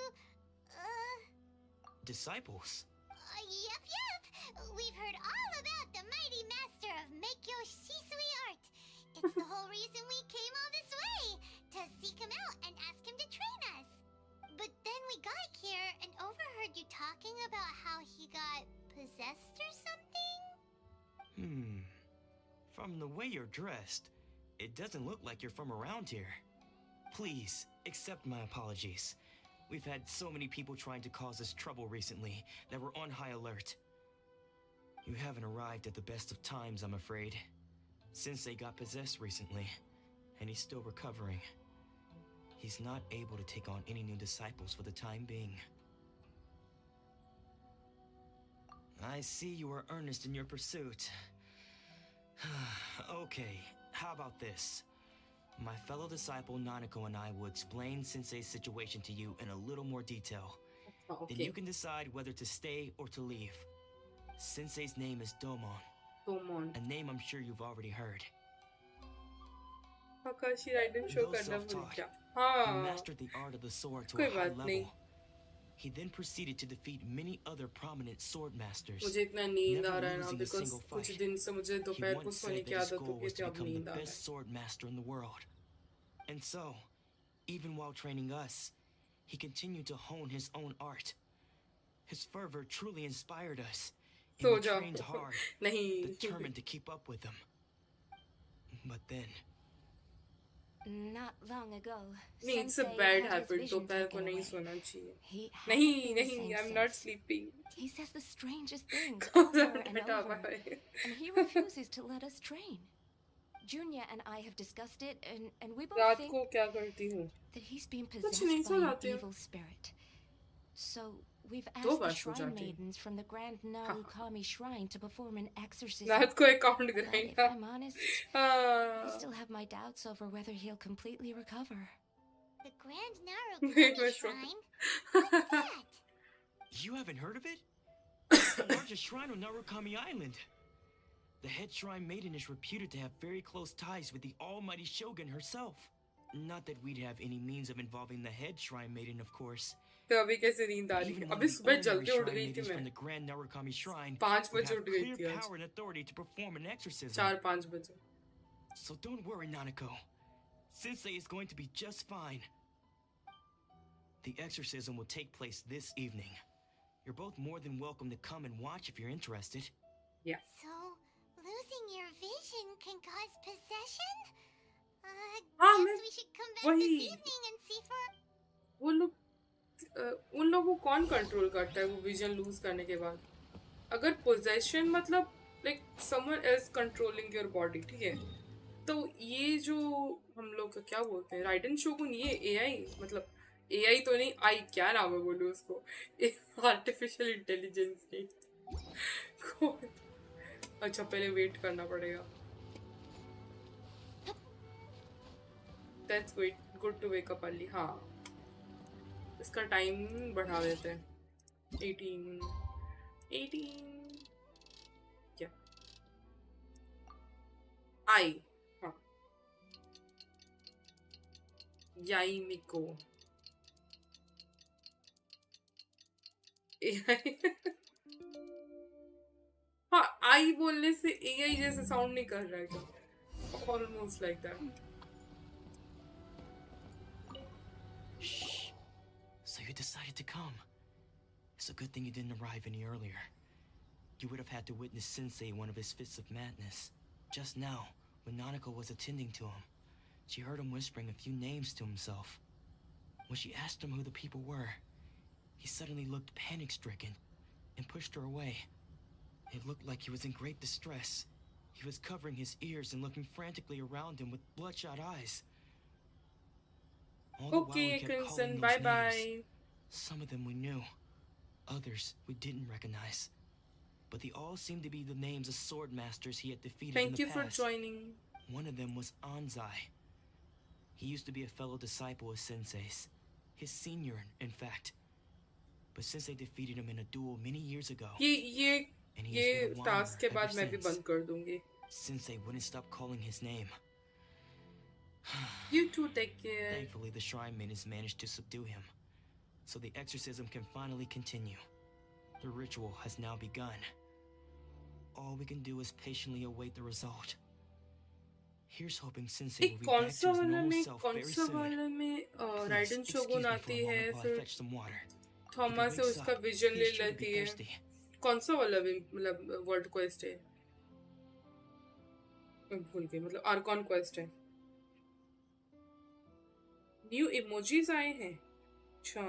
Speaker 8: Disciples?
Speaker 3: Yep. We've heard all about the mighty master of miHoYo art. It's the whole reason we came all this way, to seek him out and ask him to train us. But then we got here and overheard you talking about how he got possessed or something?
Speaker 8: From the way you're dressed, it doesn't look like you're from around here. Please, accept my apologies. We've had so many people trying to cause us trouble recently that we're on high alert. You haven't arrived at the best of times, I'm afraid. Sensei got possessed recently, and he's still recovering. He's not able to take on any new disciples for the time being. I see you are earnest in your pursuit. Okay, how about this? My fellow disciple Nanako and I will explain Sensei's situation to you in a little more detail.
Speaker 2: Okay.
Speaker 8: Then you can decide whether to stay or to leave. Sensei's name is Domon.
Speaker 2: Domon.
Speaker 8: A name I'm sure you've already heard.
Speaker 2: Kakashi ridden show
Speaker 8: Though
Speaker 2: करना भूल
Speaker 8: self-taught,
Speaker 2: गया।
Speaker 8: he
Speaker 2: हाँ,
Speaker 8: mastered the art of the sword to
Speaker 2: कोई
Speaker 8: a high
Speaker 2: बात नहीं।
Speaker 8: level. He then proceeded to defeat many other prominent sword masters.
Speaker 2: मुझे इतना नींद आ
Speaker 8: never
Speaker 2: रहा है ना
Speaker 8: losing a
Speaker 2: because
Speaker 8: single
Speaker 2: कुछ
Speaker 8: fight.
Speaker 2: दिन से मुझे
Speaker 8: He
Speaker 2: दोपहर को
Speaker 8: once
Speaker 2: सोने
Speaker 8: said
Speaker 2: की
Speaker 8: that his
Speaker 2: आदत हो
Speaker 8: goal
Speaker 2: गई
Speaker 8: was
Speaker 2: थी,
Speaker 8: to
Speaker 2: अब
Speaker 8: become the
Speaker 2: नींद आ रहा
Speaker 8: best sword master in the world. And so, even while training us, he continued to hone his own art. His fervor truly inspired us, and we trained hard, determined to keep up with him. But then...
Speaker 4: Not long ago,
Speaker 2: नहीं, it's a
Speaker 4: Sensei
Speaker 2: bad
Speaker 4: had his
Speaker 2: habit.
Speaker 4: vision
Speaker 2: दोपहर को
Speaker 4: taken
Speaker 2: नहीं
Speaker 4: away.
Speaker 2: सोना चाहिए.
Speaker 4: He
Speaker 2: नहीं,
Speaker 4: hasn't been the same
Speaker 2: I'm not
Speaker 4: since.
Speaker 2: sleeping.
Speaker 4: He says the strangest things over and
Speaker 2: हटा
Speaker 4: over,
Speaker 2: भाई.
Speaker 4: and he refuses to let us train. Junya and I have discussed it, and we both
Speaker 2: रात
Speaker 4: think
Speaker 2: को क्या करती हूँ?
Speaker 4: that he's being
Speaker 2: कुछ
Speaker 4: possessed
Speaker 2: नहीं,
Speaker 4: by
Speaker 2: so
Speaker 4: an
Speaker 2: जाती हूँ.
Speaker 4: evil spirit. So we've
Speaker 2: दो
Speaker 4: asked
Speaker 2: bar
Speaker 4: the
Speaker 2: so
Speaker 4: shrine
Speaker 2: जाती हूँ.
Speaker 4: maidens from the Grand Narukami Shrine to perform an exorcism.
Speaker 2: रात को account
Speaker 4: But if
Speaker 2: गिराएगा.
Speaker 4: I'm honest, I still have my doubts over whether he'll completely recover.
Speaker 3: The Grand Narukami Shrine? What's that?
Speaker 8: You haven't heard of it? It's the largest shrine on Narukami Island. The head shrine maiden is reputed to have very close ties with the almighty Shogun herself. Not that we'd have any means of involving the head shrine maiden, of course.
Speaker 2: तो अभी कैसे नींद आ रही है?
Speaker 8: Even one
Speaker 2: अभी
Speaker 8: of the
Speaker 2: सुबह
Speaker 8: ordinary
Speaker 2: जल्दी उठ
Speaker 8: shrine
Speaker 2: गई थी
Speaker 8: maidens from
Speaker 2: मैं.
Speaker 8: the Grand Narukami Shrine
Speaker 2: 5
Speaker 8: would
Speaker 2: बजे
Speaker 8: have
Speaker 2: उठ गई
Speaker 8: clear
Speaker 2: थी आज.
Speaker 8: power and authority to perform an exorcism.
Speaker 2: 4-5 बजे.
Speaker 8: So don't worry, Nanako. Sensei is going to be just fine. The exorcism will take place this evening. You're both more than welcome to come and watch if you're interested.
Speaker 2: Yeah.
Speaker 3: So, losing your vision can cause possession?
Speaker 2: हाँ,
Speaker 3: Guess
Speaker 2: मैं
Speaker 3: we should come back
Speaker 2: वही.
Speaker 3: this evening and see for...
Speaker 2: वो लोग उन लोगों को कौन control करता है वो विजन लूज करने के बाद? अगर पोजेशन मतलब like someone else controlling your body, ठीक है, तो ये जो हम लोग क्या बोलते हैं राइडन शोगुन, ये एआई मतलब एआई तो नहीं, आई क्या नाम है बोलूँ उसको, आर्टिफिशियल इंटेलिजेंस नहीं अच्छा पहले वेट करना पड़ेगा. That's good to wake up early. हाँ. इसका टाइम बढ़ा देते हैं. 18. क्या? हाँ. याई मिको. हाँ, आई बोलने से एआई जैसे साउंड नहीं कर रहा है क्या? Almost like that.
Speaker 9: Shh. So you decided to come. It's a good thing you didn't arrive any earlier. You would have had to witness Sensei one of his fits of madness. Just now, when Nanako was attending to him, she heard him whispering a few names to himself. When she asked him who the people were, he suddenly looked panic-stricken and pushed her away. It looked like he was in great distress. He was covering his ears and looking frantically around him with bloodshot eyes. All the while we kept calling those names. Some of them we knew, others we didn't recognize. But they all seemed to be the names of sword masters he had defeated in the past.
Speaker 2: Thank you for joining.
Speaker 9: One of them was Anzai. He used to be a fellow disciple of Sensei's. His senior, in fact. But Sensei defeated him in a duel many years ago.
Speaker 2: ये task के बाद मैं भी बंद कर दूंगी.
Speaker 9: Sensei wouldn't stop calling his name.
Speaker 2: You too, take care.
Speaker 9: Thankfully, the shrine maidens managed to subdue him, so the exorcism can finally continue. The ritual has now begun. All we can do is patiently await the result. Here's hoping Sensei will be back to his normal self very soon.
Speaker 2: Ridden shogun आती है फिर Thomas से उसका vision ले लेती है. कौन सा वाला मतलब वर्ल्ड क्वेस्ट है? भूल गई. मतलब आर्कॉन क्वेस्ट है. न्यू इमोजीज आए हैं. अच्छा.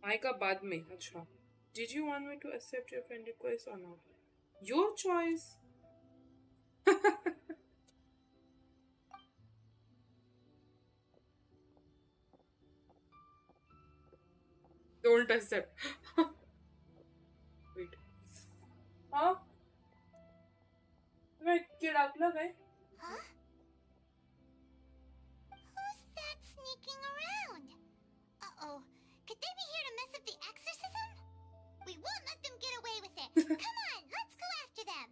Speaker 2: आएगा बाद में. अच्छा. Did you want me to accept your friend request or not? Your choice. Don't accept. Wait. हाँ? तुम्हें कीड़ा लगा है?
Speaker 3: Huh? Who's that sneaking around? Uh-oh. Could they be here to mess up the exorcism? We won't let them get away with it. Come on, let's go after them.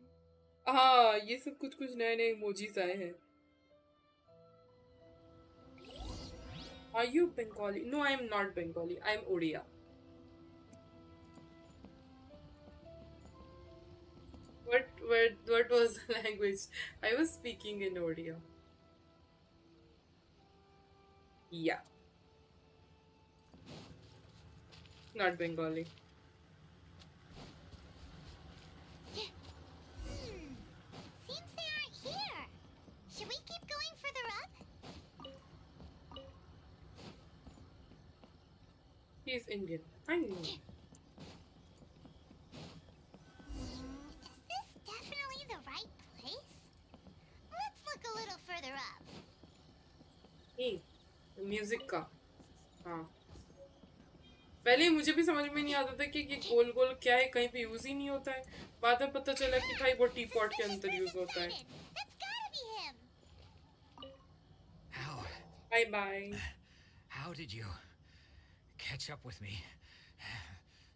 Speaker 2: हाँ, ये सब कुछ नए इमोजीज आए हैं. Are you Bengali? No, I am not Bengali. I am Odia. What was the language? I was speaking in Odia. Yeah. Not Bengali.
Speaker 3: Seems they aren't here. Should we keep going further up?
Speaker 2: He's Indian. I know.
Speaker 3: Is this definitely the right place? Let's look a little further up.
Speaker 2: Hey, music का. हाँ. पहले मुझे भी समझ में नहीं आता था कि गोल गोल क्या है. कहीं पे यूज ही नहीं होता है. बाद में पता चला कि भाई वो टी पॉट के अंदर यूज होता है. Bye bye.
Speaker 16: How did you catch up with me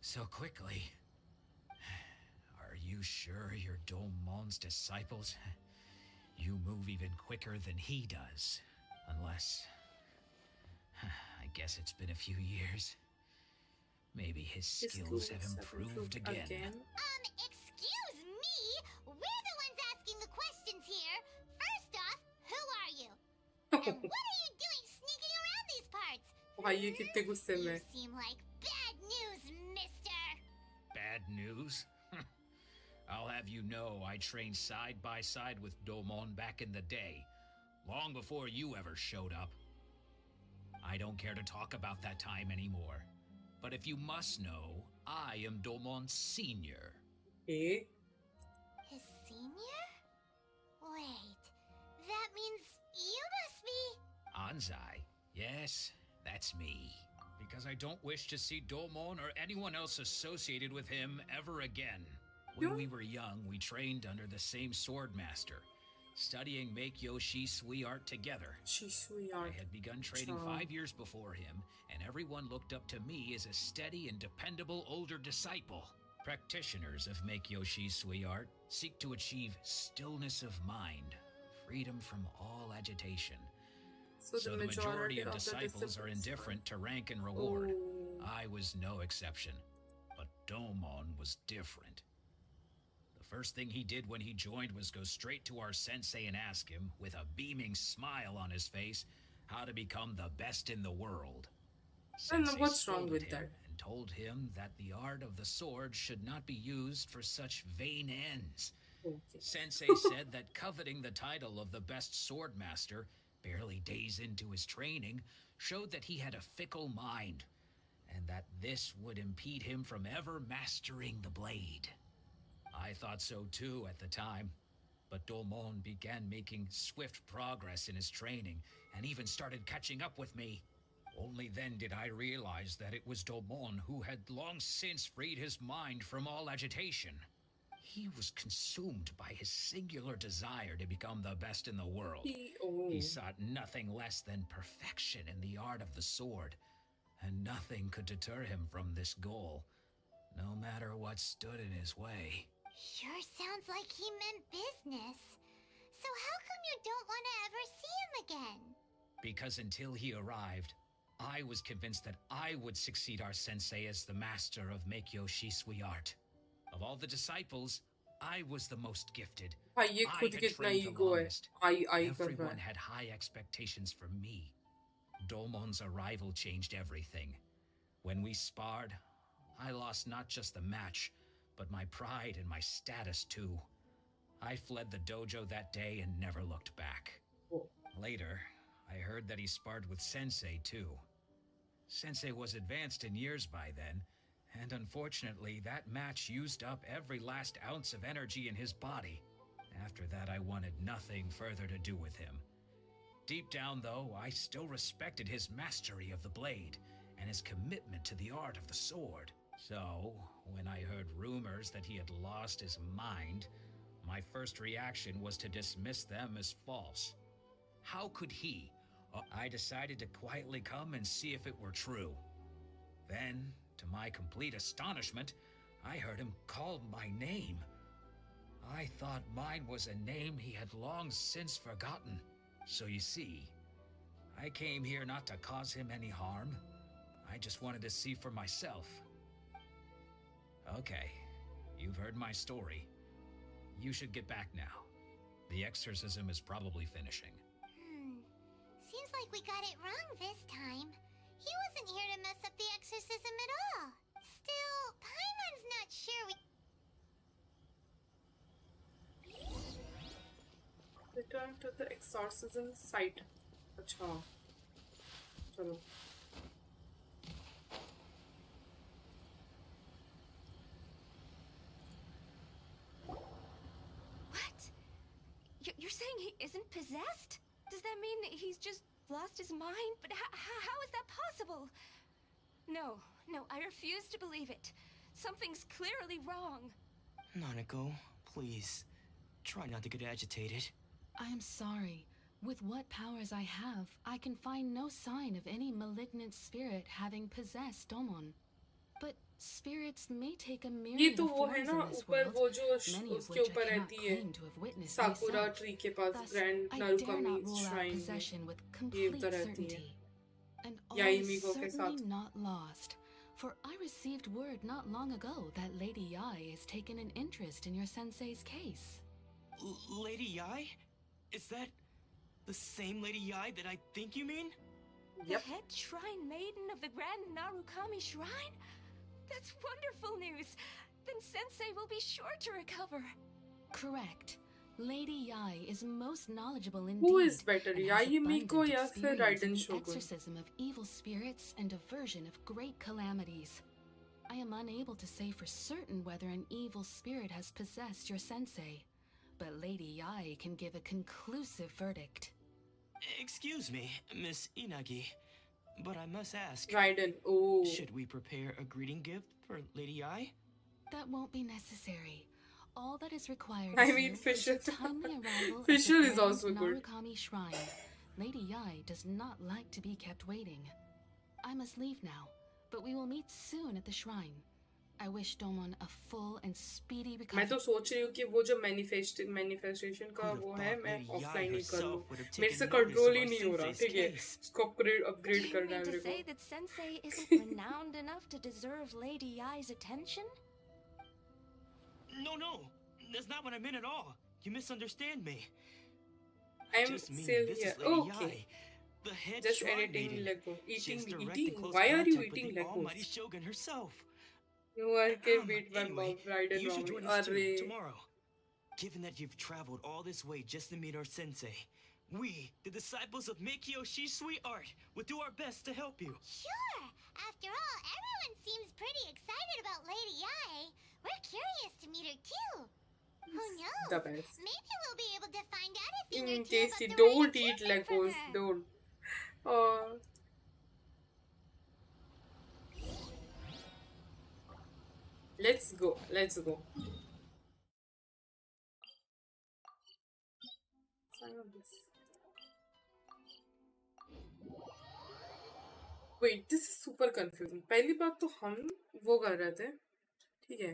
Speaker 16: so quickly? Are you sure you're Dolmon's disciples? You move even quicker than he does. Unless... I guess it's been a few years. Maybe his skills have improved again.
Speaker 3: Excuse me? We're the ones asking the questions here. First off, who are you? And what are you doing sneaking around these parts?
Speaker 2: भाई कितने गुस्से में.
Speaker 3: You seem like bad news, mister.
Speaker 16: Bad news? I'll have you know I trained side by side with Domon back in the day, long before you ever showed up. I don't care to talk about that time anymore. But if you must know, I am Domon's senior.
Speaker 2: Eh?
Speaker 3: His senior? Wait, that means you must be...
Speaker 16: Anzai? Yes, That's me. Because I don't wish to see Domon or anyone else associated with him ever again. When we were young, we trained under the same sword master, studying miHoYo Shui art together. I had begun training 5 years before him, and everyone looked up to me as a steady and dependable older disciple. Practitioners of miHoYo Shui art seek to achieve stillness of mind, freedom from all agitation. So the majority of disciples are indifferent to rank and reward. I was no exception, but Domon was different. The first thing he did when he joined was go straight to our sensei and ask him, with a beaming smile on his face, how to become the best in the world. Sensei
Speaker 2: what's wrong with that?
Speaker 16: And told him that the art of the sword should not be used for such vain ends. Sensei said that coveting the title of the best sword master, barely days into his training, showed that he had a fickle mind, and that this would impede him from ever mastering the blade. I thought so too at the time, but Domon began making swift progress in his training, and even started catching up with me. Only then did I realize that it was Domon who had long since freed his mind from all agitation. He was consumed by his singular desire to become the best in the world. He sought nothing less than perfection in the art of the sword, and nothing could deter him from this goal, no matter what stood in his way.
Speaker 3: Sure sounds like he meant business. So how come you don't want to ever see him again?
Speaker 16: Because until he arrived, I was convinced that I would succeed our sensei as the master of miHoYo Shui art. Of all the disciples, I was the most gifted. I had trained the longest. Everyone had high expectations for me. Domon's arrival changed everything. When we sparred, I lost not just the match, but my pride and my status too. I fled the dojo that day and never looked back. Later, I heard that he sparred with Sensei too. Sensei was advanced in years by then, and unfortunately that match used up every last ounce of energy in his body. After that, I wanted nothing further to do with him. Deep down though, I still respected his mastery of the blade and his commitment to the art of the sword. So, when I heard rumors that he had lost his mind, my first reaction was to dismiss them as false. How could he? I decided to quietly come and see if it were true. Then, to my complete astonishment, I heard him call my name. I thought mine was a name he had long since forgotten. So you see, I came here not to cause him any harm. I just wanted to see for myself. Okay, you've heard my story. You should get back now. The exorcism is probably finishing.
Speaker 3: Seems like we got it wrong this time. He wasn't here to mess up the exorcism at all. Still, Paimon's not sure we...
Speaker 2: Return to the exorcism site. Acha. Chalo.
Speaker 6: You're saying he isn't possessed? Does that mean that he's just lost his mind? But how is that possible? No, I refuse to believe it. Something's clearly wrong.
Speaker 8: Nanako, please, try not to get agitated.
Speaker 4: I am sorry. With what powers I have, I can find no sign of any malignant spirit having possessed Domon. But spirits may take a myriad of forms in this world, many of which I cannot claim to have witnessed
Speaker 2: Sakura
Speaker 4: myself.
Speaker 2: tree ke paas
Speaker 4: Thus,
Speaker 2: grand
Speaker 4: I dare not
Speaker 2: Narukami
Speaker 4: rule out
Speaker 2: shrine
Speaker 4: possession
Speaker 2: mein
Speaker 4: with complete
Speaker 2: devta rehti hai.
Speaker 4: certainty. And all
Speaker 2: Yai
Speaker 4: is
Speaker 2: Miko ke
Speaker 4: certainly
Speaker 2: saath.
Speaker 4: not lost, for I received word not long ago that Lady Yai has taken an interest in your sensei's case.
Speaker 8: Lady Yai? Is that the same Lady Yai that I think you mean?
Speaker 6: The head shrine maiden of the Grand Narukami Shrine? That's wonderful news. Then Sensei will be sure to recover.
Speaker 4: Correct. Lady Yai is most knowledgeable indeed.
Speaker 2: Who is better,
Speaker 4: and
Speaker 2: Yai
Speaker 4: has
Speaker 2: Miko
Speaker 4: abundant
Speaker 2: ya fir
Speaker 4: experience in
Speaker 2: Raiden
Speaker 4: the
Speaker 2: Shogun?
Speaker 4: exorcism of evil spirits and aversion of great calamities. I am unable to say for certain whether an evil spirit has possessed your sensei, but Lady Yai can give a conclusive verdict.
Speaker 8: Excuse me, Miss Inagi. But I must ask.
Speaker 2: Raiden. Oh.
Speaker 8: Should we prepare a greeting gift for Lady Ai?
Speaker 4: That won't be necessary. All that is required
Speaker 2: I mean,
Speaker 4: is
Speaker 2: Fisher.
Speaker 4: the timely arrival
Speaker 2: Fisher
Speaker 4: at the
Speaker 2: is
Speaker 4: Grand
Speaker 2: also good.
Speaker 4: Narukami Shrine. Lady Yai does not like to be kept waiting. I must leave now, but we will meet soon at the shrine. I wish Domon a full and speedy recovery.
Speaker 2: मैं तो सोच रही हूँ कि वो जो manifestation का वो है मैं offline ही कर लूँ. मेरे से control ही नहीं हो रहा. ठीक है. इसको upgrade करना है
Speaker 6: Do
Speaker 2: मेरे
Speaker 6: you mean to say
Speaker 2: को.
Speaker 6: that Sensei isn't renowned enough to deserve Lady Yai's attention?
Speaker 8: No. That's not what I meant at all. You misunderstand me.
Speaker 2: I'm still here. Okay.
Speaker 8: The head
Speaker 2: Just
Speaker 8: shrine
Speaker 2: editing
Speaker 8: maiden.
Speaker 2: Lego.
Speaker 8: She's direct
Speaker 2: Eating.
Speaker 8: and close
Speaker 2: Why are you
Speaker 8: contact with
Speaker 2: eating
Speaker 8: the
Speaker 2: Legos?
Speaker 8: Almighty Shogun herself.
Speaker 2: You are getting beat by
Speaker 8: Anyway,
Speaker 2: mom. Raiden
Speaker 8: you should
Speaker 2: mommy.
Speaker 8: join us too,
Speaker 2: Arre.
Speaker 8: tomorrow. Given that you've traveled all this way just to meet our sensei, we, the disciples of miHoYo Shisui Art, will do our best to help you.
Speaker 3: Sure. After all, everyone seems pretty excited about Lady Ai. We're curious to meet her too. Who knows?
Speaker 2: The best.
Speaker 3: Maybe we'll be able to find out a thing or two
Speaker 2: Tasty.
Speaker 3: about the
Speaker 2: Don't
Speaker 3: right
Speaker 2: eat
Speaker 3: achievement from
Speaker 2: Legos.
Speaker 3: her.
Speaker 2: Don't. Let's go. Wait, this is super confusing. पहली बात तो हम वो कर रहे थे, ठीक है.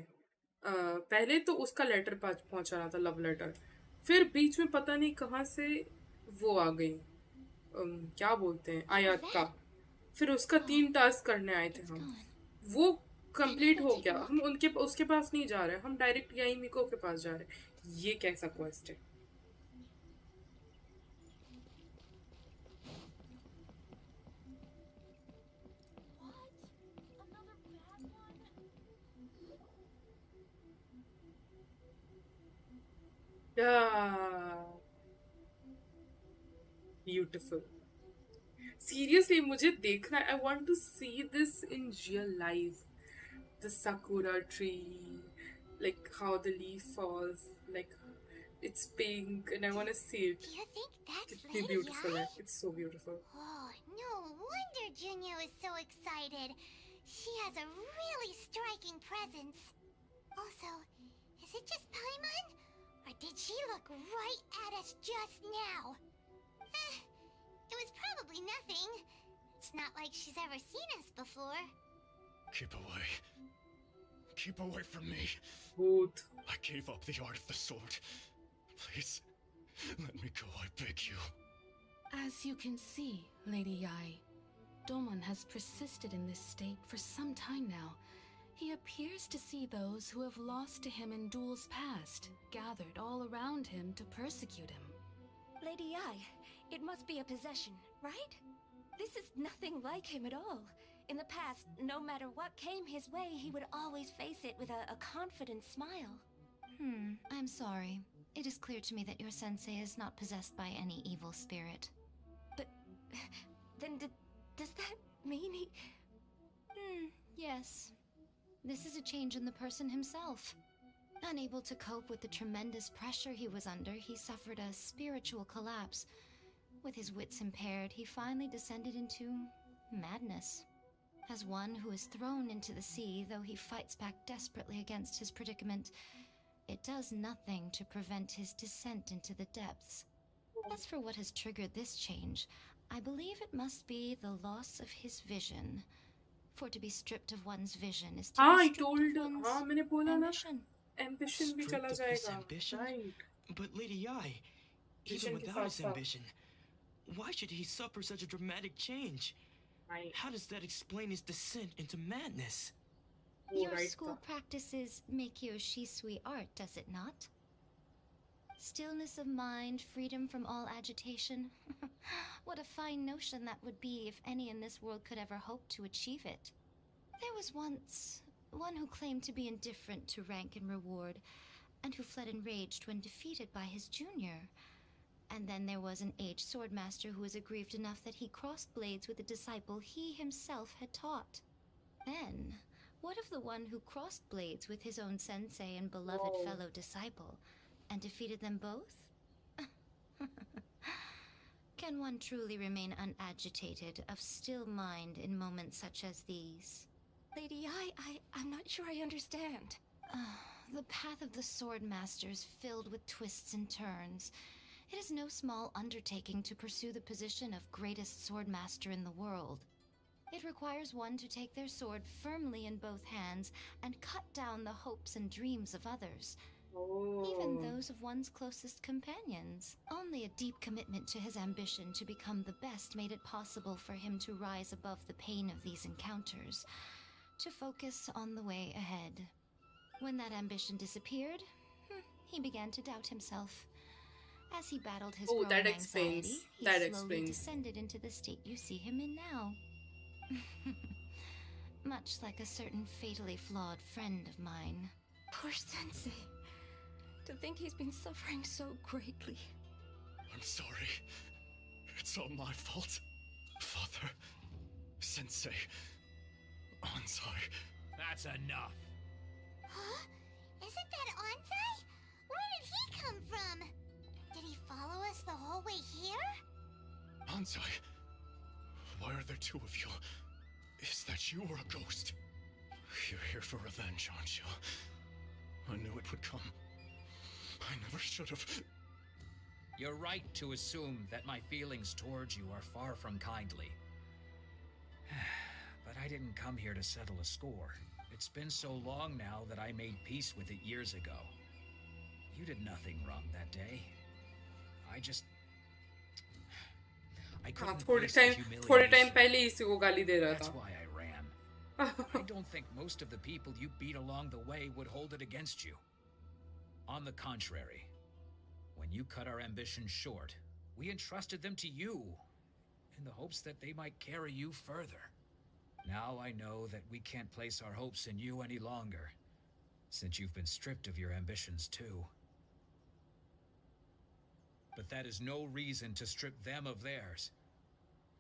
Speaker 2: पहले तो उसका लेटर पहुंचा रहा था, लव लेटर. फिर बीच में पता नहीं कहाँ से वो आ गई, क्या बोलते हैं, आयात का. फिर उसका 3 टास्क करने आए थे हम. वो कंप्लीट हो गया. हम उसके पास नहीं जा रहे, हम डायरेक्ट यही मिको के पास जा रहे. ये कैसा क्वेस्ट है? Beautiful. Seriously, मुझे देखना है. I want to see this in real life. The sakura tree, like how the leaf falls, like it's pink, and I want to see it.
Speaker 3: Do you think that's
Speaker 2: It's
Speaker 3: Lady
Speaker 2: beautiful.
Speaker 3: Ai?
Speaker 2: It's so beautiful.
Speaker 3: Oh, no wonder Junyo is so excited. She has a really striking presence. Also, is it just Paimon? Or did she look right at us just now? It was probably nothing. It's not like she's ever seen us before.
Speaker 14: Keep away. Keep away from me.
Speaker 2: Good.
Speaker 14: I gave up the art of the sword. Please, let me go, I beg you.
Speaker 4: As you can see, Lady Yai, Domon has persisted in this state for some time now. He appears to see those who have lost to him in duels past, gathered all around him to persecute him.
Speaker 6: Lady Yai, it must be a possession, right? This is nothing like him at all. In the past, no matter what came his way, he would always face it with a confident smile.
Speaker 1: I'm sorry. It is clear to me that your sensei is not possessed by any evil spirit.
Speaker 6: But then does that mean he...
Speaker 1: Yes. This is a change in the person himself. Unable to cope with the tremendous pressure he was under, he suffered a spiritual collapse. With his wits impaired, he finally descended into madness. As one who is thrown into the sea, though he fights back desperately against his predicament, it does nothing to prevent his descent into the depths. As for what has triggered this change, I believe it must be the loss of his vision. For to be stripped of one's vision is to be stripped of one's
Speaker 2: मैंने बोला ना,
Speaker 1: ambition.
Speaker 2: ambition भी
Speaker 8: Stripped
Speaker 2: चला
Speaker 8: of his
Speaker 2: जाएगा.
Speaker 8: ambition?
Speaker 2: Right.
Speaker 8: But Lady Yai,
Speaker 2: Vision
Speaker 8: even
Speaker 2: के
Speaker 8: without his
Speaker 2: साथ-साथ.
Speaker 8: ambition, why should he suffer such a dramatic change?
Speaker 2: Right.
Speaker 8: How does that explain his descent into madness?
Speaker 1: Your
Speaker 2: right
Speaker 1: school practices miHoYo Shisui art, does it not? Stillness of mind, freedom from all agitation. What a fine notion that would be if any in this world could ever hope to achieve it. There was once one who claimed to be indifferent to rank and reward, and who fled enraged when defeated by his junior. And then there was an aged swordmaster who was aggrieved enough that he crossed blades with a disciple he himself had taught. Then, what of the one who crossed blades with his own sensei and beloved fellow disciple, and defeated them both?
Speaker 17: can one truly remain unagitated, of still mind in moments such as these?
Speaker 6: Lady I'm not sure I understand.
Speaker 17: The path of the Sword Master is filled with twists and turns. It is no small undertaking to pursue the position of greatest Sword Master in the world. It requires one to take their sword firmly in both hands and cut down the hopes and dreams of others. Even those of one's closest companions. Only a deep commitment to his ambition to become the best made it possible for him to rise above the pain of these encounters, to focus on the way ahead. When that ambition disappeared, he began to doubt himself. As he battled his growing anxiety, he slowly descended into the state you see him in now. Much like a certain fatally flawed friend of mine.
Speaker 6: Poor Sensei. To think he's been suffering so greatly.
Speaker 14: I'm sorry. It's all my fault. Father, Sensei, Ansai.
Speaker 16: That's enough.
Speaker 3: Huh? Isn't that Ansai? Where did he come from? Did he follow us the whole way here?
Speaker 14: Ansai, why are there two of you? Is that you or a ghost? You're here for revenge, aren't you? I knew it would come. I never should have.
Speaker 16: You're right to assume that my feelings towards you are far from kindly. But I didn't come here to settle a score. It's been so long now that I made peace with it years ago. You did nothing wrong that day. I couldn't face the humiliation. That's why I ran. I don't think most of the people you beat along the way would hold it against you. On the contrary, when you cut our ambitions short, we entrusted them to you in the hopes that they might carry you further. Now I know that we can't place our hopes in you any longer, since you've been stripped of your ambitions too. But that is no reason to strip them of theirs.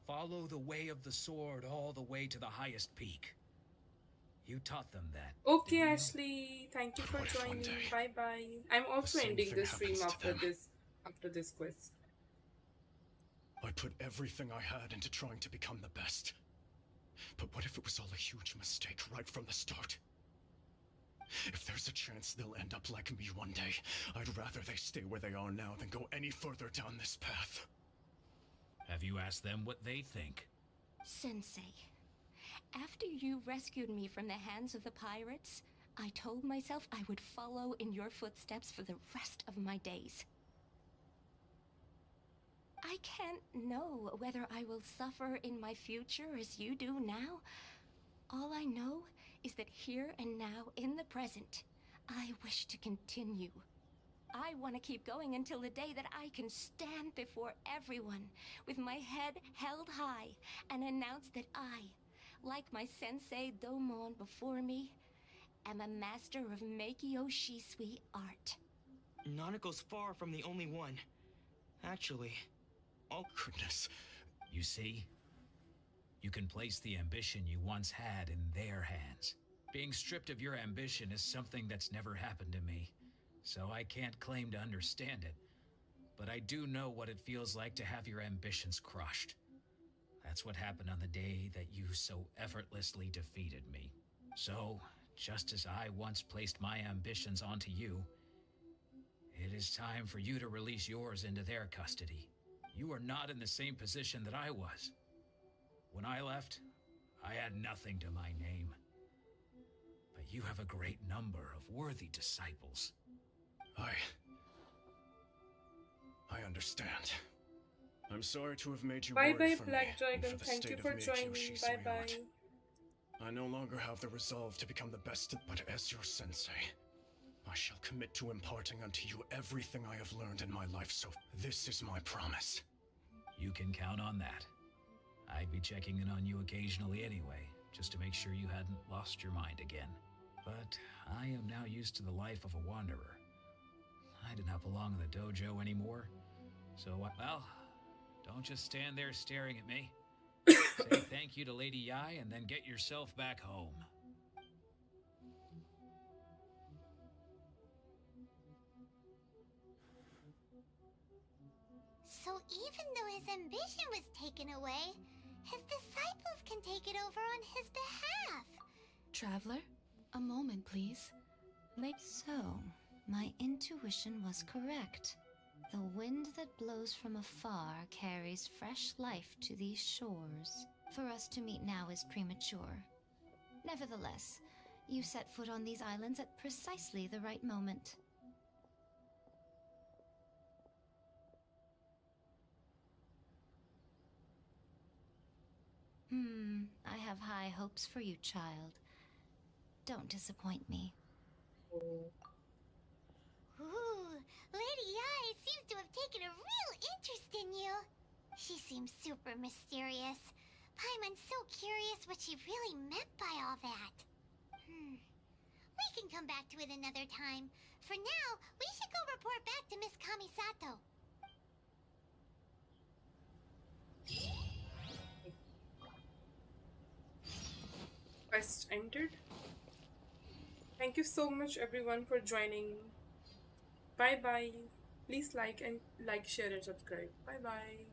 Speaker 16: Follow the way of the sword all the way to the highest peak. You taught them that.
Speaker 2: Okay, Ashley, thank you for joining. Bye bye. I'm also ending the stream after this quiz.
Speaker 14: I put everything I had into trying to become the best. But what if it was all a huge mistake right from the start? If there's a chance they'll end up like me one day, I'd rather they stay where they are now than go any further down this path.
Speaker 16: Have you asked them what they think?
Speaker 6: Sensei, after you rescued me from the hands of the pirates, I told myself I would follow in your footsteps for the rest of my days. I can't know whether I will suffer in my future as you do now. All I know is that here and now, in the present, I wish to continue. I want to keep going until the day that I can stand before everyone with my head held high and announce that I, like my sensei Domon before me, am a master of miHoYo Shisui art.
Speaker 8: Nanako's far from the only one. Actually,
Speaker 14: oh goodness.
Speaker 16: You see? You can place the ambition you once had in their hands. Being stripped of your ambition is something that's never happened to me, so I can't claim to understand it. But I do know what it feels like to have your ambitions crushed. That's what happened on the day that you so effortlessly defeated me. So, just as I once placed my ambitions onto you, it is time for you to release yours into their custody. You are not in the same position that I was. When I left, I had nothing to my name. But you have a great number of worthy disciples.
Speaker 14: I understand. I'm sorry to have made you
Speaker 2: bye
Speaker 14: worry
Speaker 2: bye,
Speaker 14: for
Speaker 2: Black
Speaker 14: me
Speaker 2: Dragon.
Speaker 14: and for the
Speaker 2: Thank
Speaker 14: state
Speaker 2: you
Speaker 14: of
Speaker 2: for
Speaker 14: miHoYo
Speaker 2: joining.
Speaker 14: Shisui
Speaker 2: Bye bye.
Speaker 14: art. I no longer have the resolve to become the best, but as your sensei, I shall commit to imparting unto you everything I have learned in my life, so this is my promise.
Speaker 16: You can count on that. I'd be checking in on you occasionally anyway, just to make sure you hadn't lost your mind again. But I am now used to the life of a wanderer. I do not belong in the dojo anymore, so, well, don't just stand there staring at me. Say thank you to Lady Yai and then get yourself back home.
Speaker 3: So even though his his ambition was taken away, his disciples can take it over on his behalf.
Speaker 17: Traveler, a moment, please. So, my intuition was correct. The wind that blows from afar carries fresh life to these shores. For us to meet now is premature. Nevertheless, you set foot on these islands at precisely the right moment. I have high hopes for you, child. Don't disappoint me.
Speaker 3: Ooh, Lady Yai seems to have taken a real interest in you. She seems super mysterious. Paimon's so curious what she really meant by all that. We can come back to it another time. For now, we should go report back to Miss Kamisato.
Speaker 2: Quest entered. Thank you so much everyone for joining. Bye bye. Please like, share and subscribe. Bye bye.